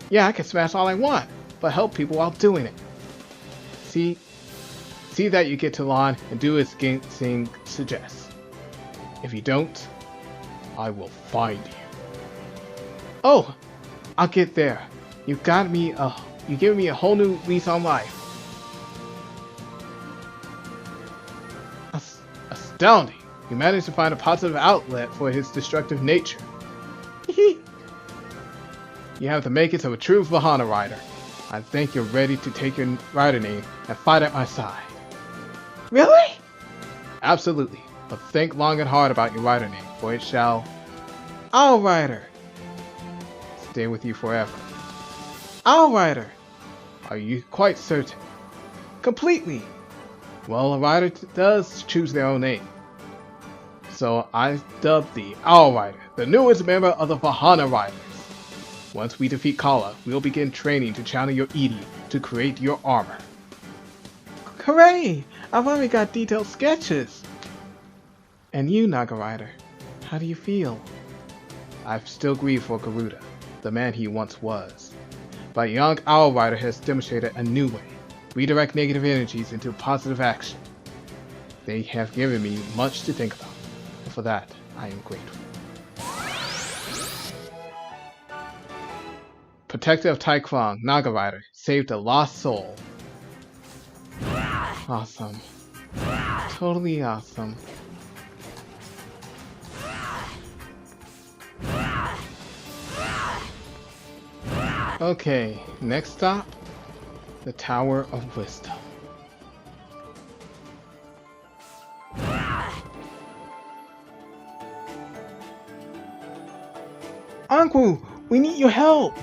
Yeah, I can smash all I want, but help people while doing it. See that you get to Lan and do as Ginseng suggests. If you don't, I will find you. Oh, I'll get there. You gave me a whole new lease on life. Astounding! You managed to find a positive outlet for his destructive nature. You have the makings of a true Vahana rider. I think you're ready to take your rider name and fight at my side. Really? Absolutely. But think long and hard about your rider name, for it shall... Owl Rider! Stay with you forever. Owl Rider! Are you quite certain? Completely! Well, a rider does choose their own name. So I dubbed the Owl Rider, the newest member of the Vahana Riders. Once we defeat Kala, we'll begin training to channel your Edie to create your armor. Hooray! I've already got detailed sketches! And you, Naga Rider, how do you feel? I still grieve for Garuda, the man he once was. But young Owl Rider has demonstrated a new way. Redirect negative energies into positive action. They have given me much to think about, and for that, I am grateful. Protector of Taekwang, Naga Rider, saved a lost soul. Awesome. Totally awesome. Okay, next stop, the Tower of Wisdom. Anku, we need your help!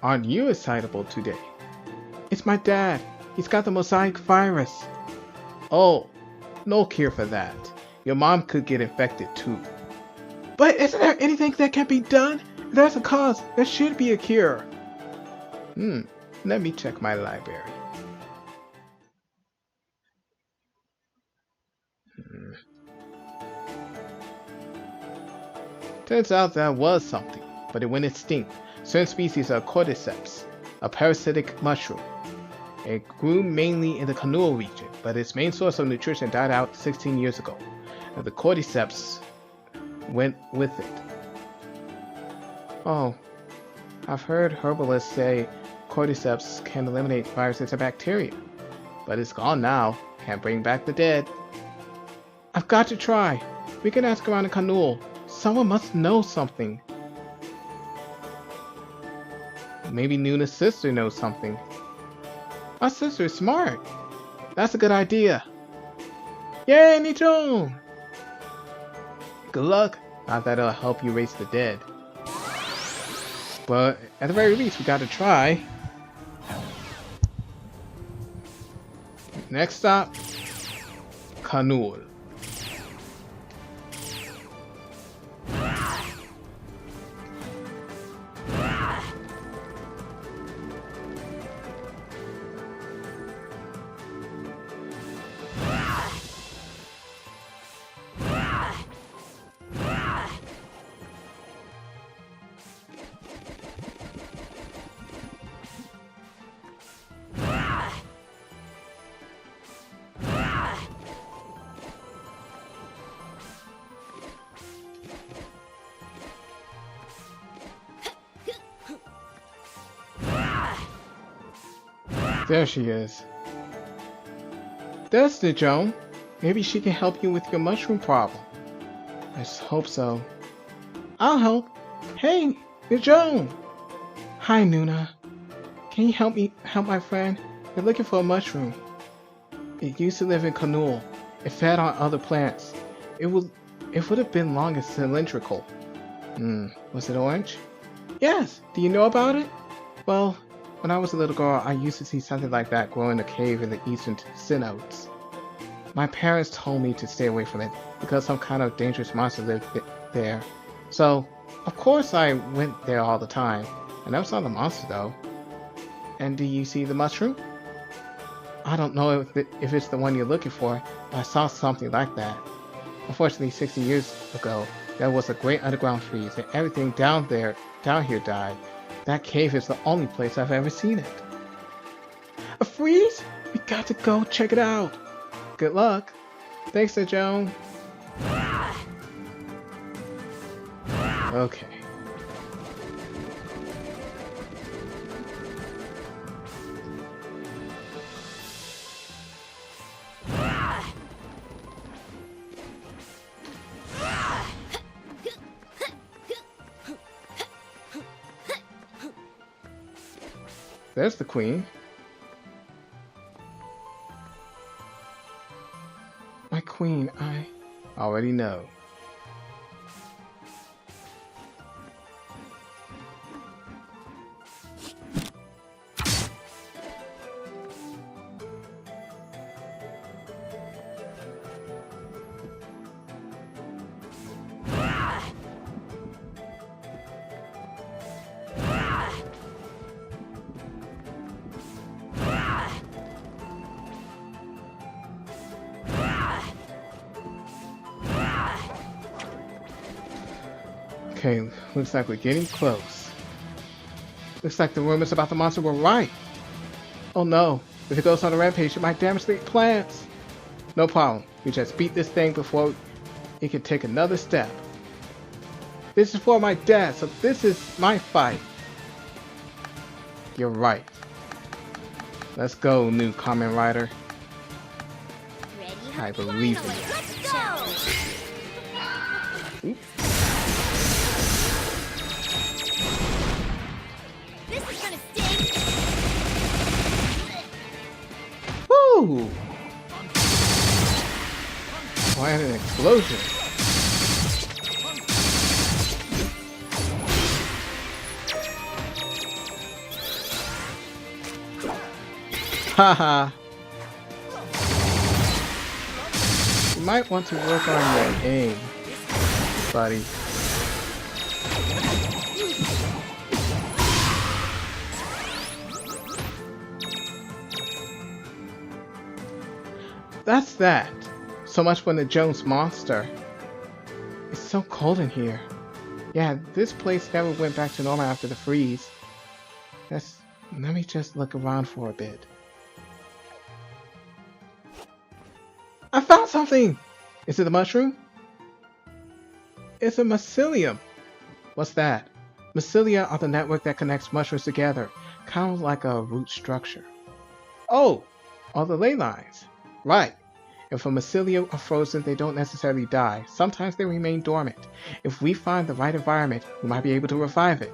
Aren't you excitable today? It's my dad. He's got the mosaic virus. Oh, no cure for that. Your mom could get infected too. But isn't there anything that can be done? If there's a cause, there should be a cure. Let me check my library. Turns out that was something, but it went extinct. Certain species of cordyceps, a parasitic mushroom. It grew mainly in the Kanul region, but its main source of nutrition died out 16 years ago, and the cordyceps went with it. Oh, I've heard herbalists say cordyceps can eliminate viruses and bacteria, but it's gone now. Can't bring back the dead. I've got to try. We can ask around in Kanul. Someone must know something. Maybe Nuna's sister knows something. Our sister is smart. That's a good idea. Yay, Nichon! Good luck. Not that it'll help you raise the dead. But at the very least, we gotta try. Next stop, Kanul. There she is. There's the Joan. Maybe she can help you with your mushroom problem. I hope so. I'll help. Hey, the Joan. Hi, Nuna. Can you help my friend? They're looking for a mushroom. It used to live in Kanul. It fed on other plants. It would have been long and cylindrical. Was it orange? Yes. Do you know about it? Well, when I was a little girl, I used to see something like that grow in a cave in the eastern synods. My parents told me to stay away from it because some kind of dangerous monster lived there. So, of course I went there all the time. I never saw the monster though. And do you see the mushroom? I don't know if it's the one you're looking for, but I saw something like that. Unfortunately, 60 years ago, there was a great underground freeze and everything down here died. That cave is the only place I've ever seen it. A freeze? We got to go check it out. Good luck. Thanks, Joan. Okay. There's the queen. My queen, I already know. Okay, looks like we're getting close. Looks like the rumors about the monster were right. Oh no, if it goes on a rampage, it might damage the plants. No problem, we just beat this thing before it can take another step. This is for my dad, so this is my fight. You're right. Let's go, new comment writer. Ready? I believe in you. Let's go! Oops. This is gonna sting! Woo! Why an explosion? Haha. You might want to work on your aim, buddy. That's that. So much for the Jones monster. It's so cold in here. Yeah, this place never went back to normal after the freeze. Let me just look around for a bit. I found something! Is it a mushroom? It's a mycelium. What's that? Mycelia are the network that connects mushrooms together, kind of like a root structure. Oh, all the ley lines. Right. If a mycelia are frozen, they don't necessarily die. Sometimes they remain dormant. If we find the right environment, we might be able to revive it.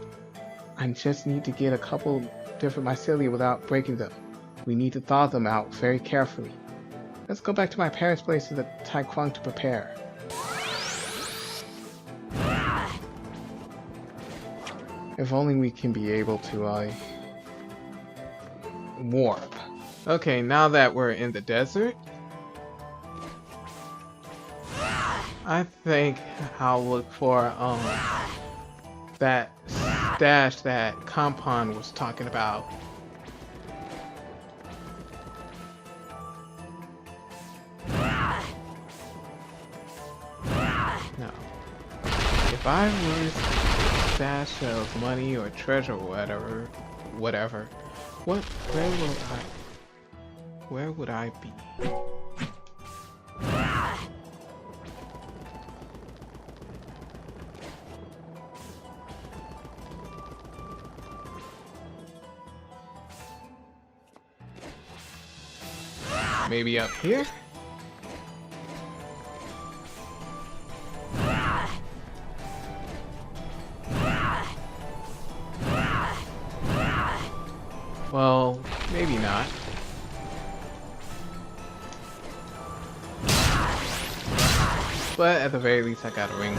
I just need to get a couple different mycelia without breaking them. We need to thaw them out very carefully. Let's go back to my parents' place in the Taekwang to prepare. If only we can be able to warp. Okay, now that we're in the desert, I think I'll look for that stash that Compound was talking about. No. If I was a stash of money or treasure or whatever, where would I be? Maybe up here? Well, maybe not. But at the very least, I got a ring.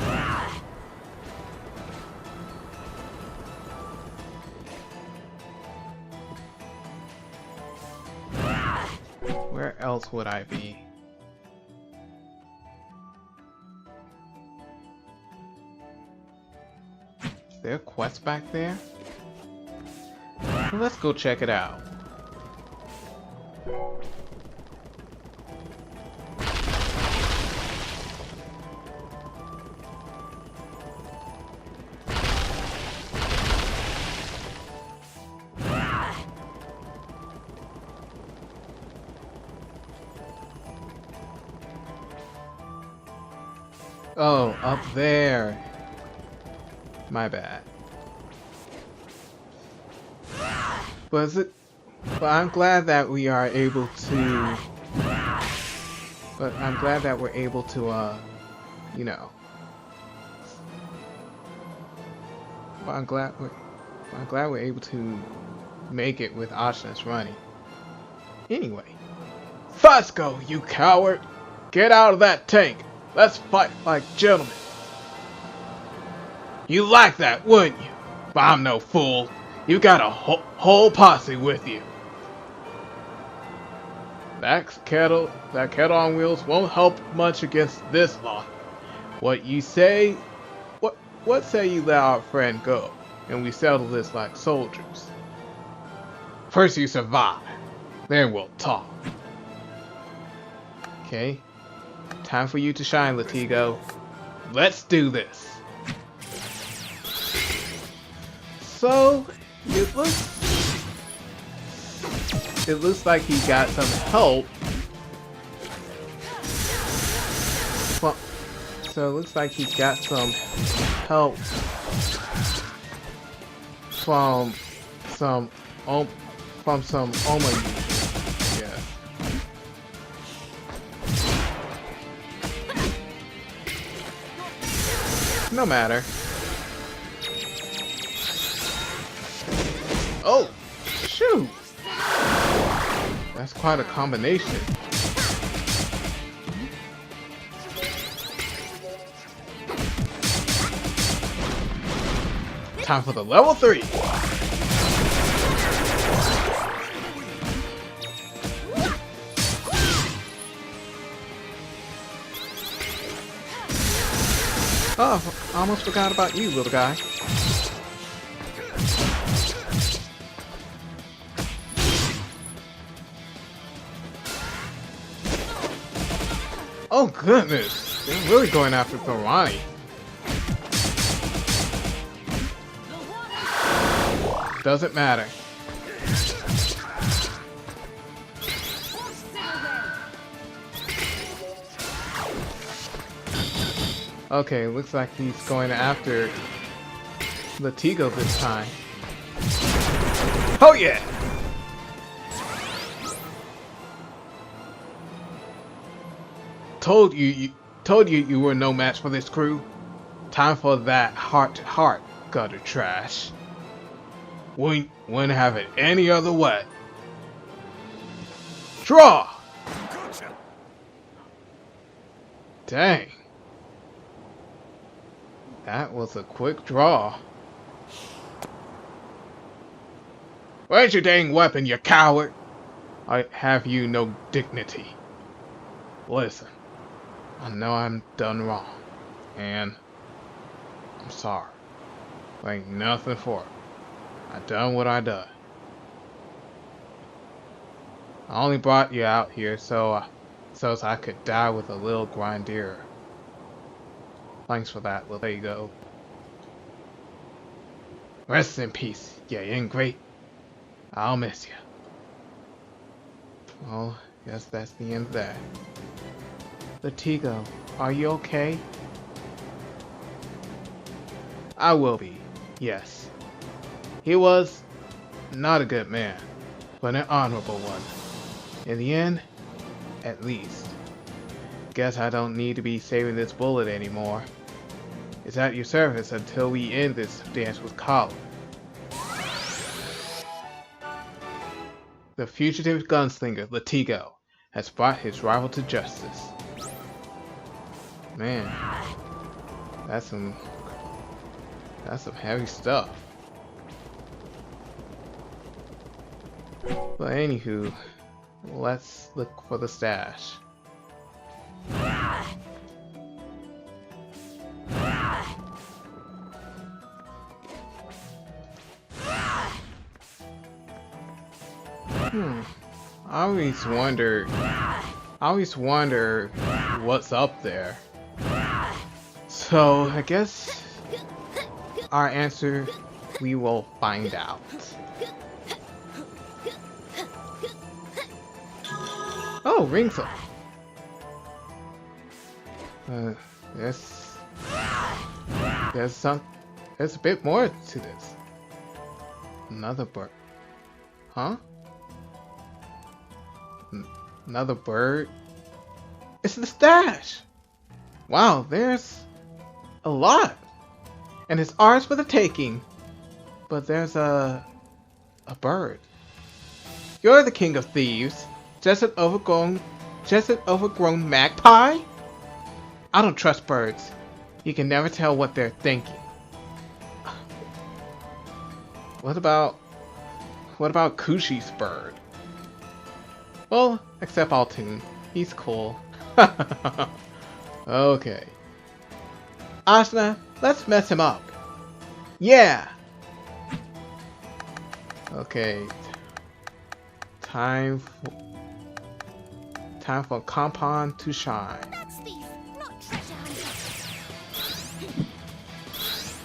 Where else would I be? Is there a quest back there? Well, let's go check it out. Oh, up there. My bad. But I'm glad that we are able to. But I'm glad that we're able to, you know. But I'm glad we're able to make it with Ajna's running. Anyway, Fusco, you coward! Get out of that tank. Let's fight like gentlemen. You like that, wouldn't you? But I'm no fool. You got a whole posse with you. That kettle on wheels won't help much against this lot. What you say? What say you let our friend go, and we settle this like soldiers? First you survive, then we'll talk. Okay. Time for you to shine, Latigo. Let's do this. So it looks like he got some help. So it looks like he got some help from some Oma users, yeah. No matter. Oh, shoot! That's quite a combination. Time for the level 3. Oh, I almost forgot about you, little guy. Oh goodness, they're really going after Thorani. Doesn't matter. Okay, looks like he's going after Latigo this time. Oh yeah! Told you you were no match for this crew. Time for that heart-to-heart, gutter trash. Wouldn't have it any other way. Draw! Dang. That was a quick draw. Where's your dang weapon, you coward? I have you no dignity. Listen, I know I'm done wrong, and I'm sorry. There ain't nothing for it. I done what I done. I only brought you out here so I could die with a little grindier. Thanks for that, there you go. Rest in peace, you ingrate. I'll miss you. Well, guess that's the end of that. Latigo, are you okay? I will be, yes. He was not a good man, but an honorable one. In the end, at least. Guess I don't need to be saving this bullet anymore. It's at your service until we end this dance with Colin. The fugitive gunslinger, Latigo, has brought his rival to justice. Man, that's some heavy stuff. But anywho, let's look for the stash. I always wonder what's up there. So I guess our answer, we will find out. Oh, rings up. There's a bit more to this. Another bird. Huh? Another bird? It's the stash! Wow, there's a lot! And it's ours for the taking. But there's a bird. You're the king of thieves. Just an overgrown magpie? I don't trust birds. You can never tell what they're thinking. What about Kushi's bird? Well, except Altoon. He's cool. Okay. Ajna, let's mess him up. Yeah! Okay. Time for Compound to shine. That's thief, not treasure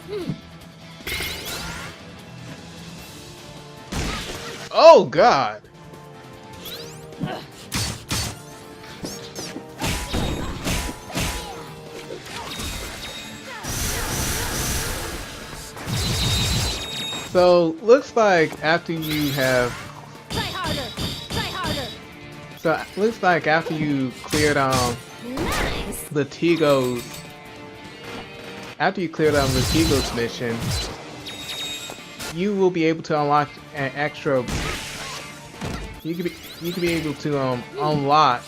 hunter. Oh god! So looks like after you have Try harder! Try harder! So looks like after you cleared Nice! Latigo's mission, you will be able to unlock an extra. You could be able to unlock.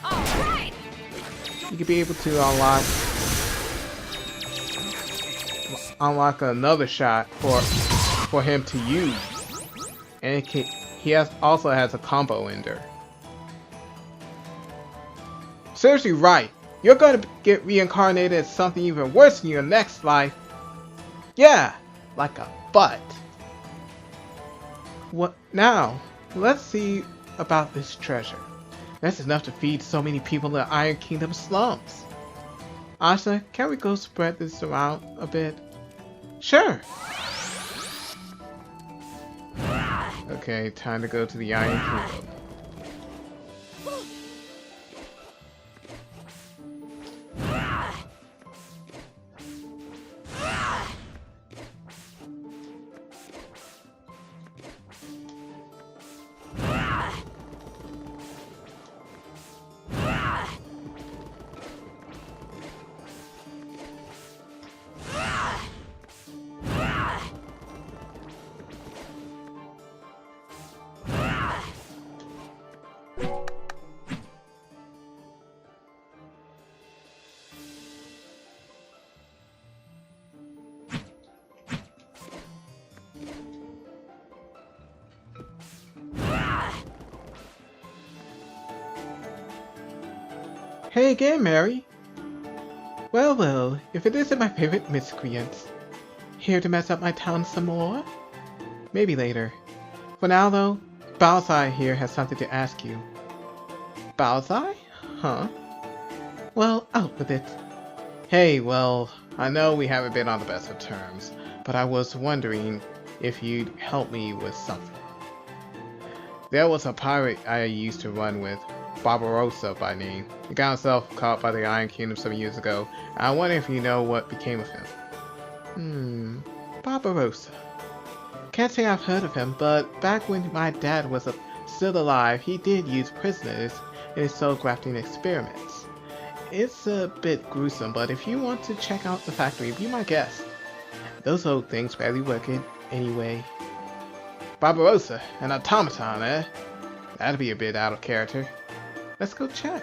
All right! You could be able to unlock another shot for him to use, and he also has a combo ender. Seriously, right? You're gonna get reincarnated as something even worse in your next life. Yeah, like a butt. What now? Let's see about this treasure. That's enough to feed so many people in the Iron Kingdom slums. Ajna, can we go spread this around a bit? Sure. Okay, time to go to the Iron Kingdom. Hey again, Mary. Well, if it isn't my favorite miscreants. Here to mess up my town some more? Maybe later. For now though, Balzai here has something to ask you. Balzai? Huh? Well, out with it. Hey, well, I know we haven't been on the best of terms, but I was wondering if you'd help me with something. There was a pirate I used to run with, Barbarossa by name. He got himself caught by the Iron Kingdom some years ago, and I wonder if you know what became of him. Barbarossa. Can't say I've heard of him, but back when my dad was still alive, he did use prisoners in his soul grafting experiments. It's a bit gruesome, but if you want to check out the factory, be my guest. Those old things barely work it anyway. Barbarossa, an automaton, eh? That'd be a bit out of character. Let's go check.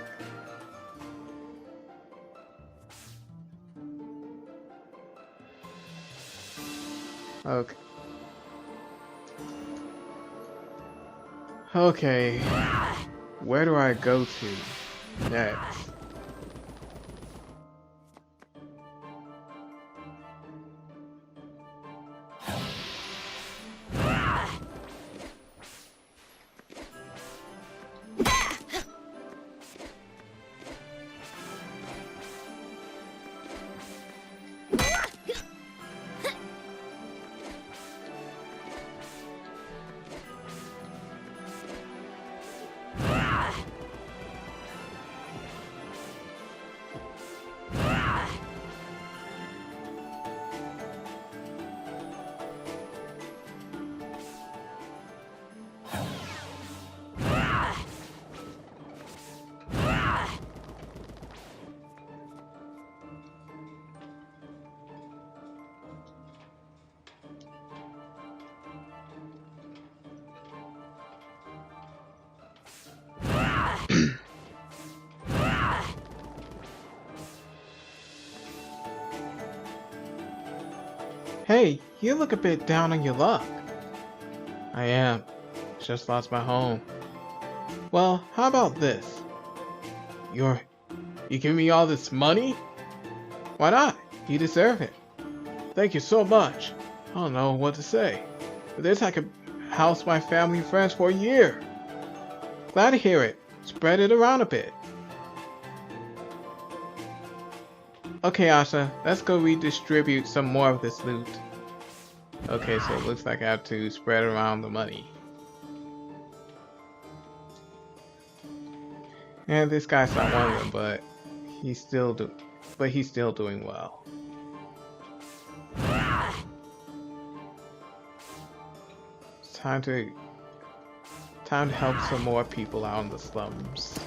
Okay. Okay. Where do I go to next? Hey, you look a bit down on your luck. I am. Just lost my home. Well, how about this? You give me all this money? Why not? You deserve it. Thank you so much. I don't know what to say. With this I could house my family and friends for a year. Glad to hear it. Spread it around a bit. Okay, Ajna, let's go redistribute some more of this loot. Okay, so it looks like I have to spread around the money. And this guy's not one of them, but he's still doing well. It's time to help some more people out in the slums.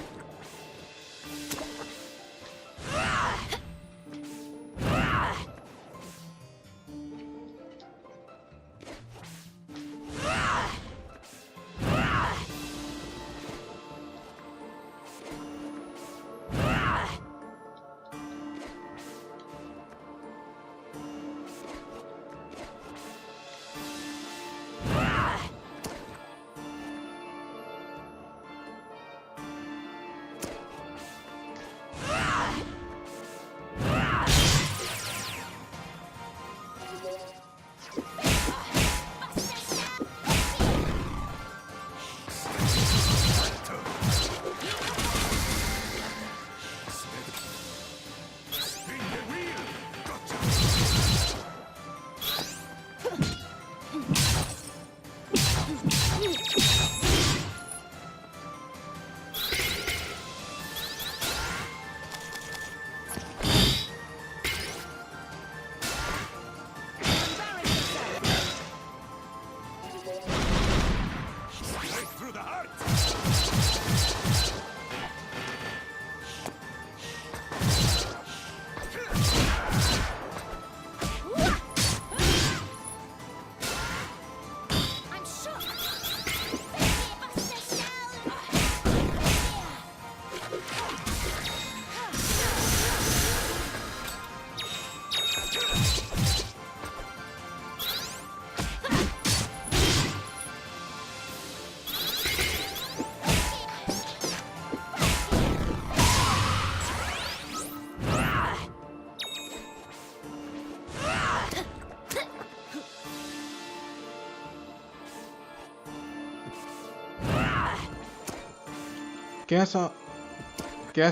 Guess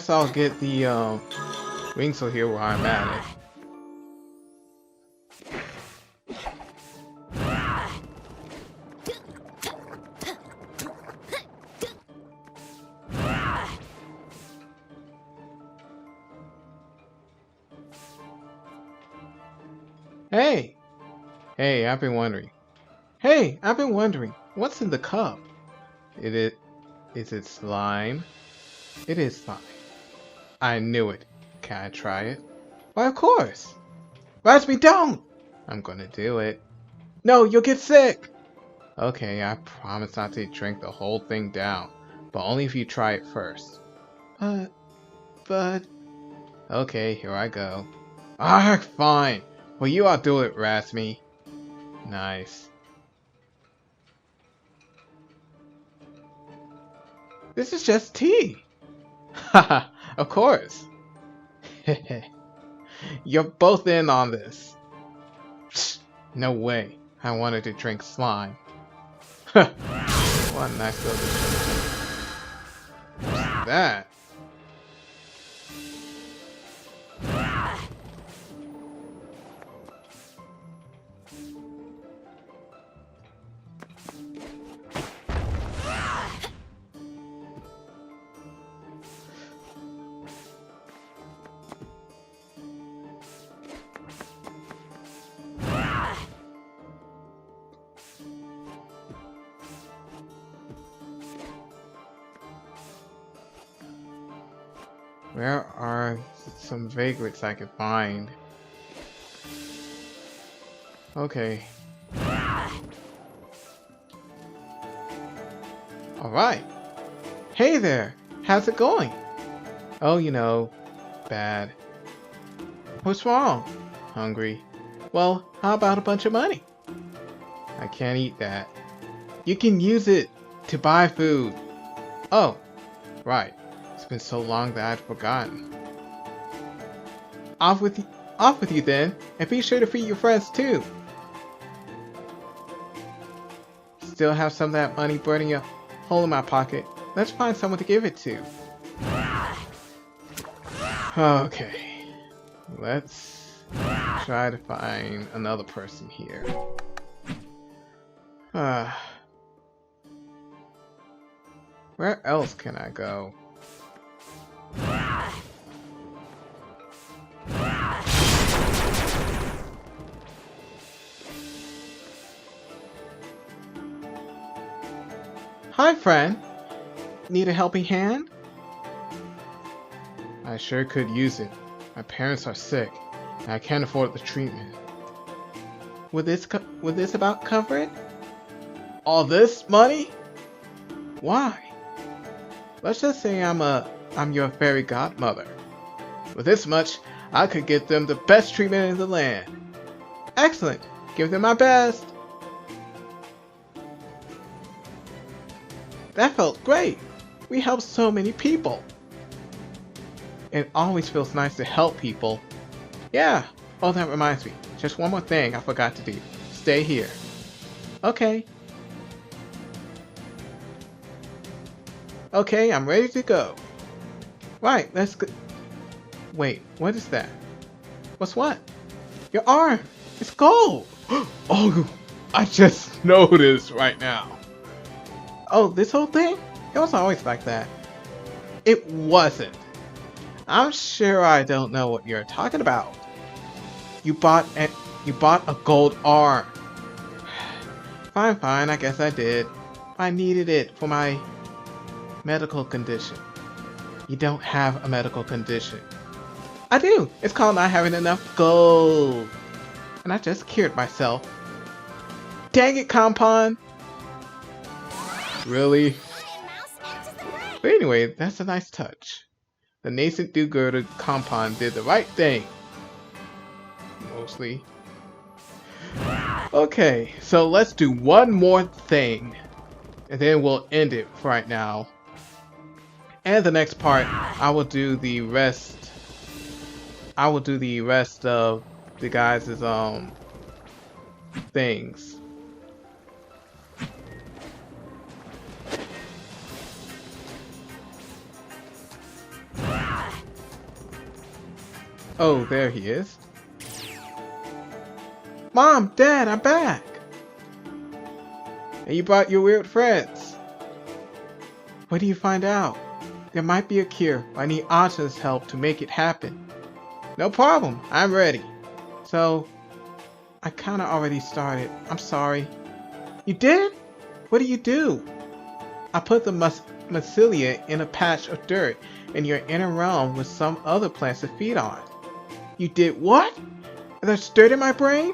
I'll get the wings so here where I'm at it. Hey, I've been wondering. Hey, I've been wondering, what's in the cup? Is it slime? It is slime. I knew it. Can I try it? Why, of course. Raspy, don't! I'm gonna do it. No, you'll get sick! Okay, I promise not to drink the whole thing down, but only if you try it first. But... Okay, here I go. Ah, fine. Well, you outdo it, Rasmi. Nice. This is just tea. Haha, of course. You're both in on this. No way. I wanted to drink slime. What a nice little thing. What's that? Where are some vagrants I can find? Okay. Alright. Hey there! How's it going? Oh, you know, bad. What's wrong? Hungry. Well, how about a bunch of money? I can't eat that. You can use it to buy food. Oh, right. It's been so long that I'd forgotten. Off with you then, and be sure to feed your friends too. Still have some of that money burning a hole in my pocket. Let's find someone to give it to. Okay, let's try to find another person here. Where else can I go? Hi, friend. Need a helping hand? I sure could use it. My parents are sick, and I can't afford the treatment. Would this about cover it? All this money? Why? Let's just say I'm your fairy godmother. With this much, I could get them the best treatment in the land. Excellent. Give them my best. That felt great. We helped so many people. It always feels nice to help people. Yeah. Oh, that reminds me. Just one more thing I forgot to do. Stay here. Okay. Okay, I'm ready to go. Right, let's go. Wait, what is that? What's what? Your arm! It's gold! Oh, I just noticed right now. Oh, this whole thing? It was always like that. It wasn't. I'm sure I don't know what you're talking about. You bought a gold arm. Fine, I guess I did. I needed it for my medical condition. You don't have a medical condition. I do. It's called not having enough gold. And I just cured myself. Dang it, Compon. Really? But anyway, that's a nice touch. The nascent do-gooder Compon did the right thing. Mostly. Okay, so let's do one more thing. And then we'll end it for right now. And the next part, I will do the rest of the guys' things. Oh, there he is. Mom, Dad, I'm back. And you brought your weird friends. What do you find out? There might be a cure. I need Ajna's help to make it happen. No problem. I'm ready. So, I kinda already started. I'm sorry. You did? What do you do? I put the mycelia in a patch of dirt in your inner realm with some other plants to feed on. You did what? There's dirt in my brain?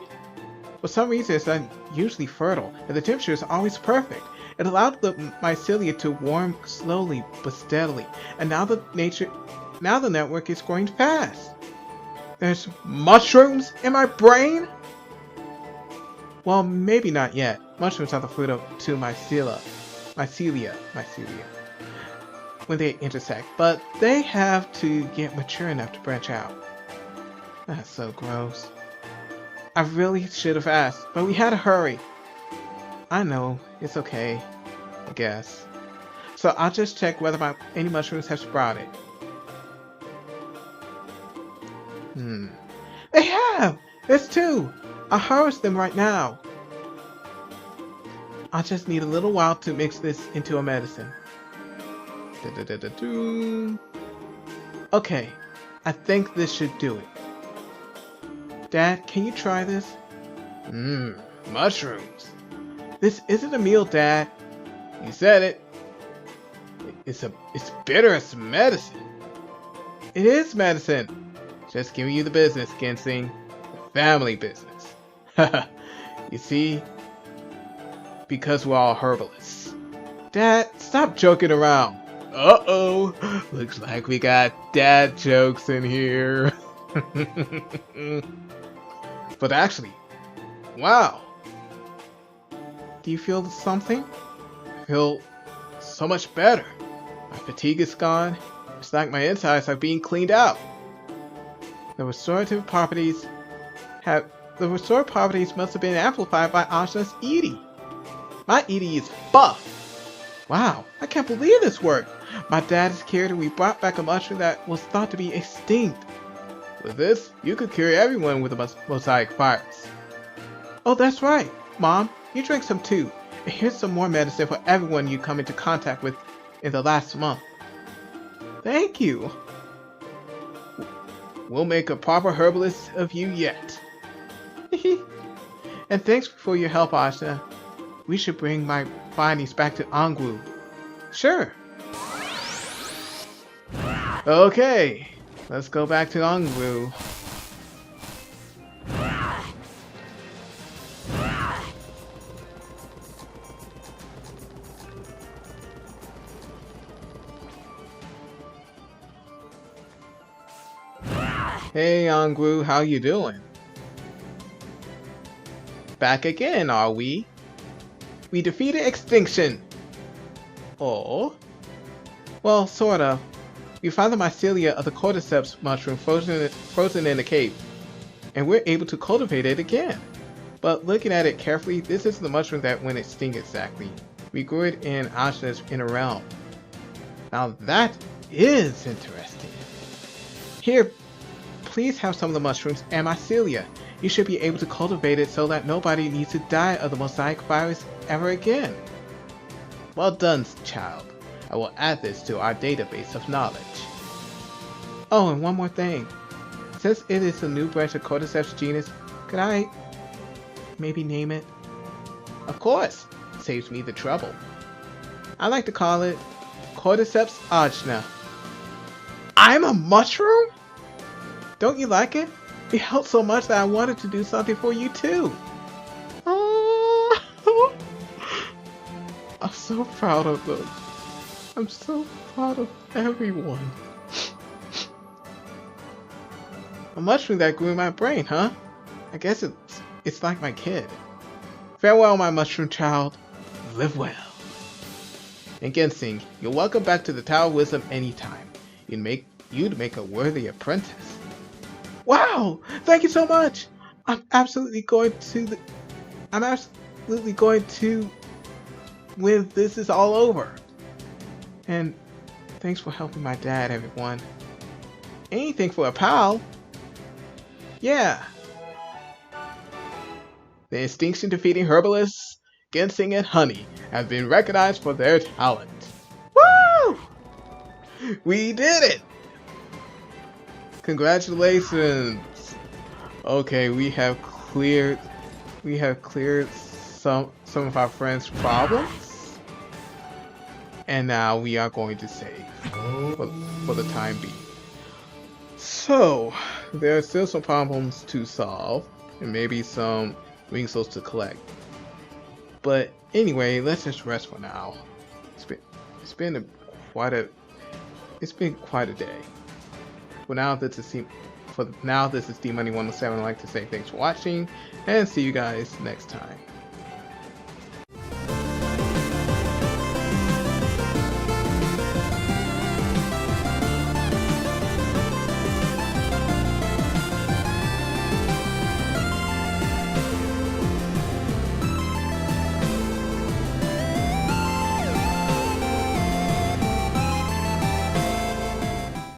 For some reason, it's unusually fertile, and the temperature is always perfect. It allowed the mycelia to warm slowly but steadily, and now the network is growing fast. There's mushrooms in my brain? Well, maybe not yet. Mushrooms are the fruit of two mycelia, when they intersect, but they have to get mature enough to branch out. That's so gross. I really should have asked, but we had to hurry. I know, it's okay, I guess. So I'll just check whether any mushrooms have sprouted. They have! There's two! I'll harvest them right now. I'll just need a little while to mix this into a medicine. Okay, I think this should do it. Dad, can you try this? Mushrooms. This isn't a meal, Dad. You said it. It's bitter as medicine. It is medicine. Just giving you the business, Ginseng. The family business. You see? Because we're all herbalists. Dad, stop joking around. Uh-oh. Looks like we got dad jokes in here. But actually, wow. Do you feel something? I feel so much better. My fatigue is gone. It's like my insides are being cleaned out. The restorative properties must have been amplified by Ajna's Edie. My Edie is buff. Wow, I can't believe this worked. My dad is cured and we brought back a mushroom that was thought to be extinct. With this, you could cure everyone with a mosaic virus. Oh, that's right. Mom, you drank some too. And here's some more medicine for everyone you come into contact with in the last month. Thank you. We'll make a proper herbalist of you yet. And thanks for your help, Ajna. We should bring my findings back to Angwu. Sure. Okay, let's go back to Ongwu. Hey Ongwu, how you doing? Back again, are we? We defeated Extinction! Oh? Well, sort of. We found the mycelia of the cordyceps mushroom frozen in the cave, and we're able to cultivate it again. But looking at it carefully, this isn't the mushroom that went extinct exactly. We grew it in Ajna's inner realm. Now that is interesting. Here, please have some of the mushrooms and mycelia. You should be able to cultivate it so that nobody needs to die of the mosaic virus ever again. Well done, child. I will add this to our database of knowledge. Oh, and one more thing. Since it is a new branch of cordyceps genus, could I maybe name it? Of course, saves me the trouble. I like to call it Cordyceps Ajna. I'm a mushroom? Don't you like it? It helped so much that I wanted to do something for you too. Oh, I'm so proud of them. I'm so proud of everyone. A mushroom that grew in my brain, huh? I guess it's like my kid. Farewell, my mushroom child. Live well. And Gensing, you're welcome back to the Tower of Wisdom anytime. You'd make a worthy apprentice. Wow! Thank you so much! I'm absolutely going to when this is all over. And thanks for helping my dad, everyone. Anything for a pal? Yeah. The extinction defeating herbalists, Gensing and Honey have been recognized for their talent. Woo! We did it! Congratulations! Okay, we have cleared some of our friends' problems. And now we are going to save for the time being. So, there are still some problems to solve, and maybe some ring souls to collect. But anyway, let's just rest for now. It's been quite a day. For now, this is D-Money107. I'd like to say thanks for watching, and see you guys next time.